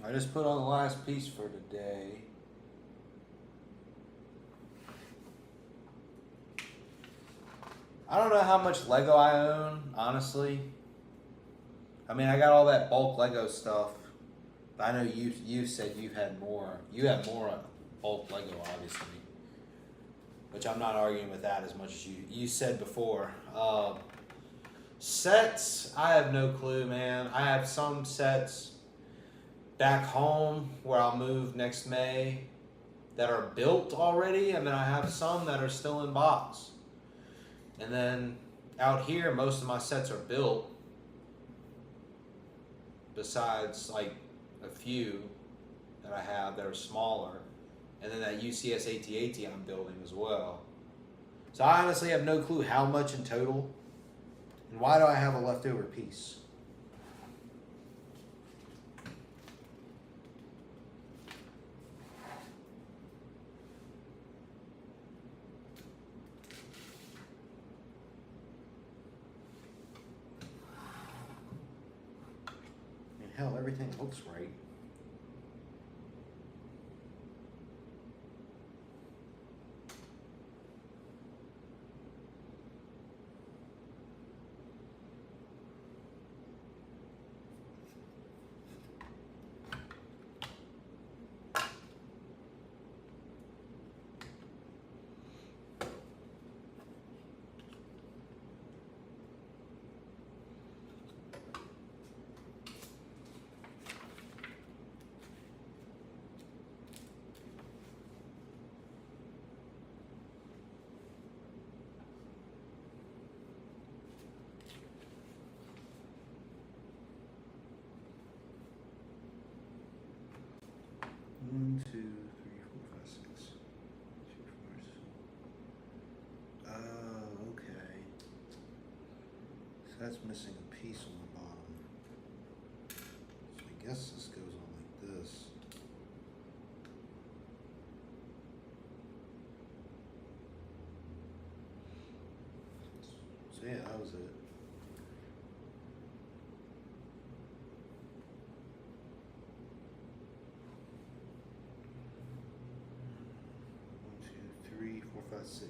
I just put on the last piece for today. I don't know how much Lego I own, honestly. I mean, I got all that bulk Lego stuff. But I know you said you've had more. You have more bulk Lego, obviously. Which I'm not arguing with that as much as you said before. Sets, I have no clue, man. I have some sets back home where I'll move next May that are built already, and then I have some that are still in box. And then out here, most of my sets are built, besides like a few that I have that are smaller, and then that UCS AT-AT I'm building as well. So I honestly have no clue how much in total, and why do I have a leftover piece? I mean, hell, everything looks right. One, two, three, four, five, six. Two, four, six. Oh, okay. So that's missing a piece on the bottom. So I guess this goes on like this. So yeah, that was it. Three, four, five, six.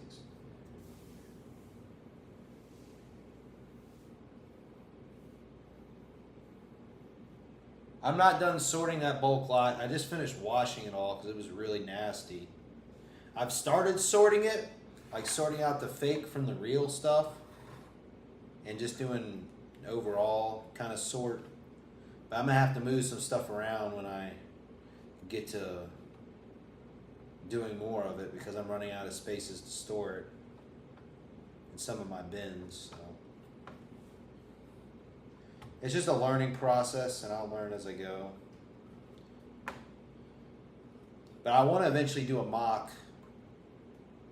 I'm not done sorting that bulk lot. I just finished washing it all because it was really nasty. I've started sorting it, like sorting out the fake from the real stuff and just doing overall kind of sort. But I'm gonna have to move some stuff around when I get to doing more of it because I'm running out of spaces to store it in some of my bins. So it's just a learning process, and I'll learn as I go. But I want to eventually do a mock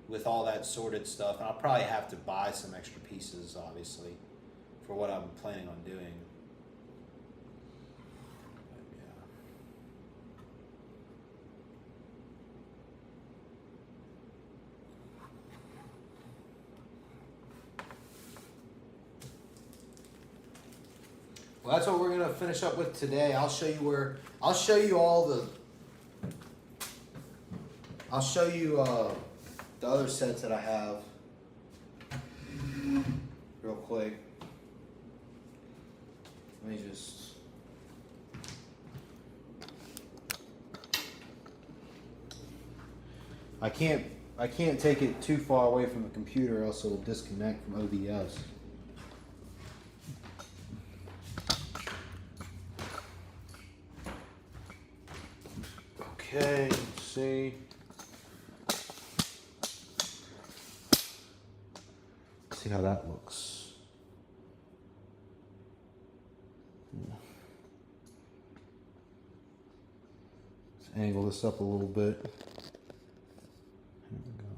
with all that sorted stuff, and I'll probably have to buy some extra pieces, obviously, for what I'm planning on doing. Well, that's what we're gonna finish up with today. I'll show you the other sets that I have real quick. Let me just I can't take it too far away from the computer, or else it'll disconnect from OBS. Okay, let's see. See how that looks. Let's angle this up a little bit. There we go.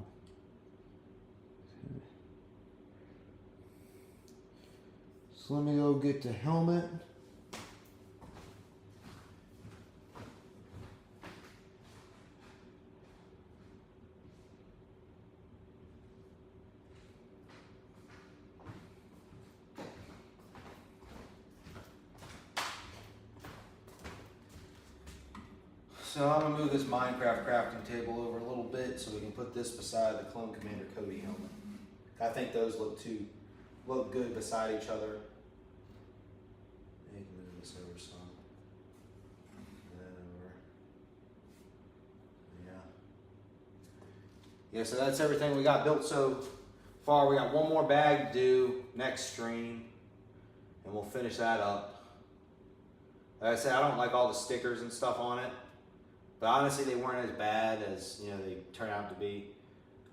Okay. So let me go get the helmet. So I'm gonna move this Minecraft crafting table over a little bit so we can put this beside the Clone Commander Cody helmet. I think those look good beside each other. Maybe move this over some. And then over. Yeah. Yeah, so that's everything we got built so far. We got one more bag to do next stream, and we'll finish that up. Like I said, I don't like all the stickers and stuff on it. But honestly, they weren't as bad as they turn out to be.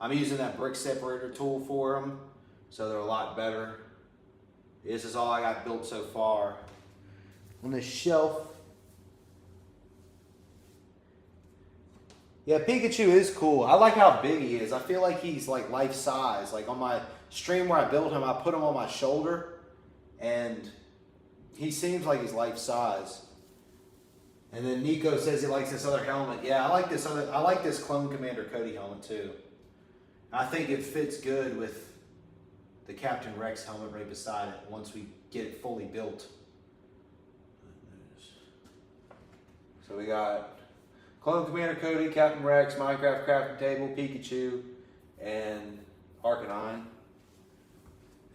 I'm using that brick separator tool for them, so they're a lot better. This is all I got built so far. On this shelf. Yeah, Pikachu is cool. I like how big he is. I feel like he's like life size. Like on my stream where I built him, I put him on my shoulder, and he seems like he's life size. And then Nico says he likes this other helmet. Yeah, I like this Clone Commander Cody helmet too. I think it fits good with the Captain Rex helmet right beside it once we get it fully built. So we got Clone Commander Cody, Captain Rex, Minecraft crafting table, Pikachu, and Arcanine.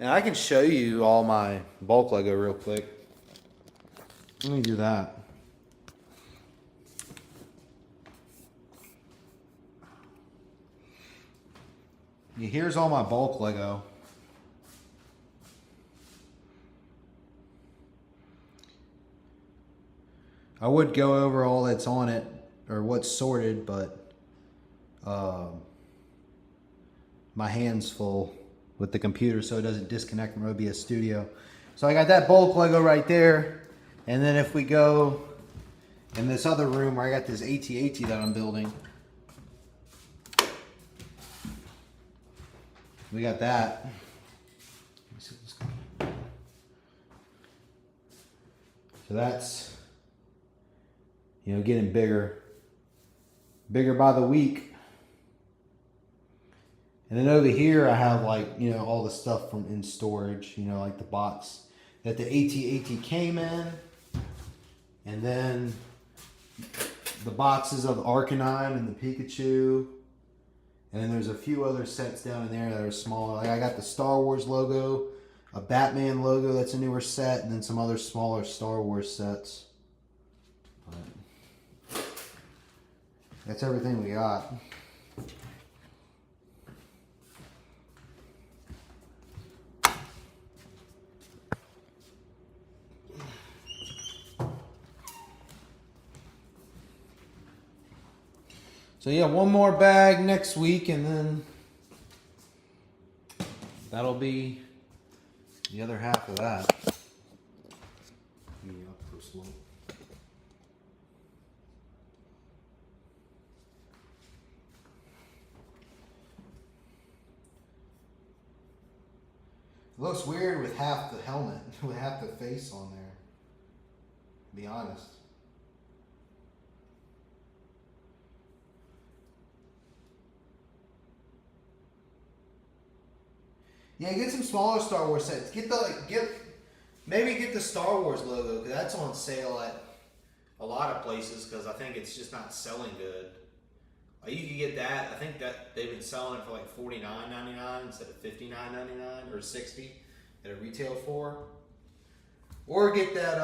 And I can show you all my bulk Lego real quick. Let me do that. Here's all my bulk Lego. I would go over all that's on it or what's sorted, but my hand's full with the computer so it doesn't disconnect from OBS Studio. So I got that bulk Lego right there. And then if we go in this other room where I got this AT-AT that I'm building, we got that. So that's, getting bigger by the week. And then over here I have all the stuff from in storage, like the box that the AT-AT came in. And then the boxes of Arcanine and the Pikachu. And then there's a few other sets down in there that are smaller. Like I got the Star Wars logo, a Batman logo that's a newer set, and then some other smaller Star Wars sets. But that's everything we got. So yeah, one more bag next week, and then that'll be the other half of that. It looks weird with half the helmet, with half the face on there, to be honest. Yeah, get some smaller Star Wars sets. Maybe get the Star Wars logo, because that's on sale at a lot of places, because I think it's just not selling good. You can get that. I think that they've been selling it for like $49.99 instead of $59.99 or $60 at a retail for. Or get that.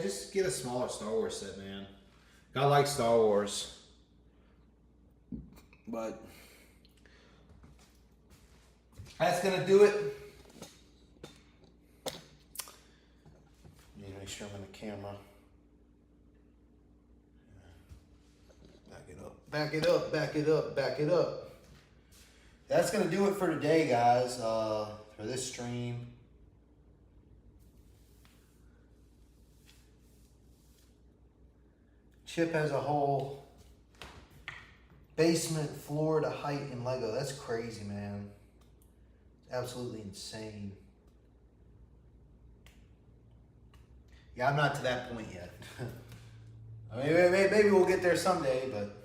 Just get a smaller Star Wars set, man. I like Star Wars, but that's gonna do it. Need to make sure I'm in the camera. Back it up, back it up, back it up. That's going to do it for today, guys, for this stream. Chip has a whole basement floor to height in Lego. That's crazy, man. It's absolutely insane. Yeah, I'm not to that point yet. I mean, maybe we'll get there someday, but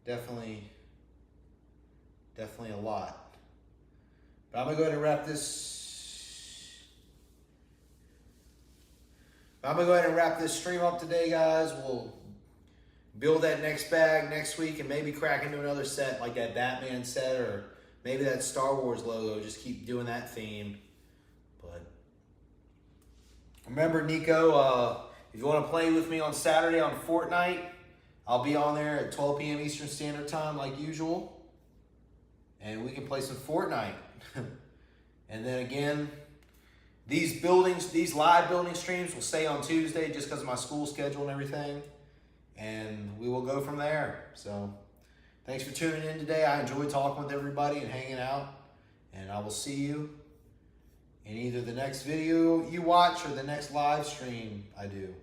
definitely a lot. But I'm gonna go ahead and wrap this stream up today, guys. We'll build that next bag next week and maybe crack into another set like that Batman set or maybe that Star Wars logo. Just keep doing that theme. But remember, Nico, if you want to play with me on Saturday on Fortnite, I'll be on there at 12 p.m. Eastern Standard Time like usual. And we can play some Fortnite. And then again, these live building streams will stay on Tuesday just because of my school schedule and everything. And we will go from there. So thanks for tuning in today. I enjoyed talking with everybody and hanging out. And I will see you in either the next video you watch or the next live stream I do.